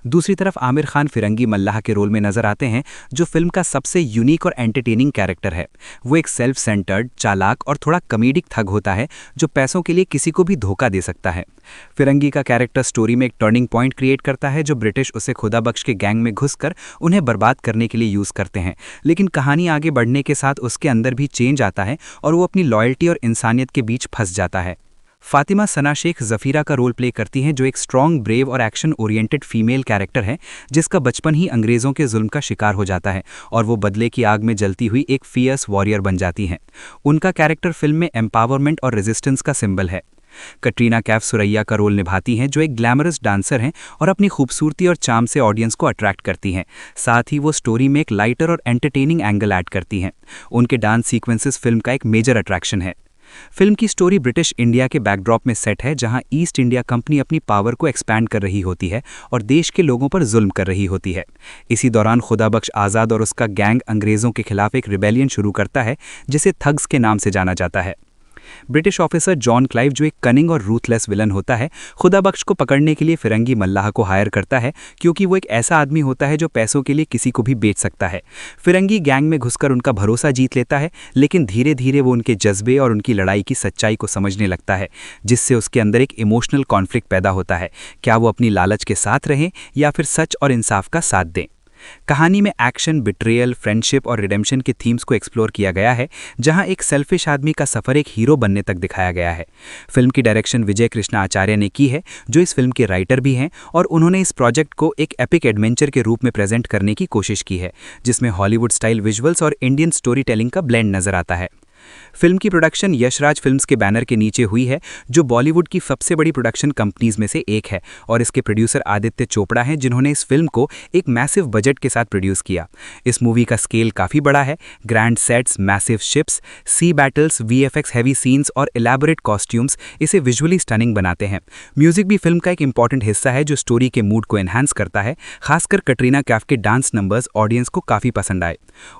B: दूसरी तरफ आमिर खान फिरंगी मल्लाह के रोल में नजर आते हैं जो फिल्म का सबसे यूनिक और एंटरटेनिंग कैरेक्टर है। वो एक सेल्फ सेंटर्ड, चालाक और थोड़ा कॉमेडिक थग होता है जो पैसों के लिए किसी को भी धोखा दे सकता है। फिरंगी का कैरेक्टर स्टोरी में एक टर्निंग पॉइंट क्रिएट करता है जो ब्रिटिश उसे खुदाबख्श के गैंग में घुसकर उन्हें बर्बाद करने के लिए यूज करते हैं, लेकिन कहानी आगे बढ़ने के साथ उसके अंदर भी चेंज आता है और वो अपनी लॉयल्टी और इंसानियत के बीच फंस जाता है। फातिमा सना शेख जफीरा का रोल प्ले करती हैं जो एक स्ट्रॉन्ग, ब्रेव और एक्शन ओरिएंटेड फीमेल कैरेक्टर है जिसका बचपन ही अंग्रेज़ों के जुल्म का शिकार हो जाता है और वो बदले की आग में जलती हुई एक फियर्स वॉरियर बन जाती हैं। उनका कैरेक्टर फिल्म में एम्पावरमेंट और रेजिस्टेंस का सिंबल है। कटरीना कैफ सुरैया का रोल निभाती हैं जो एक ग्लैमरस डांसर हैं और अपनी खूबसूरती और चार्म से ऑडियंस को अट्रैक्ट करती हैं। साथ ही वो स्टोरी में एक लाइटर और एंटरटेनिंग एंगल ऐड करती हैं। उनके डांस सीक्वेंसेस फिल्म का एक मेजर अट्रैक्शन है। फिल्म की स्टोरी ब्रिटिश इंडिया के बैकड्रॉप में सेट है जहां ईस्ट इंडिया कंपनी अपनी पावर को एक्सपैंड कर रही होती है और देश के लोगों पर जुल्म कर रही होती है। इसी दौरान खुदाबख्श आज़ाद और उसका गैंग अंग्रेज़ों के खिलाफ एक रिबेलियन शुरू करता है जिसे थग्स के नाम से जाना जाता है। ब्रिटिश ऑफिसर जॉन क्लाइव जो एक कनिंग और रूथलेस विलन होता है, खुदाबख्श को पकड़ने के लिए फिरंगी मल्लाह को हायर करता है क्योंकि वो एक ऐसा आदमी होता है जो पैसों के लिए किसी को भी बेच सकता है। फिरंगी गैंग में घुसकर उनका भरोसा जीत लेता है, लेकिन धीरे धीरे वो उनके जज्बे और उनकी लड़ाई की सच्चाई को समझने लगता है, जिससे उसके अंदर एक इमोशनल कॉन्फ्लिक्ट पैदा होता है। क्या वो अपनी लालच के साथ रहें या फिर सच और इंसाफ का साथ दें। कहानी में एक्शन, बिट्रेयल, फ्रेंडशिप और रिडेम्पशन के थीम्स को एक्सप्लोर किया गया है, जहां एक सेल्फिश आदमी का सफर एक हीरो बनने तक दिखाया गया है। फिल्म की डायरेक्शन विजय कृष्णा आचार्य ने की है जो इस फिल्म के राइटर भी हैं और उन्होंने इस प्रोजेक्ट को एक एपिक एडवेंचर के रूप में प्रेजेंट करने की कोशिश की है जिसमें हॉलीवुड स्टाइल विजुअल्स और इंडियन स्टोरी टेलिंग का ब्लेंड नजर आता है। फिल्म की प्रोडक्शन यशराज फिल्म्स के बैनर के नीचे हुई है जो बॉलीवुड की सबसे बड़ी प्रोडक्शन कंपनीज में से एक है और इसके प्रोड्यूसर आदित्य चोपड़ा हैं जिन्होंने इस फिल्म को एक मैसिव बजट के साथ प्रोड्यूस किया। इस मूवी का स्केल काफ़ी बड़ा है। ग्रैंड सेट्स, मैसिव शिप्स, सी बैटल्स, वीएफएक्स हैवी सीन्स और इलैबोरेट कॉस्ट्यूम्स इसे विजुअली स्टनिंग बनाते हैं। म्यूजिक भी फिल्म का एक इंपॉर्टेंट हिस्सा है जो स्टोरी के मूड को एनहांस करता है। खासकर कटरीना कैफ के डांस नंबर्स ऑडियंस को काफ़ी पसंद आए।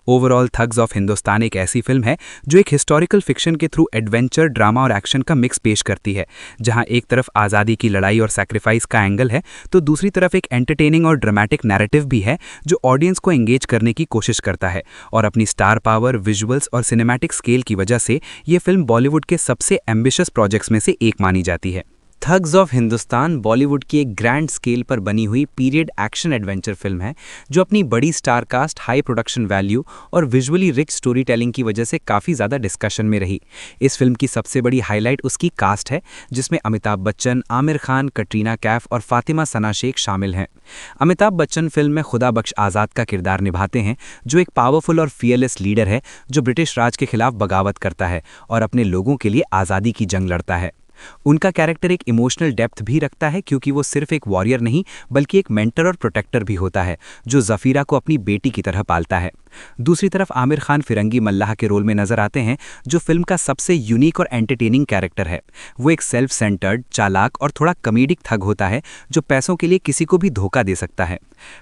B: ओवरऑल थग्स ऑफ हिंदुस्तान एक ऐसी फिल्म है जो एक हिस्टोरिकल फिक्शन के थ्रू एडवेंचर, ड्रामा और एक्शन का मिक्स पेश करती है, जहां एक तरफ आज़ादी की लड़ाई और सैक्रिफाइस का एंगल है तो दूसरी तरफ एक एंटरटेनिंग और ड्रामेटिक नैरेटिव भी है जो ऑडियंस को एंगेज करने की कोशिश करता है। और अपनी स्टार पावर, विजुअल्स और सिनेमैटिक स्केल की वजह से ये फिल्म बॉलीवुड के सबसे एम्बिशियस प्रोजेक्ट्स में से एक मानी जाती है। थग्स ऑफ हिंदुस्तान बॉलीवुड की एक ग्रैंड स्केल पर बनी हुई पीरियड एक्शन एडवेंचर फिल्म है जो अपनी बड़ी star cast, high production value और विजुअली रिच स्टोरी टेलिंग की वजह से काफ़ी ज़्यादा डिस्कशन में रही। इस फिल्म की सबसे बड़ी हाईलाइट उसकी कास्ट है जिसमें अमिताभ बच्चन, आमिर खान, कटरीना कैफ और फातिमा सना शेख शामिल हैं। अमिताभ बच्चन फिल्म में खुदाबख्श आज़ाद का किरदार निभाते हैं जो एक पावरफुल और फियरलेस लीडर है जो ब्रिटिश राज के खिलाफ बगावत करता है और अपने लोगों के लिए आज़ादी की जंग लड़ता है। उनका कैरेक्टर एक इमोशनल डेप्थ भी रखता है क्योंकि वो सिर्फ एक वॉरियर नहीं बल्कि एक मेंटर और प्रोटेक्टर भी होता है जो जफीरा को अपनी बेटी की तरह पालता है। दूसरी तरफ आमिर खान फिरंगी मल्लाह के रोल में नजर आते हैं जो फिल्म का सबसे यूनिक और एंटरटेनिंग कैरेक्टर है। वो एक सेल्फ सेंटर्ड, चालाक और थोड़ा कॉमेडिक थग होता है जो पैसों के लिए किसी को भी धोखा दे सकता है।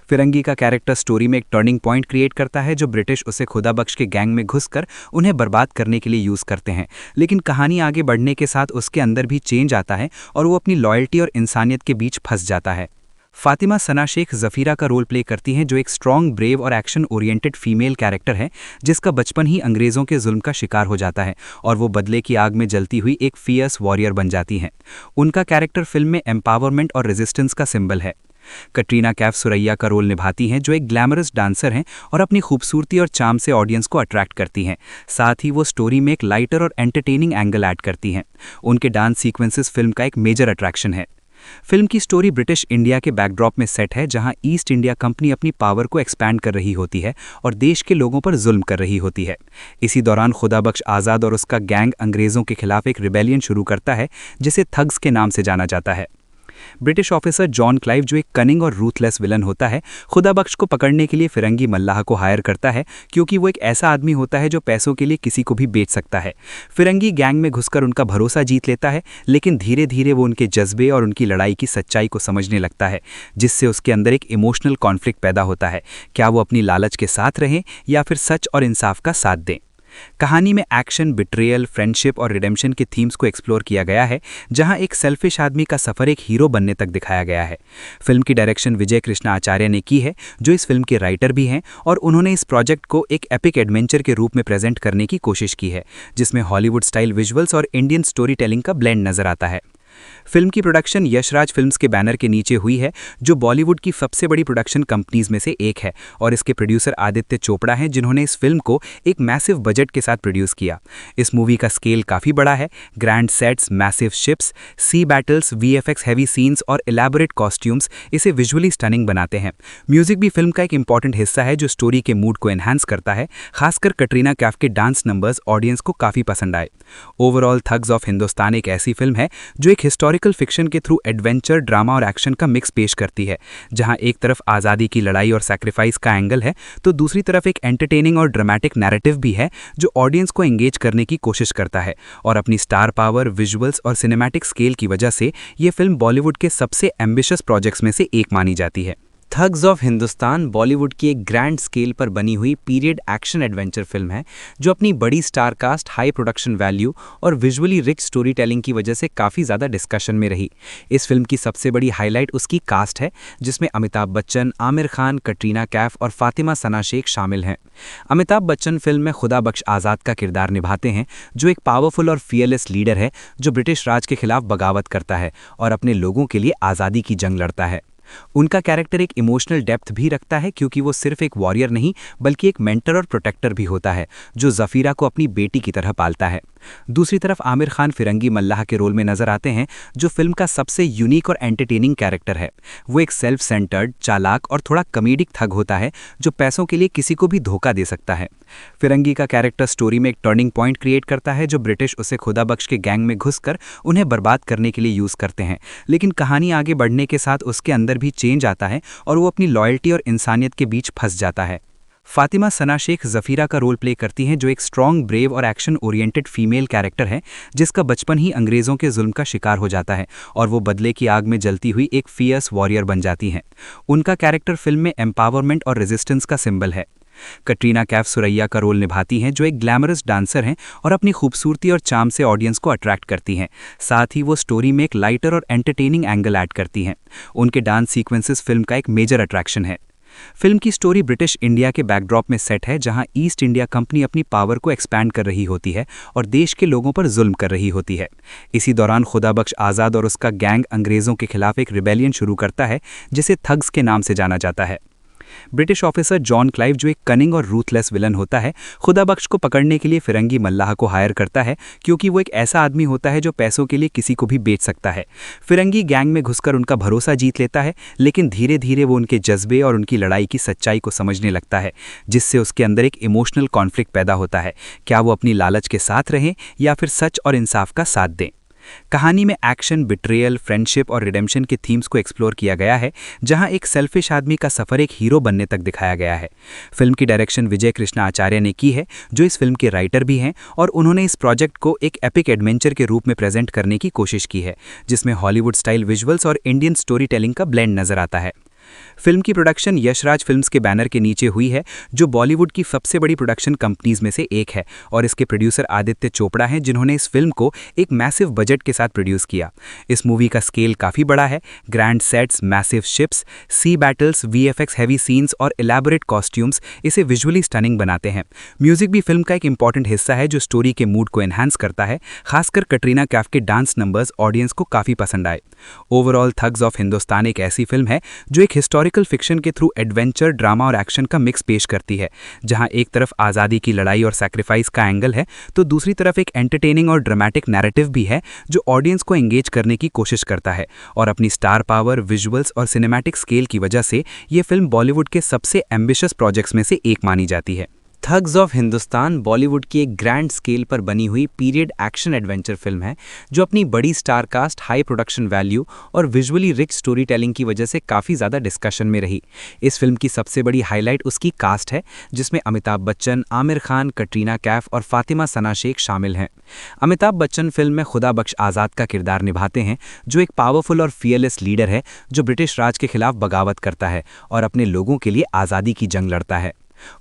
B: फिरंगी का कैरेक्टर स्टोरी में एक टर्निंग पॉइंट क्रिएट करता है जो ब्रिटिश उसे खुदाबख्श के गैंग में घुसकर उन्हें बर्बाद करने के लिए यूज करते हैं, लेकिन कहानी आगे बढ़ने के साथ उसके अंदर भी चेंज आता है और वो अपनी लॉयल्टी और इंसानियत के बीच फंस जाता है। फातिमा सना शेख जफीरा का रोल प्ले करती हैं जो एक स्ट्रॉन्ग, ब्रेव और एक्शन ओरिएंटेड फीमेल कैरेक्टर है जिसका बचपन ही अंग्रेज़ों के जुल्म का शिकार हो जाता है और वो बदले की आग में जलती हुई एक फियर्स वॉरियर बन जाती हैं। उनका कैरेक्टर फिल्म में एम्पावरमेंट और रेजिस्टेंस का सिंबल है। कटरीना कैफ सुरैया का रोल निभाती हैं जो एक ग्लैमरस डांसर हैं और अपनी खूबसूरती और चार्म से ऑडियंस को अट्रैक्ट करती हैं। साथ ही वो स्टोरी में एक लाइटर और एंटरटेनिंग एंगल ऐड करती हैं। उनके डांस सीक्वेंसेस फिल्म का एक मेजर अट्रैक्शन है। फिल्म की स्टोरी ब्रिटिश इंडिया के बैकड्रॉप में सेट है जहां ईस्ट इंडिया कंपनी अपनी पावर को एक्सपैंड कर रही होती है और देश के लोगों पर जुल्म कर रही होती है। इसी दौरान खुदाबख्श आज़ाद और उसका गैंग अंग्रेज़ों के खिलाफ एक रिबेलियन शुरू करता है जिसे थग्स के नाम से जाना जाता है। ब्रिटिश ऑफिसर जॉन क्लाइव जो एक कनिंग और रूथलेस विलन होता है, खुदाबख्श को पकड़ने के लिए फिरंगी मल्लाह को हायर करता है क्योंकि वो एक ऐसा आदमी होता है जो पैसों के लिए किसी को भी बेच सकता है। फिरंगी गैंग में घुसकर उनका भरोसा जीत लेता है, लेकिन धीरे धीरे वो उनके जज्बे और उनकी लड़ाई की सच्चाई को समझने लगता है, जिससे उसके अंदर एक इमोशनल कॉन्फ्लिक्ट पैदा होता है। क्या वो अपनी लालच के साथ रहें या फिर सच और इंसाफ का साथ दें। कहानी में एक्शन, बिट्रेयल, फ्रेंडशिप और रिडेम्पशन के थीम्स को एक्सप्लोर किया गया है, जहां एक सेल्फिश आदमी का सफर एक हीरो बनने तक दिखाया गया है। फिल्म की डायरेक्शन विजय कृष्णा आचार्य ने की है, जो इस फिल्म के राइटर भी हैं, और उन्होंने इस प्रोजेक्ट को एक एपिक एडवेंचर के रूप में प्रेजेंट करने की कोशिश की है, जिसमें हॉलीवुड स्टाइल विजुअल्स और इंडियन स्टोरी टेलिंग का ब्लेंड नजर आता है। फिल्म की प्रोडक्शन यशराज फिल्म्स के बैनर के नीचे हुई है, जो बॉलीवुड की सबसे बड़ी प्रोडक्शन कंपनीज में से एक है, और इसके प्रोड्यूसर आदित्य चोपड़ा हैं, जिन्होंने इस फिल्म को एक मैसिव बजट के साथ प्रोड्यूस किया। इस मूवी का स्केल काफ़ी बड़ा है। ग्रैंड सेट्स, मैसिव शिप्स, सी बैटल्स, वीएफएक्स हैवी सीन्स और इलैबोरेट कॉस्ट्यूम्स इसे विजुअली स्टनिंग बनाते हैं। म्यूजिक भी फिल्म का एक इंपॉर्टेंट हिस्सा है, जो स्टोरी के मूड को एनहांस करता है। खासकर कटरीना कैफ के डांस नंबर्स ऑडियंस को काफ़ी पसंद आए। ओवरऑल थग्स ऑफ हिंदुस्तान एक ऐसी फिल्म है जो एक हिस्टोरिकल फिक्शन के थ्रू एडवेंचर, ड्रामा और एक्शन का मिक्स पेश करती है, जहां एक तरफ आज़ादी की लड़ाई और सैक्रिफाइस का एंगल है, तो दूसरी तरफ एक एंटरटेनिंग और ड्रामेटिक नैरेटिव भी है, जो ऑडियंस को एंगेज करने की कोशिश करता है। और अपनी स्टार पावर, विजुअल्स और सिनेमैटिक स्केल की वजह से ये फिल्म बॉलीवुड के सबसे एम्बिशियस प्रोजेक्ट्स में से एक मानी जाती है। थग्स ऑफ हिंदुस्तान बॉलीवुड की एक ग्रैंड स्केल पर बनी हुई पीरियड एक्शन एडवेंचर फिल्म है, जो अपनी बड़ी star cast, high production value और विजुअली रिच स्टोरी टेलिंग की वजह से काफ़ी ज़्यादा डिस्कशन में रही। इस फिल्म की सबसे बड़ी हाईलाइट उसकी कास्ट है, जिसमें अमिताभ बच्चन, आमिर खान, कटरीना कैफ और फातिमा सना शेख शामिल हैं। अमिताभ बच्चन फिल्म में खुदा बख्श आज़ाद का किरदार निभाते हैं, जो एक पावरफुल और फियरलेस लीडर है, जो ब्रिटिश राज के खिलाफ बगावत करता है और अपने लोगों के लिए आज़ादी की जंग लड़ता है। उनका कैरेक्टर एक इमोशनल डेप्थ भी रखता है, क्योंकि वो सिर्फ एक वॉरियर नहीं बल्कि एक मेंटर और प्रोटेक्टर भी होता है, जो ज़फ़ीरा को अपनी बेटी की तरह पालता है। दूसरी तरफ आमिर खान फिरंगी मल्लाह के रोल में नजर आते हैं, जो फिल्म का सबसे यूनिक और एंटरटेनिंग कैरेक्टर है। वो एक सेल्फ सेंटर्ड, चालाक और थोड़ा कॉमेडिक थग होता है, जो पैसों के लिए किसी को भी धोखा दे सकता है। फिरंगी का कैरेक्टर स्टोरी में एक टर्निंग पॉइंट क्रिएट करता है, जो ब्रिटिश उसे खुदा बख्श के गैंग में घुसकर उन्हें बर्बाद करने के लिए यूज़ करते हैं। लेकिन कहानी आगे बढ़ने के साथ उसके अंदर भी चेंज आता है और वो अपनी लॉयल्टी और इंसानियत के बीच फंस जाता है। फातिमा सना शेख ज़फ़ीरा का रोल प्ले करती हैं, जो एक स्ट्रॉन्ग, ब्रेव और एक्शन ओरिएंटेड फीमेल कैरेक्टर है, जिसका बचपन ही अंग्रेज़ों के जुल्म का शिकार हो जाता है और वो बदले की आग में जलती हुई एक फियर्स वॉरियर बन जाती हैं। उनका कैरेक्टर फिल्म में एम्पावरमेंट और रेजिस्टेंस का सिंबल है। कटरीना कैफ सुरैया का रोल निभाती हैं, जो एक ग्लैमरस डांसर हैं और अपनी खूबसूरती और चार्म से ऑडियंस को अट्रैक्ट करती हैं। साथ ही वो स्टोरी में एक लाइटर और एंटरटेनिंग एंगल ऐड करती हैं। उनके डांस सीक्वेंसेस फिल्म का एक मेजर अट्रैक्शन है। फिल्म की स्टोरी ब्रिटिश इंडिया के बैकड्रॉप में सेट है, जहां ईस्ट इंडिया कंपनी अपनी पावर को एक्सपैंड कर रही होती है और देश के लोगों पर जुल्म कर रही होती है। इसी दौरान खुदा बख्श आज़ाद और उसका गैंग अंग्रेज़ों के खिलाफ एक रिबेलियन शुरू करता है, जिसे थग्स के नाम से जाना जाता है। ब्रिटिश ऑफिसर जॉन क्लाइव, जो एक कनिंग और रूथलेस विलन होता है, खुदा बख्श को पकड़ने के लिए फिरंगी मल्लाह को हायर करता है, क्योंकि वो एक ऐसा आदमी होता है जो पैसों के लिए किसी को भी बेच सकता है। फिरंगी गैंग में घुसकर उनका भरोसा जीत लेता है, लेकिन धीरे धीरे वो उनके जज्बे और उनकी लड़ाई की सच्चाई को समझने लगता है, जिससे उसके अंदर एक इमोशनल कॉन्फ्लिक्ट पैदा होता है। क्या वो अपनी लालच के साथ रहें या फिर सच और इंसाफ का साथ दें? कहानी में एक्शन, बिट्रेयल, फ्रेंडशिप और रिडेम्पशन के थीम्स को एक्सप्लोर किया गया है, जहां एक सेल्फिश आदमी का सफर एक हीरो बनने तक दिखाया गया है। फिल्म की डायरेक्शन विजय कृष्णा आचार्य ने की है, जो इस फिल्म के राइटर भी हैं, और उन्होंने इस प्रोजेक्ट को एक एपिक एडवेंचर के रूप में प्रेजेंट करने की कोशिश की है, जिसमें हॉलीवुड स्टाइल विजुअल्स और इंडियन स्टोरी टेलिंग का ब्लेंड नजर आता है। फिल्म की प्रोडक्शन यशराज फिल्म्स के बैनर के नीचे हुई है, जो बॉलीवुड की सबसे बड़ी प्रोडक्शन कंपनीज में से एक है, और इसके प्रोड्यूसर आदित्य चोपड़ा हैं, जिन्होंने इस फिल्म को एक मैसिव बजट के साथ प्रोड्यूस किया। इस मूवी का स्केल काफ़ी बड़ा है। ग्रैंड सेट्स, मैसिव शिप्स, सी बैटल्स, वीएफएक्स हैवी सीन्स और इलैबोरेट कॉस्ट्यूम्स इसे विजुअली स्टनिंग बनाते हैं। म्यूजिक भी फिल्म का एक इंपॉर्टेंट हिस्सा है, जो स्टोरी के मूड को एनहांस करता है। खासकर कटरीना कैफ के डांस नंबर्स ऑडियंस को काफ़ी पसंद आए। ओवरऑल थग्स ऑफ हिंदुस्तान एक ऐसी फिल्म है जो एक हिस्टोरिकल फिक्शन के थ्रू एडवेंचर, ड्रामा और एक्शन का मिक्स पेश करती है, जहां एक तरफ आज़ादी की लड़ाई और सैक्रिफाइस का एंगल है, तो दूसरी तरफ एक एंटरटेनिंग और ड्रामेटिक नैरेटिव भी है, जो ऑडियंस को एंगेज करने की कोशिश करता है। और अपनी स्टार पावर, विजुअल्स और सिनेमैटिक स्केल की वजह से ये फिल्म बॉलीवुड के सबसे एम्बिशियस प्रोजेक्ट्स में से एक मानी जाती है। थग्स ऑफ हिंदुस्तान बॉलीवुड की एक ग्रैंड स्केल पर बनी हुई पीरियड एक्शन एडवेंचर फिल्म है, जो अपनी बड़ी star cast, high production value और विजुअली रिच स्टोरी टेलिंग की वजह से काफ़ी ज़्यादा डिस्कशन में रही। इस फिल्म की सबसे बड़ी हाईलाइट उसकी कास्ट है, जिसमें अमिताभ बच्चन, आमिर खान, कटरीना कैफ और फातिमा सना शेख शामिल हैं। अमिताभ बच्चन फिल्म में खुदा बख्श आज़ाद का किरदार निभाते हैं, जो एक पावरफुल और फियरलेस लीडर है, जो ब्रिटिश राज के खिलाफ बगावत करता है और अपने लोगों के लिए आज़ादी की जंग लड़ता है।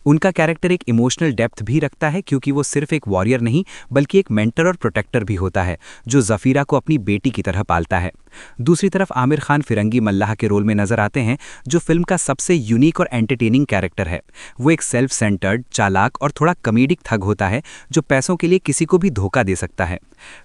B: उनका कैरेक्टर एक इमोशनल डेप्थ भी रखता है क्योंकि वो सिर्फ एक वॉरियर नहीं बल्कि एक मेंटर और प्रोटेक्टर भी होता है जो जफीरा को अपनी बेटी की तरह पालता है। दूसरी तरफ आमिर खान फिरंगी मल्लाह के रोल में नजर आते हैं जो फिल्म का सबसे यूनिक और एंटरटेनिंग कैरेक्टर है। वो एक सेल्फ सेंटर्ड, चालाक और थोड़ा कॉमेडिक थग होता है जो पैसों के लिए किसी को भी धोखा दे सकता है।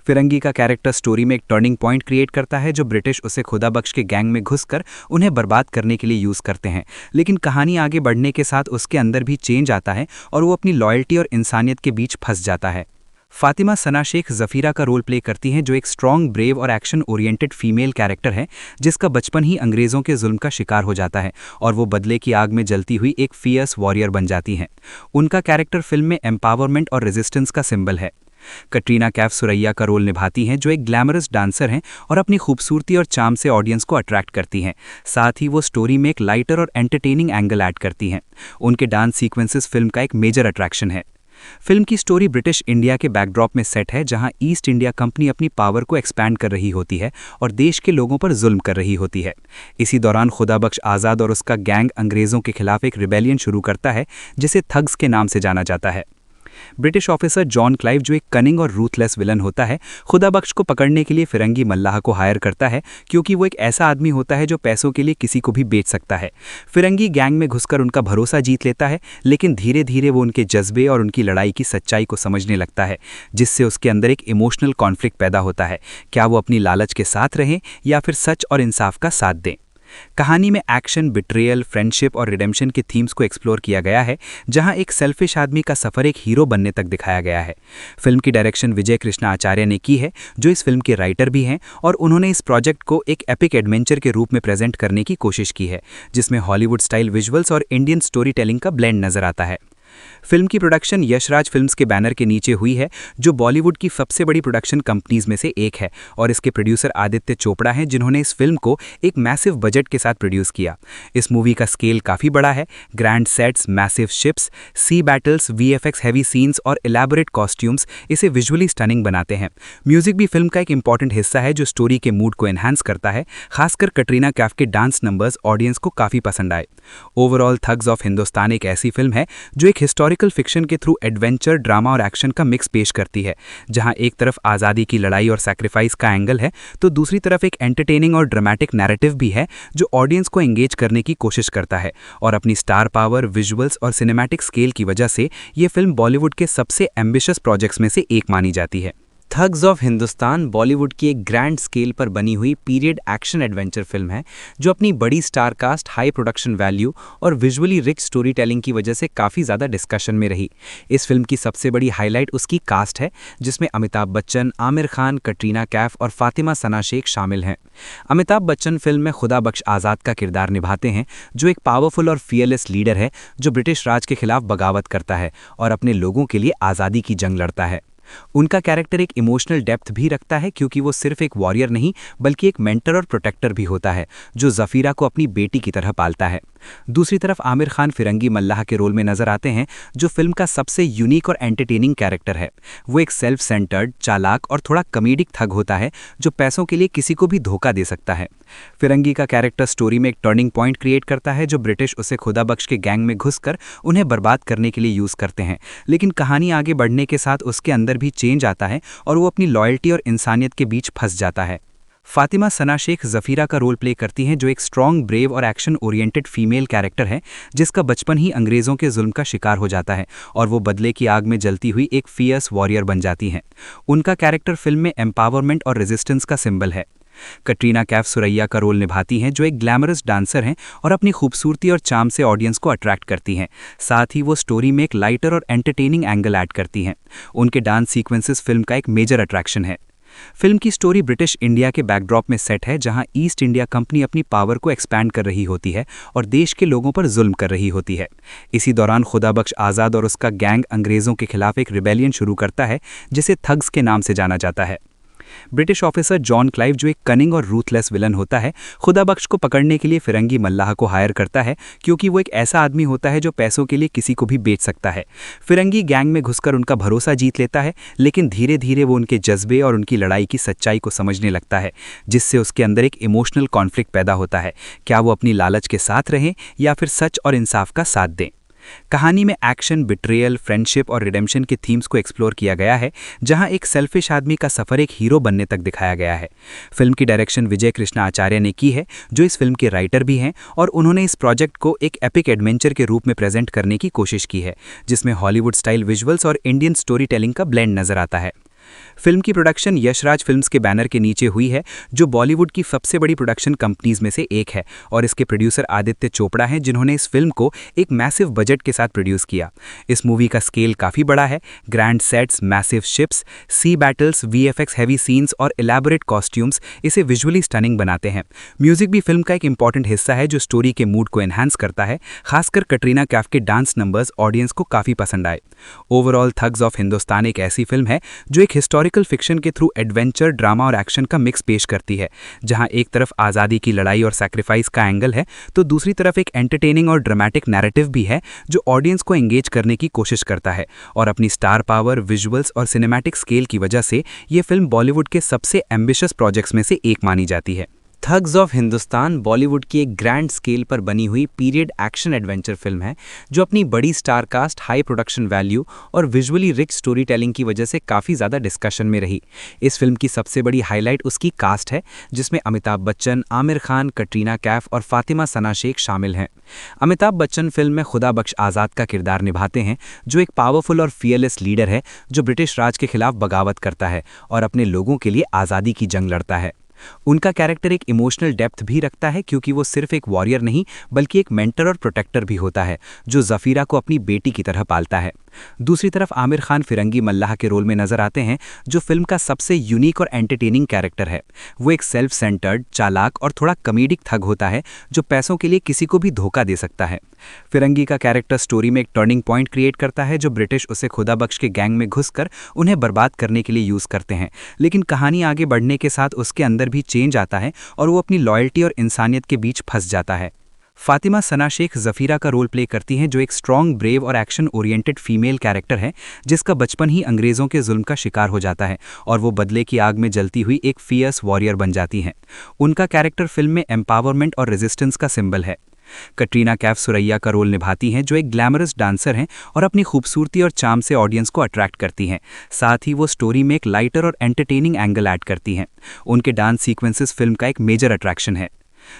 B: फिरंगी का कैरेक्टर स्टोरी में एक टर्निंग पॉइंट क्रिएट करता है जो ब्रिटिश उसे खुदाबख्श के गैंग में घुसकर उन्हें बर्बाद करने के लिए यूज करते हैं, लेकिन कहानी आगे बढ़ने के साथ उसके अंदर भी चेंज आता है और वो अपनी लॉयल्टी और इंसानियत के बीच फंस जाता है। फातिमा सना शेख जफीरा का रोल प्ले करती हैं जो एक स्ट्रॉन्ग, ब्रेव और एक्शन ओरिएंटेड फीमेल कैरेक्टर है जिसका बचपन ही अंग्रेजों के जुल्म का शिकार हो जाता है और वो बदले की आग में जलती हुई एक फियर्स वॉरियर बन जाती हैं। उनका कैरेक्टर फिल्म में एम्पावरमेंट और रेजिस्टेंस का सिंबल है। कटरीना कैफ सुरैया का रोल निभाती हैं जो एक ग्लैमरस डांसर हैं और अपनी खूबसूरती और चार्म से ऑडियंस को अट्रैक्ट करती हैं। साथ ही वो स्टोरी में एक लाइटर और एंटरटेनिंग एंगल ऐड करती हैं। उनके डांस सीक्वेंसेस फिल्म का एक मेजर अट्रैक्शन है। फिल्म की स्टोरी ब्रिटिश इंडिया के बैकड्रॉप में सेट है जहां ईस्ट इंडिया कंपनी अपनी पावर को एक्सपैंड कर रही होती है और देश के लोगों पर जुल्म कर रही होती है। इसी दौरान खुदाबख्श आज़ाद और उसका गैंग अंग्रेज़ों के खिलाफ एक रिबेलियन शुरू करता है जिसे थग्स के नाम से जाना जाता है। ब्रिटिश ऑफिसर जॉन क्लाइव जो एक कनिंग और रूथलेस विलन होता है, खुदाबख्श को पकड़ने के लिए फिरंगी मल्लाह को हायर करता है क्योंकि वो एक ऐसा आदमी होता है जो पैसों के लिए किसी को भी बेच सकता है। फिरंगी गैंग में घुसकर उनका भरोसा जीत लेता है, लेकिन धीरे धीरे वो उनके जज्बे और उनकी लड़ाई की सच्चाई को समझने लगता है, जिससे उसके अंदर एक इमोशनल कॉन्फ्लिक्ट पैदा होता है। क्या वो अपनी लालच के साथ रहें या फिर सच और इंसाफ का साथ दें। कहानी में एक्शन, बिट्रेयल, फ्रेंडशिप और रिडेम्पशन के थीम्स को एक्सप्लोर किया गया है, जहां एक सेल्फिश आदमी का सफर एक हीरो बनने तक दिखाया गया है। फिल्म की डायरेक्शन विजय कृष्णा आचार्य ने की है जो इस फिल्म के राइटर भी हैं और उन्होंने इस प्रोजेक्ट को एक एपिक एडवेंचर के रूप में प्रेजेंट करने की कोशिश की है जिसमें हॉलीवुड स्टाइल विजुअल्स और इंडियन स्टोरी टेलिंग का ब्लेंड नजर आता है। फिल्म की प्रोडक्शन यशराज फिल्म्स के बैनर के नीचे हुई है जो बॉलीवुड की सबसे बड़ी प्रोडक्शन कंपनीज में से एक है और इसके प्रोड्यूसर आदित्य चोपड़ा हैं जिन्होंने इस फिल्म को एक मैसिव बजट के साथ प्रोड्यूस किया। इस मूवी का स्केल काफ़ी बड़ा है। ग्रैंड सेट्स, मैसिव शिप्स, सी बैटल्स, वीएफएक्स हैवी सीन्स और इलैबोरेट कॉस्ट्यूम्स इसे विजुअली स्टनिंग बनाते हैं। म्यूजिक भी फिल्म का एक इंपॉर्टेंट हिस्सा है जो स्टोरी के मूड को एनहांस करता है। खासकर कटरीना कैफ के डांस नंबर्स ऑडियंस को काफ़ी पसंद आए। ओवरऑल थग्स ऑफ हिंदुस्तान एक ऐसी फिल्म है जो एक हिस्टोरिकल फिक्शन के थ्रू एडवेंचर, ड्रामा और एक्शन का मिक्स पेश करती है, जहां एक तरफ आज़ादी की लड़ाई और सैक्रिफाइस का एंगल है तो दूसरी तरफ एक एंटरटेनिंग और ड्रामेटिक नैरेटिव भी है जो ऑडियंस को एंगेज करने की कोशिश करता है। और अपनी स्टार पावर, विजुअल्स और सिनेमैटिक स्केल की वजह से ये फिल्म बॉलीवुड के सबसे एम्बिशियस प्रोजेक्ट्स में से एक मानी जाती है। थग्स ऑफ हिंदुस्तान बॉलीवुड की एक ग्रैंड स्केल पर बनी हुई पीरियड एक्शन एडवेंचर फिल्म है जो अपनी बड़ी star cast, high production value और विजुअली रिच स्टोरी टेलिंग की वजह से काफ़ी ज़्यादा डिस्कशन में रही। इस फिल्म की सबसे बड़ी हाईलाइट उसकी कास्ट है जिसमें अमिताभ बच्चन, आमिर खान, कटरीना कैफ और फातिमा सना शेख शामिल हैं। अमिताभ बच्चन फिल्म में खुदाबख्श आज़ाद का किरदार निभाते हैं जो एक पावरफुल और फियरलेस लीडर है जो ब्रिटिश राज के खिलाफ बगावत करता है और अपने लोगों के लिए आज़ादी की जंग लड़ता है। उनका कैरेक्टर एक इमोशनल डेप्थ भी रखता है क्योंकि वो सिर्फ एक वॉरियर नहीं बल्कि एक मेंटर और प्रोटेक्टर भी होता है जो जफीरा को अपनी बेटी की तरह पालता है। दूसरी तरफ आमिर खान फिरंगी मल्लाह के रोल में नजर आते हैं जो फिल्म का सबसे यूनिक और एंटरटेनिंग कैरेक्टर है। वो एक सेल्फ सेंटर्ड, चालाक और थोड़ा कॉमेडिक थग होता है जो पैसों के लिए किसी को भी धोखा दे सकता है। फिरंगी का कैरेक्टर स्टोरी में एक टर्निंग पॉइंट क्रिएट करता है जो ब्रिटिश उसे खुदाबख्श के गैंग में घुसकर उन्हें बर्बाद करने के लिए यूज करते हैं, लेकिन कहानी आगे बढ़ने के साथ उसके अंदर भी चेंज आता है और वो अपनी लॉयल्टी और इंसानियत के बीच फंस जाता है। फातिमा सना शेख जफीरा का रोल प्ले करती हैं जो एक स्ट्रॉन्ग, ब्रेव और एक्शन ओरिएंटेड फीमेल कैरेक्टर है जिसका बचपन ही अंग्रेज़ों के जुल्म का शिकार हो जाता है और वो बदले की आग में जलती हुई एक फियर्स वॉरियर बन जाती हैं। उनका कैरेक्टर फिल्म में एम्पावरमेंट और रेजिस्टेंस का सिंबल है। कटरीना कैफ सुरैया का रोल निभाती हैं जो एक ग्लैमरस डांसर हैं और अपनी खूबसूरती और चार्म से ऑडियंस को अट्रैक्ट करती हैं। साथ ही वो स्टोरी में एक लाइटर और एंटरटेनिंग एंगल ऐड करती हैं। उनके डांस सीक्वेंसेस फिल्म का एक मेजर अट्रैक्शन है। फिल्म की स्टोरी ब्रिटिश इंडिया के बैकड्रॉप में सेट है जहां ईस्ट इंडिया कंपनी अपनी पावर को एक्सपैंड कर रही होती है और देश के लोगों पर जुल्म कर रही होती है। इसी दौरान खुदाबख्श आज़ाद और उसका गैंग अंग्रेज़ों के खिलाफ एक रिबेलियन शुरू करता है जिसे थग्स के नाम से जाना जाता है। ब्रिटिश ऑफिसर जॉन क्लाइव जो एक कनिंग और रूथलेस विलन होता है, खुदाबख्श को पकड़ने के लिए फिरंगी मल्लाह को हायर करता है क्योंकि वो एक ऐसा आदमी होता है जो पैसों के लिए किसी को भी बेच सकता है। फिरंगी गैंग में घुसकर उनका भरोसा जीत लेता है, लेकिन धीरे धीरे वो उनके जज्बे और उनकी लड़ाई की सच्चाई को समझने लगता है, जिससे उसके अंदर एक इमोशनल कॉन्फ्लिक्ट पैदा होता है। क्या वो अपनी लालच के साथ रहें या फिर सच और इंसाफ का साथ दें। कहानी में एक्शन, बिट्रेयल, फ्रेंडशिप और रिडेम्पशन के थीम्स को एक्सप्लोर किया गया है, जहां एक सेल्फिश आदमी का सफर एक हीरो बनने तक दिखाया गया है। फिल्म की डायरेक्शन विजय कृष्णा आचार्य ने की है, जो इस फिल्म के राइटर भी हैं, और उन्होंने इस प्रोजेक्ट को एक एपिक एडवेंचर के रूप में प्रेजेंट करने की कोशिश की है, जिसमें हॉलीवुड स्टाइल विजुअल्स और इंडियन स्टोरी टेलिंग का ब्लेंड नजर आता है। फिल्म की प्रोडक्शन यशराज फिल्म्स के बैनर के नीचे हुई है, जो बॉलीवुड की सबसे बड़ी प्रोडक्शन कंपनीज में से एक है, और इसके प्रोड्यूसर आदित्य चोपड़ा हैं, जिन्होंने इस फिल्म को एक मैसिव बजट के साथ प्रोड्यूस किया। इस मूवी का स्केल काफ़ी बड़ा है। ग्रैंड सेट्स, मैसिव शिप्स, सी बैटल्स, वीएफएक्स हैवी सीन्स और इलैबोरेट कॉस्ट्यूम्स इसे विजुअली स्टनिंग बनाते हैं। म्यूजिक भी फिल्म का एक इंपॉर्टेंट हिस्सा है, जो स्टोरी के मूड को एनहांस करता है। खासकर कटरीना कैफ के डांस नंबर्स ऑडियंस को काफ़ी पसंद आए। ओवरऑल थग्स ऑफ हिंदुस्तान एक ऐसी फिल्म है जो एक हिस्टोरिकल फिक्शन के थ्रू एडवेंचर, ड्रामा और एक्शन का मिक्स पेश करती है, जहां एक तरफ आज़ादी की लड़ाई और सैक्रिफाइस का एंगल है, तो दूसरी तरफ एक एंटरटेनिंग और ड्रामेटिक नैरेटिव भी है, जो ऑडियंस को एंगेज करने की कोशिश करता है। और अपनी स्टार पावर, विजुअल्स और सिनेमैटिक स्केल की वजह से ये फिल्म बॉलीवुड के सबसे एम्बिशियस प्रोजेक्ट्स में से एक मानी जाती है। थग्स ऑफ हिंदुस्तान बॉलीवुड की एक ग्रैंड स्केल पर बनी हुई पीरियड एक्शन एडवेंचर फिल्म है, जो अपनी बड़ी star cast, high production value और विजुअली रिच स्टोरी टेलिंग की वजह से काफ़ी ज़्यादा डिस्कशन में रही। इस फिल्म की सबसे बड़ी हाईलाइट उसकी कास्ट है, जिसमें अमिताभ बच्चन, आमिर खान, कटरीना कैफ और फातिमा सना शेख शामिल हैं। अमिताभ बच्चन फिल्म में खुदा बख्श आज़ाद का किरदार निभाते हैं, जो एक पावरफुल और फियरलेस लीडर है, जो ब्रिटिश राज के खिलाफ बगावत करता है और अपने लोगों के लिए आज़ादी की जंग लड़ता है। उनका कैरेक्टर एक इमोशनल डेप्थ भी रखता है, क्योंकि वो सिर्फ एक वॉरियर नहीं बल्कि एक मेंटर और प्रोटेक्टर भी होता है, जो ज़फ़ीरा को अपनी बेटी की तरह पालता है। दूसरी तरफ आमिर खान फिरंगी मल्लाह के रोल में नजर आते हैं, जो फिल्म का सबसे यूनिक और एंटरटेनिंग कैरेक्टर है। वो एक सेल्फ सेंटर्ड, चालाक और थोड़ा कॉमेडिक थग होता है, जो पैसों के लिए किसी को भी धोखा दे सकता है। फिरंगी का कैरेक्टर स्टोरी में एक टर्निंग पॉइंट क्रिएट करता है, जो ब्रिटिश उसे खुदा बख्श के गैंग में घुसकर उन्हें बर्बाद करने के लिए यूज़ करते हैं। लेकिन कहानी आगे बढ़ने के साथ उसके अंदर भी चेंज आता है और वो अपनी लॉयल्टी और इंसानियत के बीच फंस जाता है। फातिमा सना शेख ज़फ़ीरा का रोल प्ले करती हैं, जो एक स्ट्रॉन्ग, ब्रेव और एक्शन ओरिएंटेड फीमेल कैरेक्टर है, जिसका बचपन ही अंग्रेज़ों के जुल्म का शिकार हो जाता है और वो बदले की आग में जलती हुई एक फियर्स वॉरियर बन जाती हैं। उनका कैरेक्टर फिल्म में एम्पावरमेंट और रेजिस्टेंस का सिंबल है। कटरीना कैफ सुरैया का रोल निभाती हैं, जो एक ग्लैमरस डांसर हैं और अपनी खूबसूरती और चार्म से ऑडियंस को अट्रैक्ट करती हैं। साथ ही वो स्टोरी में एक लाइटर और एंटरटेनिंग एंगल ऐड करती हैं। उनके डांस सीक्वेंसेस फिल्म का एक मेजर अट्रैक्शन है।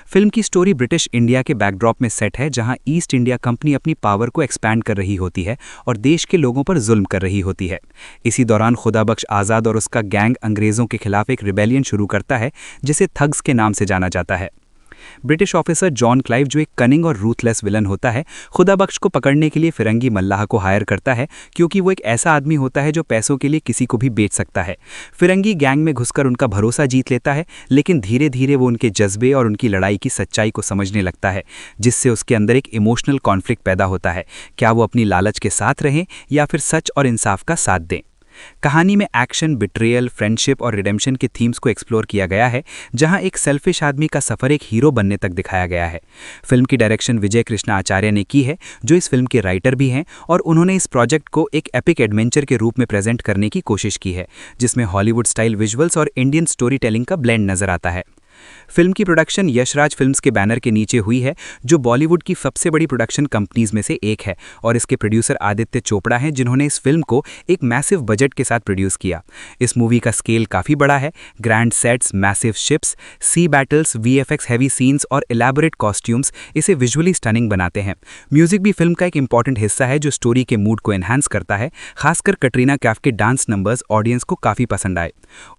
B: फिल्म की स्टोरी ब्रिटिश इंडिया के बैकड्रॉप में सेट है, जहां ईस्ट इंडिया कंपनी अपनी पावर को एक्सपैंड कर रही होती है और देश के लोगों पर जुल्म कर रही होती है। इसी दौरान खुदा बख्श आज़ाद और उसका गैंग अंग्रेज़ों के खिलाफ एक रिबेलियन शुरू करता है, जिसे थग्स के नाम से जाना जाता है। ब्रिटिश ऑफिसर जॉन क्लाइव, जो एक कनिंग और रूथलेस विलन होता है, खुदा बख्श को पकड़ने के लिए फिरंगी मल्लाह को हायर करता है, क्योंकि वो एक ऐसा आदमी होता है जो पैसों के लिए किसी को भी बेच सकता है। फिरंगी गैंग में घुसकर उनका भरोसा जीत लेता है, लेकिन धीरे धीरे वो उनके जज्बे और उनकी लड़ाई की सच्चाई को समझने लगता है, जिससे उसके अंदर एक इमोशनल कॉन्फ्लिक्ट पैदा होता है। क्या वो अपनी लालच के साथ रहें या फिर सच और इंसाफ का साथ दें? कहानी में एक्शन, बिट्रेयल, फ्रेंडशिप और रिडेम्पशन के थीम्स को एक्सप्लोर किया गया है, जहां एक सेल्फिश आदमी का सफर एक हीरो बनने तक दिखाया गया है। फिल्म की डायरेक्शन विजय कृष्णा आचार्य ने की है, जो इस फिल्म के राइटर भी हैं, और उन्होंने इस प्रोजेक्ट को एक एपिक एडवेंचर के रूप में प्रेजेंट करने की कोशिश की है, जिसमें हॉलीवुड स्टाइल विजुअल्स और इंडियन स्टोरी टेलिंग का ब्लेंड नजर आता है। फिल्म की प्रोडक्शन यशराज फिल्म्स के बैनर के नीचे हुई है, जो बॉलीवुड की सबसे बड़ी प्रोडक्शन कंपनीज में से एक है, और इसके प्रोड्यूसर आदित्य चोपड़ा हैं, जिन्होंने इस फिल्म को एक मैसिव बजट के साथ प्रोड्यूस किया। इस मूवी का स्केल काफ़ी बड़ा है। ग्रैंड सेट्स, मैसिव शिप्स, सी बैटल्स, वीएफएक्स हैवी सीन्स और इलैबोरेट कॉस्ट्यूम्स इसे विजुअली स्टनिंग बनाते हैं। म्यूजिक भी फिल्म का एक इंपॉर्टेंट हिस्सा है, जो स्टोरी के मूड को एनहांस करता है। खासकर कटरीना कैफ के डांस नंबर्स ऑडियंस को काफ़ी पसंद आए।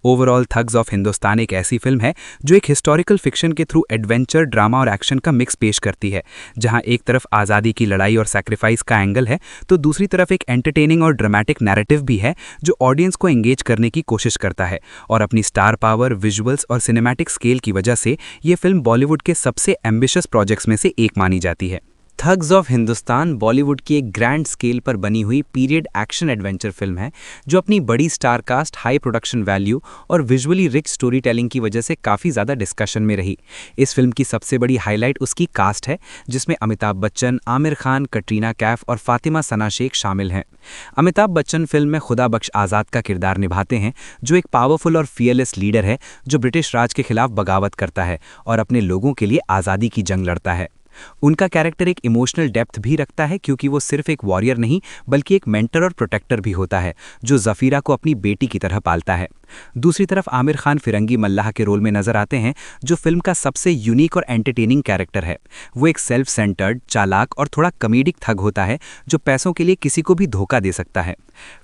B: ओवरऑल थग्स ऑफ हिंदुस्तान एक ऐसी फिल्म है जो एक हिस्टोरिकल फिक्शन के थ्रू एडवेंचर, ड्रामा और एक्शन का मिक्स पेश करती है, जहां एक तरफ आज़ादी की लड़ाई और सैक्रिफाइस का एंगल है, तो दूसरी तरफ एक एंटरटेनिंग और ड्रामेटिक नैरेटिव भी है, जो ऑडियंस को एंगेज करने की कोशिश करता है। और अपनी स्टार पावर, विजुअल्स और सिनेमैटिक स्केल की वजह से ये फिल्म बॉलीवुड के सबसे एम्बिशियस प्रोजेक्ट्स में से एक मानी जाती है। थग्स ऑफ हिंदुस्तान बॉलीवुड की एक ग्रैंड स्केल पर बनी हुई पीरियड एक्शन एडवेंचर फिल्म है, जो अपनी बड़ी star cast, high production value और विजुअली रिच स्टोरी टेलिंग की वजह से काफ़ी ज़्यादा डिस्कशन में रही। इस फिल्म की सबसे बड़ी हाईलाइट उसकी कास्ट है, जिसमें अमिताभ बच्चन, आमिर खान, कटरीना कैफ और फातिमा सना शेख शामिल हैं। अमिताभ बच्चन फिल्म में खुदा बख्श आज़ाद का किरदार निभाते हैं, जो एक पावरफुल और फियरलेस लीडर है, जो ब्रिटिश राज के खिलाफ बगावत करता है और अपने लोगों के लिए आज़ादी की जंग लड़ता है। उनका कैरेक्टर एक इमोशनल डेप्थ भी रखता है क्योंकि वो सिर्फ एक वॉरियर नहीं बल्कि एक मेंटर और प्रोटेक्टर भी होता है जो जफीरा को अपनी बेटी की तरह पालता है। दूसरी तरफ आमिर खान फिरंगी मल्लाह के रोल में नजर आते हैं जो फिल्म का सबसे यूनिक और एंटरटेनिंग कैरेक्टर है। वो एक सेल्फ सेंटर्ड, चालाक और थोड़ा कॉमेडिक थग होता है जो पैसों के लिए किसी को भी धोखा दे सकता है।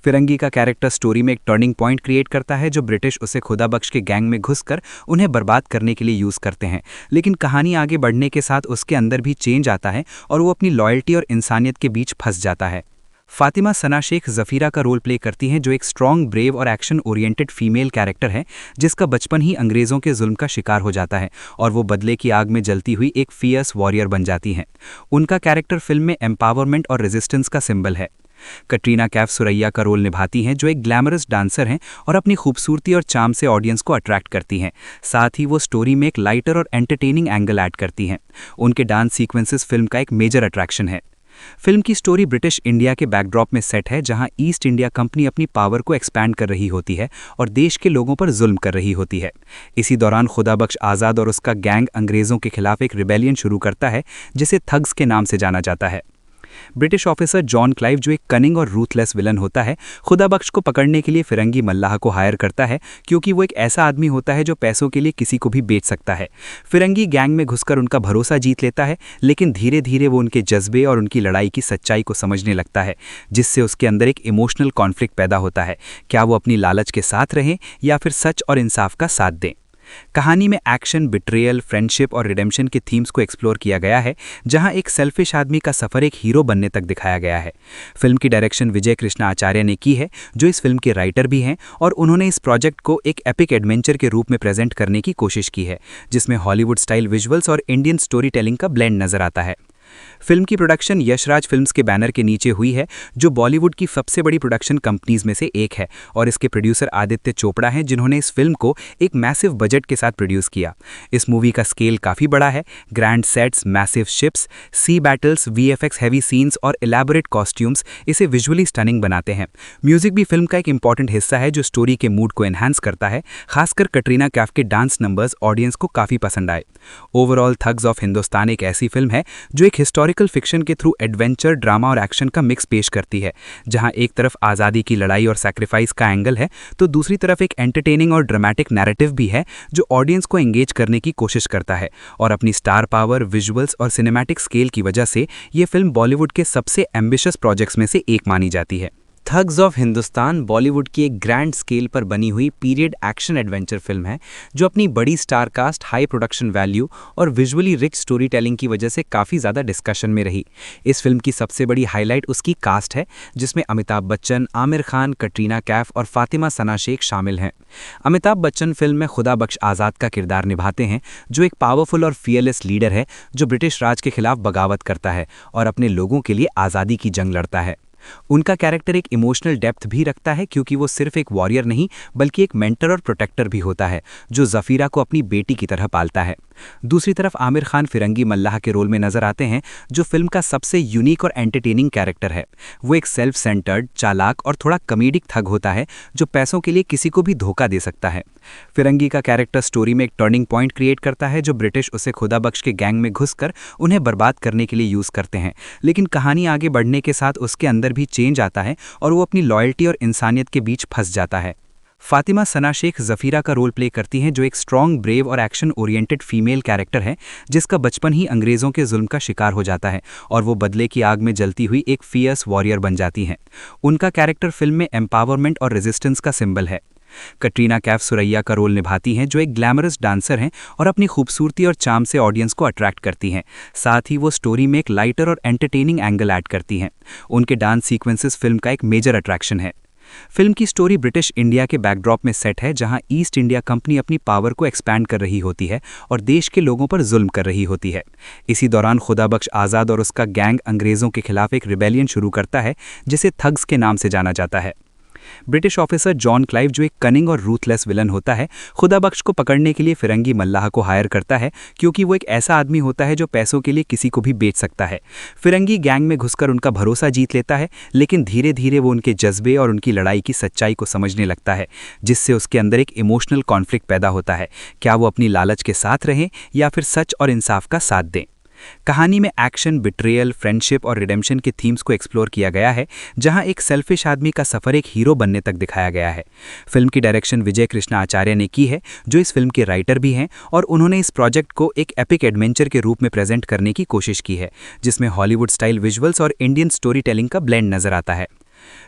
B: फिरंगी का कैरेक्टर स्टोरी में एक टर्निंग पॉइंट क्रिएट करता है जो ब्रिटिश उसे खुदाबख्श के गैंग में घुसकर उन्हें बर्बाद करने के लिए यूज करते हैं, लेकिन कहानी आगे बढ़ने के साथ उसके अंदर भी चेंज आता है और वो अपनी लॉयल्टी और इंसानियत के बीच फंस जाता है। फातिमा सना शेख जफीरा का रोल प्ले करती हैं जो एक स्ट्रॉन्ग, ब्रेव और एक्शन ओरिएंटेड फीमेल कैरेक्टर है जिसका बचपन ही अंग्रेज़ों के जुल्म का शिकार हो जाता है और वो बदले की आग में जलती हुई एक फियर्स वॉरियर बन जाती हैं। उनका कैरेक्टर फिल्म में एम्पावरमेंट और रेजिस्टेंस का सिंबल है। कटरीना कैफ सुरैया का रोल निभाती हैं जो एक ग्लैमरस डांसर हैं और अपनी खूबसूरती और चार्म से ऑडियंस को अट्रैक्ट करती हैं। साथ ही वो स्टोरी में एक लाइटर और एंटरटेनिंग एंगल ऐड करती हैं। उनके डांस सीक्वेंसेस फिल्म का एक मेजर अट्रैक्शन है। फिल्म की स्टोरी ब्रिटिश इंडिया के बैकड्रॉप में सेट है जहां ईस्ट इंडिया कंपनी अपनी पावर को एक्सपैंड कर रही होती है और देश के लोगों पर जुल्म कर रही होती है। इसी दौरान खुदाबख्श आज़ाद और उसका गैंग अंग्रेज़ों के खिलाफ एक रिबेलियन शुरू करता है जिसे थग्स के नाम से जाना जाता है। ब्रिटिश ऑफिसर जॉन क्लाइव जो एक कनिंग और रूथलेस विलन होता है, खुदाबख्श को पकड़ने के लिए फिरंगी मल्लाह को हायर करता है क्योंकि वो एक ऐसा आदमी होता है जो पैसों के लिए किसी को भी बेच सकता है। फिरंगी गैंग में घुसकर उनका भरोसा जीत लेता है, लेकिन धीरे धीरे वो उनके जज्बे और उनकी लड़ाई की सच्चाई को समझने लगता है, जिससे उसके अंदर एक इमोशनल कॉन्फ्लिक्ट पैदा होता है। क्या वो अपनी लालच के साथ रहें या फिर सच और इंसाफ का साथ दें। कहानी में एक्शन, बिट्रेयल, फ्रेंडशिप और रिडेम्पशन के थीम्स को एक्सप्लोर किया गया है, जहां एक सेल्फिश आदमी का सफर एक हीरो बनने तक दिखाया गया है। फिल्म की डायरेक्शन विजय कृष्णा आचार्य ने की है जो इस फिल्म के राइटर भी हैं और उन्होंने इस प्रोजेक्ट को एक एपिक एडवेंचर के रूप में प्रेजेंट करने की कोशिश की है जिसमें हॉलीवुड स्टाइल विजुअल्स और इंडियन स्टोरी टेलिंग का ब्लेंड नजर आता है। फिल्म की प्रोडक्शन यशराज फिल्म्स के बैनर के नीचे हुई है जो बॉलीवुड की सबसे बड़ी प्रोडक्शन कंपनीज में से एक है और इसके प्रोड्यूसर आदित्य चोपड़ा हैं जिन्होंने इस फिल्म को एक मैसिव बजट के साथ प्रोड्यूस किया। इस मूवी का स्केल काफ़ी बड़ा है। ग्रैंड सेट्स, मैसिव शिप्स, सी बैटल्स, वीएफएक्स हैवी सीन्स और इलैबोरेट कॉस्ट्यूम्स इसे विजुअली स्टनिंग बनाते हैं। म्यूजिक भी फिल्म का एक इंपॉर्टेंट हिस्सा है जो स्टोरी के मूड को एनहांस करता है। खासकर कटरीना कैफ के डांस नंबर्स ऑडियंस को काफ़ी पसंद आए। ओवरऑल थग्स ऑफ हिंदुस्तान एक ऐसी फिल्म है जो एक हिस्टोरिकल फिक्शन के थ्रू एडवेंचर, ड्रामा और एक्शन का मिक्स पेश करती है, जहां एक तरफ आज़ादी की लड़ाई और सैक्रिफाइस का एंगल है तो दूसरी तरफ एक एंटरटेनिंग और ड्रामेटिक नैरेटिव भी है जो ऑडियंस को एंगेज करने की कोशिश करता है। और अपनी स्टार पावर, विजुअल्स और सिनेमैटिक स्केल की वजह से ये फिल्म बॉलीवुड के सबसे एम्बिशियस प्रोजेक्ट्स में से एक मानी जाती है। थग्स ऑफ हिंदुस्तान बॉलीवुड की एक ग्रैंड स्केल पर बनी हुई पीरियड एक्शन एडवेंचर फिल्म है जो अपनी बड़ी star cast, high production value और विजुअली रिच स्टोरी टेलिंग की वजह से काफ़ी ज़्यादा डिस्कशन में रही। इस फिल्म की सबसे बड़ी हाईलाइट उसकी कास्ट है जिसमें अमिताभ बच्चन, आमिर खान, कटरीना कैफ और फातिमा सना शेख शामिल हैं। अमिताभ बच्चन फिल्म में खुदाबख्श आज़ाद का किरदार निभाते हैं जो एक पावरफुल और फियरलेस लीडर है जो ब्रिटिश राज के खिलाफ बगावत करता है और अपने लोगों के लिए आज़ादी की जंग लड़ता है। उनका कैरेक्टर एक इमोशनल डेप्थ भी रखता है क्योंकि वो सिर्फ एक वॉरियर नहीं बल्कि एक मेंटर और प्रोटेक्टर भी होता है जो जफीरा को अपनी बेटी की तरह पालता है। दूसरी तरफ आमिर खान फिरंगी मल्लाह के रोल में नजर आते हैं जो फिल्म का सबसे यूनिक और एंटरटेनिंग कैरेक्टर है। वो एक सेल्फ सेंटर्ड, चालाक और थोड़ा कॉमेडिक थग होता है जो पैसों के लिए किसी को भी धोखा दे सकता है। फिरंगी का कैरेक्टर स्टोरी में एक टर्निंग पॉइंट क्रिएट करता है जो ब्रिटिश उसे खुदाबख्श के गैंग में घुसकर उन्हें बर्बाद करने के लिए यूज करते हैं, लेकिन कहानी आगे बढ़ने के साथ उसके अंदर भी चेंज आता है और वो अपनी लॉयल्टी और इंसानियत के बीच फंस जाता है। फातिमा सना शेख जफीरा का रोल प्ले करती हैं जो एक स्ट्रॉन्ग, ब्रेव और एक्शन ओरिएंटेड फीमेल कैरेक्टर है जिसका बचपन ही अंग्रेज़ों के जुल्म का शिकार हो जाता है और वो बदले की आग में जलती हुई एक फियर्स वॉरियर बन जाती हैं। उनका कैरेक्टर फिल्म में एम्पावरमेंट और रेजिस्टेंस का सिंबल है। कटरीना कैफ सुरैया का रोल निभाती हैं जो एक ग्लैमरस डांसर हैं और अपनी खूबसूरती और चार्म से ऑडियंस को अट्रैक्ट करती हैं। साथ ही वो स्टोरी में एक लाइटर और एंटरटेनिंग एंगल ऐड करती हैं। उनके डांस सीक्वेंसेस फिल्म का एक मेजर अट्रैक्शन है। फिल्म की स्टोरी ब्रिटिश इंडिया के बैकड्रॉप में सेट है जहां ईस्ट इंडिया कंपनी अपनी पावर को एक्सपैंड कर रही होती है और देश के लोगों पर जुल्म कर रही होती है। इसी दौरान खुदाबख्श आज़ाद और उसका गैंग अंग्रेज़ों के खिलाफ एक रिबेलियन शुरू करता है जिसे थग्स के नाम से जाना जाता है। ब्रिटिश ऑफिसर जॉन क्लाइव जो एक कनिंग और रूथलेस विलन होता है, खुदाबख्श को पकड़ने के लिए फिरंगी मल्लाह को हायर करता है क्योंकि वो एक ऐसा आदमी होता है जो पैसों के लिए किसी को भी बेच सकता है। फिरंगी गैंग में घुसकर उनका भरोसा जीत लेता है, लेकिन धीरे धीरे वो उनके जज्बे और उनकी लड़ाई की सच्चाई को समझने लगता है, जिससे उसके अंदर एक इमोशनल कॉन्फ्लिक्ट पैदा होता है। क्या वो अपनी लालच के साथ रहें या फिर सच और इंसाफ का साथ दें। कहानी में एक्शन, बिट्रेयल, फ्रेंडशिप और रिडेम्पशन के थीम्स को एक्सप्लोर किया गया है, जहां एक सेल्फिश आदमी का सफर एक हीरो बनने तक दिखाया गया है। फिल्म की डायरेक्शन विजय कृष्णा आचार्य ने की है, जो इस फिल्म के राइटर भी हैं, और उन्होंने इस प्रोजेक्ट को एक एपिक एडवेंचर के रूप में प्रेजेंट करने की कोशिश की है, जिसमें हॉलीवुड स्टाइल विजुअल्स और इंडियन स्टोरी टेलिंग का ब्लेंड नजर आता है।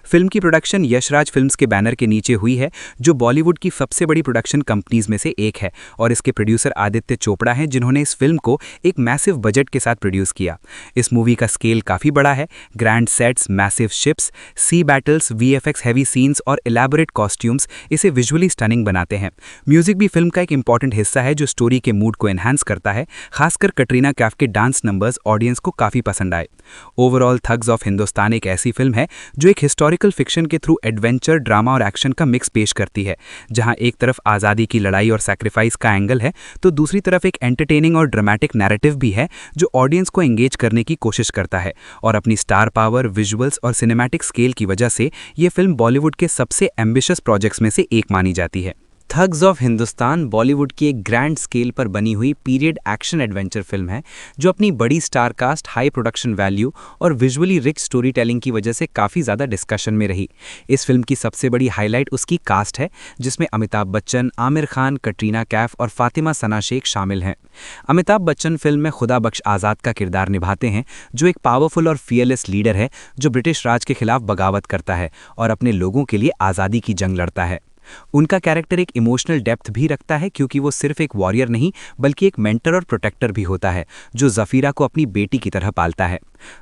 B: फिल्म की प्रोडक्शन यशराज फिल्म्स के बैनर के नीचे हुई है, जो बॉलीवुड की सबसे बड़ी प्रोडक्शन कंपनीज में से एक है, और इसके प्रोड्यूसर आदित्य चोपड़ा हैं, जिन्होंने इस फिल्म को एक मैसिव बजट के साथ प्रोड्यूस किया। इस मूवी का स्केल काफ़ी बड़ा है। ग्रैंड सेट्स, मैसिव शिप्स, सी बैटल्स, वीएफएक्स हैवी सीन्स और इलेबोरेट कॉस्ट्यूम्स इसे विजुअली स्टनिंग बनाते हैं। म्यूजिक भी फिल्म का एक इंपॉर्टेंट हिस्सा है, जो स्टोरी के मूड को एनहांस करता है। खासकर कटरीना कैफ के डांस नंबर्स ऑडियंस को काफ़ी पसंद आए। ओवरऑल थग्स ऑफ हिंदुस्तान एक ऐसी फिल्म है जो एक हिस्टोरिकल फिक्शन के थ्रू एडवेंचर, ड्रामा और एक्शन का मिक्स पेश करती है, जहां एक तरफ आज़ादी की लड़ाई और सैक्रिफाइस का एंगल है, तो दूसरी तरफ एक एंटरटेनिंग और ड्रामेटिक नैरेटिव भी है, जो ऑडियंस को एंगेज करने की कोशिश करता है। और अपनी स्टार पावर, विजुअल्स और सिनेमैटिक स्केल की वजह से ये फिल्म बॉलीवुड के सबसे एम्बिशियस प्रोजेक्ट्स में से एक मानी जाती है। थग्स ऑफ हिंदुस्तान बॉलीवुड की एक ग्रैंड स्केल पर बनी हुई पीरियड एक्शन एडवेंचर फिल्म है, जो अपनी बड़ी star cast, high production value और विजुअली रिच स्टोरी टेलिंग की वजह से काफ़ी ज़्यादा डिस्कशन में रही। इस फिल्म की सबसे बड़ी हाईलाइट उसकी कास्ट है, जिसमें अमिताभ बच्चन, आमिर खान, कटरीना कैफ और फातिमा सना शेख शामिल हैं। अमिताभ बच्चन फिल्म में खुदा बख्श आज़ाद का किरदार निभाते हैं, जो एक पावरफुल और फियरलेस लीडर है, जो ब्रिटिश राज के खिलाफ बगावत करता है और अपने लोगों के लिए आज़ादी की जंग लड़ता है। उनका कैरेक्टर एक इमोशनल डेप्थ भी रखता है, क्योंकि वो सिर्फ एक वॉरियर नहीं बल्कि एक मेंटर और प्रोटेक्टर भी होता है, जो ज़फ़ीरा को अपनी बेटी की तरह पालता है।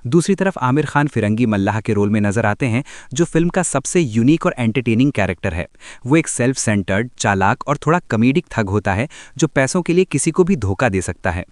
B: दूसरी तरफ आमिर खान फिरंगी मल्लाह के रोल में नजर आते हैं, जो फिल्म का सबसे यूनिक और एंटरटेनिंग कैरेक्टर है। वो एक सेल्फ सेंटर्ड, चालाक और थोड़ा कॉमेडिक थग होता है, जो पैसों के लिए किसी को भी धोखा दे सकता है।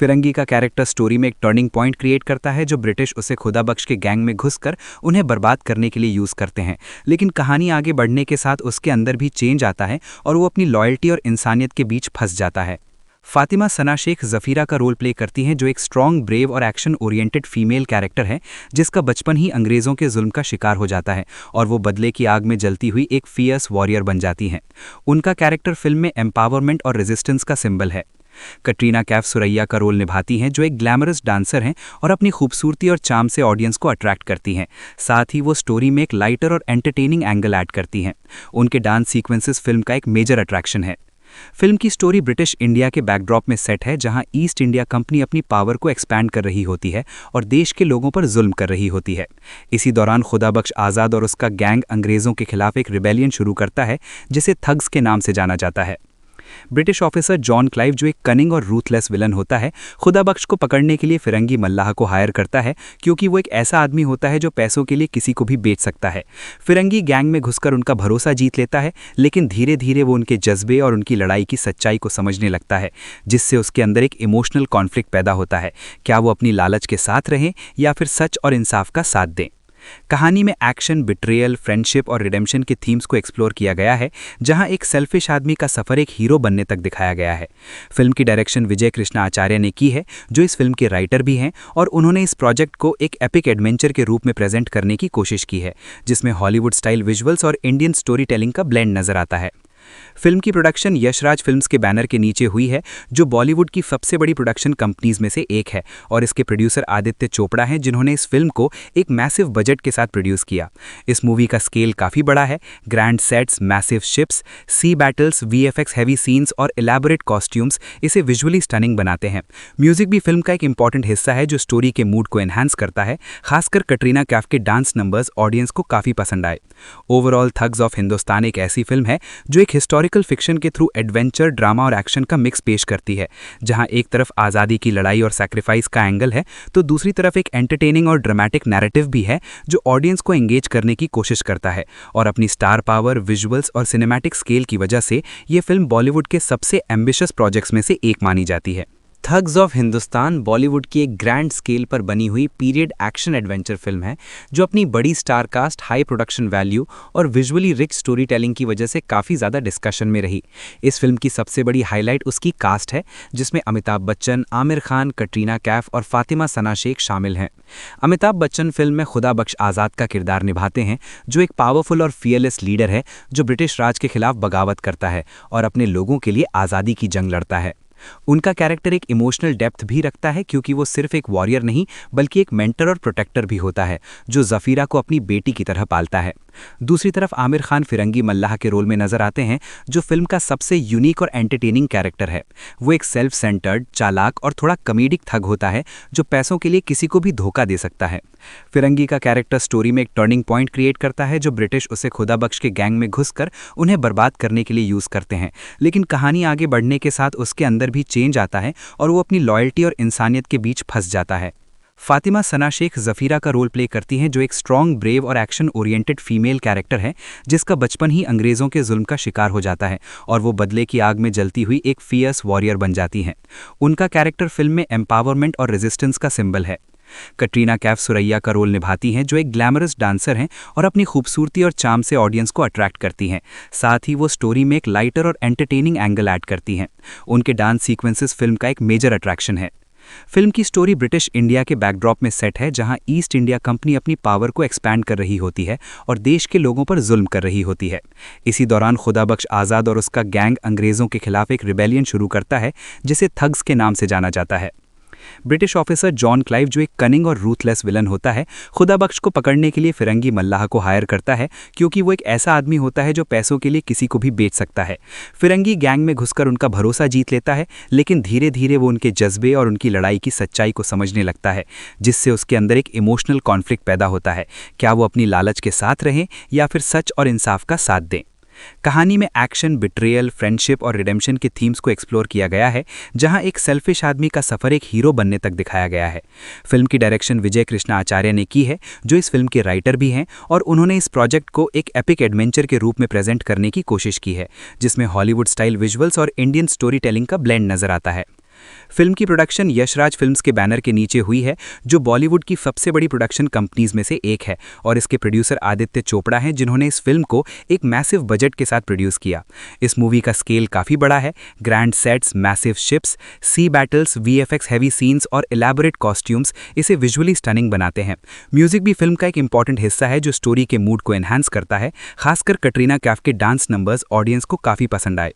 B: फिरंगी का कैरेक्टर स्टोरी में एक टर्निंग पॉइंट क्रिएट करता है, जो ब्रिटिश उसे खुदा बख्श के गैंग में घुसकर उन्हें बर्बाद करने के लिए यूज़ करते हैं। लेकिन कहानी आगे बढ़ने के साथ उसके अंदर भी चेंज आता है और वो अपनी लॉयल्टी और इंसानियत के बीच फंस जाता है। फातिमा सना शेख ज़फ़ीरा का रोल प्ले करती हैं, जो एक स्ट्रॉन्ग, ब्रेव और एक्शन ओरिएंटेड फीमेल कैरेक्टर है, जिसका बचपन ही अंग्रेज़ों के जुल्म का शिकार हो जाता है और वो बदले की आग में जलती हुई एक फियर्स वॉरियर बन जाती हैं। उनका कैरेक्टर फिल्म में एम्पावरमेंट और रेजिस्टेंस का सिंबल है। कटरीना कैफ सुरैया का रोल निभाती हैं, जो एक ग्लैमरस डांसर हैं और अपनी खूबसूरती और चार्म से ऑडियंस को अट्रैक्ट करती हैं। साथ ही वो स्टोरी में एक लाइटर और एंटरटेनिंग एंगल ऐड करती हैं। उनके डांस सीक्वेंसेस फिल्म का एक मेजर अट्रैक्शन है। फिल्म की स्टोरी ब्रिटिश इंडिया के बैकड्रॉप में सेट है, जहां ईस्ट इंडिया कंपनी अपनी पावर को एक्सपैंड कर रही होती है और देश के लोगों पर जुल्म कर रही होती है। इसी दौरान खुदा बख्श आज़ाद और उसका गैंग अंग्रेज़ों के खिलाफ एक रिबेलियन शुरू करता है, जिसे थग्स के नाम से जाना जाता है। ब्रिटिश ऑफिसर जॉन क्लाइव, जो एक कनिंग और रूथलेस विलन होता है, खुदा बख्श को पकड़ने के लिए फिरंगी मल्लाह को हायर करता है, क्योंकि वो एक ऐसा आदमी होता है जो पैसों के लिए किसी को भी बेच सकता है। फिरंगी गैंग में घुसकर उनका भरोसा जीत लेता है, लेकिन धीरे धीरे वो उनके जज्बे और उनकी लड़ाई की सच्चाई को समझने लगता है, जिससे उसके अंदर एक इमोशनल कॉन्फ्लिक्ट पैदा होता है। क्या वो अपनी लालच के साथ रहें या फिर सच और इंसाफ का साथ दें? कहानी में एक्शन, बिट्रेयल, फ्रेंडशिप और रिडेम्पशन के थीम्स को एक्सप्लोर किया गया है, जहां एक सेल्फिश आदमी का सफर एक हीरो बनने तक दिखाया गया है। फिल्म की डायरेक्शन विजय कृष्णा आचार्य ने की है, जो इस फिल्म के राइटर भी हैं, और उन्होंने इस प्रोजेक्ट को एक एपिक एडवेंचर के रूप में प्रेजेंट करने की कोशिश की है, जिसमें हॉलीवुड स्टाइल विजुअल्स और इंडियन स्टोरी टेलिंग का ब्लेंड नजर आता है। फिल्म की प्रोडक्शन यशराज फिल्म्स के बैनर के नीचे हुई है, जो बॉलीवुड की सबसे बड़ी प्रोडक्शन कंपनीज में से एक है, और इसके प्रोड्यूसर आदित्य चोपड़ा हैं, जिन्होंने इस फिल्म को एक मैसिव बजट के साथ प्रोड्यूस किया। इस मूवी का स्केल काफ़ी बड़ा है। ग्रैंड सेट्स, मैसिव शिप्स, सी बैटल्स, वीएफएक्स हैवी सीन्स और इलेबोरेट कॉस्ट्यूम्स इसे विजुअली स्टनिंग बनाते हैं। म्यूजिक भी फिल्म का एक इंपॉर्टेंट हिस्सा है, जो स्टोरी के मूड को एनहांस करता है। खासकर कटरीना कैफ के डांस नंबर्स ऑडियंस को काफ़ी पसंद आए। ओवरऑल थग्स ऑफ हिंदुस्तान एक ऐसी फिल्म है जो एक हिस्टोरिकल फिक्शन के थ्रू एडवेंचर, ड्रामा और एक्शन का मिक्स पेश करती है, जहां एक तरफ आज़ादी की लड़ाई और सैक्रिफाइस का एंगल है, तो दूसरी तरफ एक एंटरटेनिंग और ड्रामेटिक नैरेटिव भी है, जो ऑडियंस को एंगेज करने की कोशिश करता है। और अपनी स्टार पावर, विजुअल्स और सिनेमैटिक स्केल की वजह से ये फिल्म बॉलीवुड के सबसे एम्बिशियस प्रोजेक्ट्स में से एक मानी जाती है। थग्स ऑफ हिंदुस्तान बॉलीवुड की एक ग्रैंड स्केल पर बनी हुई पीरियड एक्शन एडवेंचर फिल्म है, जो अपनी बड़ी star cast, high production value और विजुअली रिच स्टोरी टेलिंग की वजह से काफ़ी ज़्यादा डिस्कशन में रही। इस फिल्म की सबसे बड़ी हाईलाइट उसकी कास्ट है, जिसमें अमिताभ बच्चन, आमिर खान, कटरीना कैफ और फातिमा सना शेख शामिल हैं। अमिताभ बच्चन फिल्म में खुदा बख्श आज़ाद का किरदार निभाते हैं, जो एक पावरफुल और फियरलेस लीडर है, जो ब्रिटिश राज के खिलाफ बगावत करता है और अपने लोगों के लिए आज़ादी की जंग लड़ता है। उनका कैरेक्टर एक इमोशनल डेप्थ भी रखता है क्योंकि वो सिर्फ एक वॉरियर नहीं बल्कि एक मेंटर और प्रोटेक्टर भी होता है जो ज़फ़ीरा को अपनी बेटी की तरह पालता है। दूसरी तरफ आमिर खान फिरंगी मल्लाह के रोल में नजर आते हैं जो फिल्म का सबसे यूनिक और एंटरटेनिंग कैरेक्टर है। वो एक सेल्फ सेंटर्ड, चालाक और थोड़ा कॉमेडिक थग होता है जो पैसों के लिए किसी को भी धोखा दे सकता है। फिरंगी का कैरेक्टर स्टोरी में एक टर्निंग पॉइंट क्रिएट करता है जो ब्रिटिश उसे खुदाबख्श के गैंग में घुसकर उन्हें बर्बाद करने के लिए यूज करते हैं, लेकिन कहानी आगे बढ़ने के साथ उसके अंदर भी चेंज आता है और वो अपनी लॉयल्टी और इंसानियत के बीच फंस जाता है। फातिमा सना शेख ज़फ़ीरा का रोल प्ले करती हैं जो एक स्ट्रॉन्ग, ब्रेव और एक्शन ओरिएंटेड फीमेल कैरेक्टर है जिसका बचपन ही अंग्रेज़ों के जुल्म का शिकार हो जाता है और वो बदले की आग में जलती हुई एक फियर्स वॉरियर बन जाती हैं। उनका कैरेक्टर फिल्म में एम्पावरमेंट और रेजिस्टेंस का सिंबल है। कटरीना कैफ सुरैया का रोल निभाती हैं जो एक ग्लैमरस डांसर हैं और अपनी खूबसूरती और चार्म से ऑडियंस को अट्रैक्ट करती हैं। साथ ही वो स्टोरी में एक लाइटर और एंटरटेनिंग एंगल ऐड करती हैं। उनके डांस सीक्वेंसेस फिल्म का एक मेजर अट्रैक्शन है। फिल्म की स्टोरी ब्रिटिश इंडिया के बैकड्रॉप में सेट है जहां ईस्ट इंडिया कंपनी अपनी पावर को एक्सपैंड कर रही होती है और देश के लोगों पर जुल्म कर रही होती है। इसी दौरान खुदाबख्श आज़ाद और उसका गैंग अंग्रेज़ों के खिलाफ एक रिबेलियन शुरू करता है जिसे थग्स के नाम से जाना जाता है। ब्रिटिश ऑफिसर जॉन क्लाइव जो एक कनिंग और रूथलेस विलन होता है, खुदाबख्श को पकड़ने के लिए फिरंगी मल्लाह को हायर करता है क्योंकि वो एक ऐसा आदमी होता है जो पैसों के लिए किसी को भी बेच सकता है। फिरंगी गैंग में घुसकर उनका भरोसा जीत लेता है, लेकिन धीरे धीरे वो उनके जज्बे और उनकी लड़ाई की सच्चाई को समझने लगता है, जिससे उसके अंदर एक इमोशनल कॉन्फ्लिक्ट पैदा होता है। क्या वो अपनी लालच के साथ रहें या फिर सच और इंसाफ का साथ दें। कहानी में एक्शन, बिट्रेयल, फ्रेंडशिप और रिडेम्पशन के थीम्स को एक्सप्लोर किया गया है, जहां एक सेल्फिश आदमी का सफर एक हीरो बनने तक दिखाया गया है। फिल्म की डायरेक्शन विजय कृष्णा आचार्य ने की है जो इस फिल्म के राइटर भी हैं और उन्होंने इस प्रोजेक्ट को एक एपिक एडवेंचर के रूप में प्रेजेंट करने की कोशिश की है जिसमें हॉलीवुड स्टाइल विजुअल्स और इंडियन स्टोरी टेलिंग का ब्लेंड नजर आता है। फिल्म की प्रोडक्शन यशराज फिल्म्स के बैनर के नीचे हुई है जो बॉलीवुड की सबसे बड़ी प्रोडक्शन कंपनीज में से एक है और इसके प्रोड्यूसर आदित्य चोपड़ा हैं जिन्होंने इस फिल्म को एक मैसिव बजट के साथ प्रोड्यूस किया। इस मूवी का स्केल काफ़ी बड़ा है। ग्रैंड सेट्स, मैसिव शिप्स, सी बैटल्स, वीएफएक्स हैवी सीन्स और एलैबोरेट कॉस्ट्यूम्स इसे विजुअली स्टनिंग बनाते हैं। म्यूजिक भी फिल्म का एक इंपॉर्टेंट हिस्सा है जो स्टोरी के मूड को एनहांस करता है। खासकर कटरीना कैफ के डांस नंबर्स ऑडियंस को काफ़ी पसंद आए।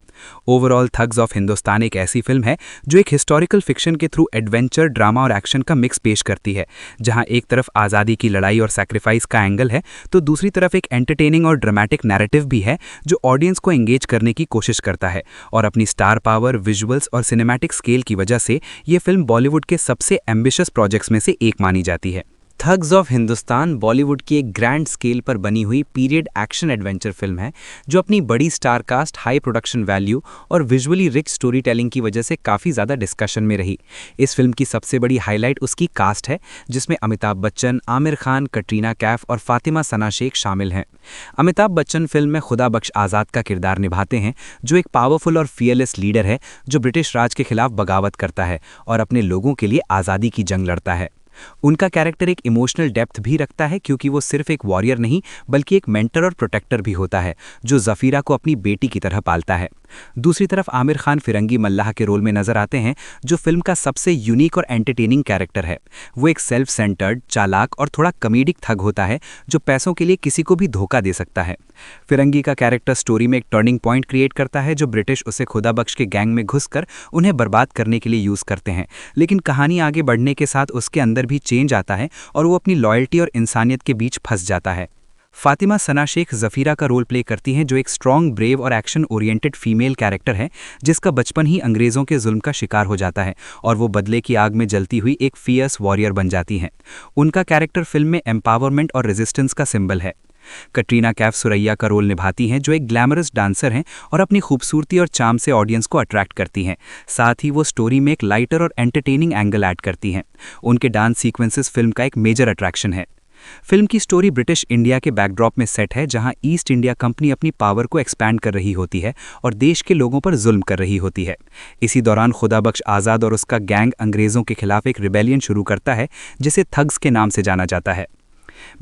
B: ओवरऑल थग्स ऑफ हिंदुस्तान एक ऐसी फिल्म है जो एक हिस्टोरिकल फिक्शन के थ्रू एडवेंचर, ड्रामा और एक्शन का मिक्स पेश करती है, जहां एक तरफ आज़ादी की लड़ाई और सैक्रिफाइस का एंगल है तो दूसरी तरफ एक एंटरटेनिंग और ड्रामेटिक नैरेटिव भी है जो ऑडियंस को एंगेज करने की कोशिश करता है। और अपनी स्टार पावर, विजुअल्स और सिनेमैटिक स्केल की वजह से ये फिल्म बॉलीवुड के सबसे एम्बिशियस प्रोजेक्ट्स में से एक मानी जाती है। थग्स ऑफ हिंदुस्तान बॉलीवुड की एक ग्रैंड स्केल पर बनी हुई पीरियड एक्शन एडवेंचर फिल्म है जो अपनी बड़ी star cast, high production value और विजुअली रिच स्टोरी टेलिंग की वजह से काफ़ी ज़्यादा डिस्कशन में रही। इस फिल्म की सबसे बड़ी हाईलाइट उसकी कास्ट है जिसमें अमिताभ बच्चन, आमिर खान, कटरीना कैफ और फातिमा सना शेख शामिल हैं। अमिताभ बच्चन फिल्म में खुदाबख्श आज़ाद का किरदार निभाते हैं जो एक पावरफुल और फियरलेस लीडर है जो ब्रिटिश राज के खिलाफ बगावत करता है और अपने लोगों के लिए आज़ादी की जंग लड़ता है। उनका कैरेक्टर एक इमोशनल डेप्थ भी रखता है क्योंकि वो सिर्फ एक वॉरियर नहीं बल्कि एक मेंटर और प्रोटेक्टर भी होता है जो ज़फ़ीरा को अपनी बेटी की तरह पालता है। दूसरी तरफ आमिर खान फिरंगी मल्लाह के रोल में नजर आते हैं जो फिल्म का सबसे यूनिक और एंटरटेनिंग कैरेक्टर है। वो एक सेल्फ सेंटर्ड, चालाक और थोड़ा कॉमेडिक थग होता है जो पैसों के लिए किसी को भी धोखा दे सकता है। फिरंगी का कैरेक्टर स्टोरी में एक टर्निंग पॉइंट क्रिएट करता है जो ब्रिटिश उसे खुदाबख्श के गैंग में घुसकर उन्हें बर्बाद करने के लिए यूज करते हैं, लेकिन कहानी आगे बढ़ने के साथ उसके अंदर भी चेंज आता है और वो अपनी लॉयल्टी और इंसानियत के बीच फंस जाता है। फातिमा सना शेख ज़फ़ीरा का रोल प्ले करती हैं जो एक स्ट्रॉन्ग, ब्रेव और एक्शन ओरिएंटेड फीमेल कैरेक्टर है जिसका बचपन ही अंग्रेज़ों के जुल्म का शिकार हो जाता है और वो बदले की आग में जलती हुई एक फियर्स वॉरियर बन जाती हैं। उनका कैरेक्टर फिल्म में एम्पावरमेंट और रेजिस्टेंस का सिंबल है। कटरीना कैफ सुरैया का रोल निभाती हैं जो एक ग्लैमरस डांसर हैं और अपनी खूबसूरती और चार्म से ऑडियंस को अट्रैक्ट करती हैं। साथ ही वो स्टोरी में एक लाइटर और एंटरटेनिंग एंगल ऐड करती हैं। उनके डांस सीक्वेंसेस फिल्म का एक मेजर अट्रैक्शन है। फिल्म की स्टोरी ब्रिटिश इंडिया के बैकड्रॉप में सेट है जहां ईस्ट इंडिया कंपनी अपनी पावर को एक्सपैंड कर रही होती है और देश के लोगों पर जुल्म कर रही होती है। इसी दौरान खुदाबख्श आज़ाद और उसका गैंग अंग्रेज़ों के खिलाफ एक रिबेलियन शुरू करता है जिसे थग्स के नाम से जाना जाता है।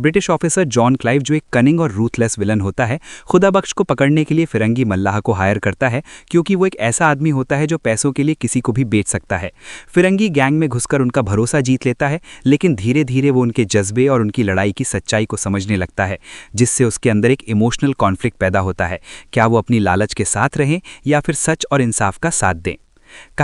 B: ब्रिटिश ऑफिसर जॉन क्लाइव जो एक कनिंग और रूथलेस विलन होता है, खुदाबख्श को पकड़ने के लिए फिरंगी मल्लाह को हायर करता है क्योंकि वो एक ऐसा आदमी होता है जो पैसों के लिए किसी को भी बेच सकता है। फिरंगी गैंग में घुसकर उनका भरोसा जीत लेता है, लेकिन धीरे धीरे वो उनके जज्बे और उनकी लड़ाई की सच्चाई को समझने लगता है, जिससे उसके अंदर एक इमोशनल कॉन्फ्लिक्ट पैदा होता है। क्या वो अपनी लालच के साथ रहें या फिर सच और इंसाफ का साथ दें।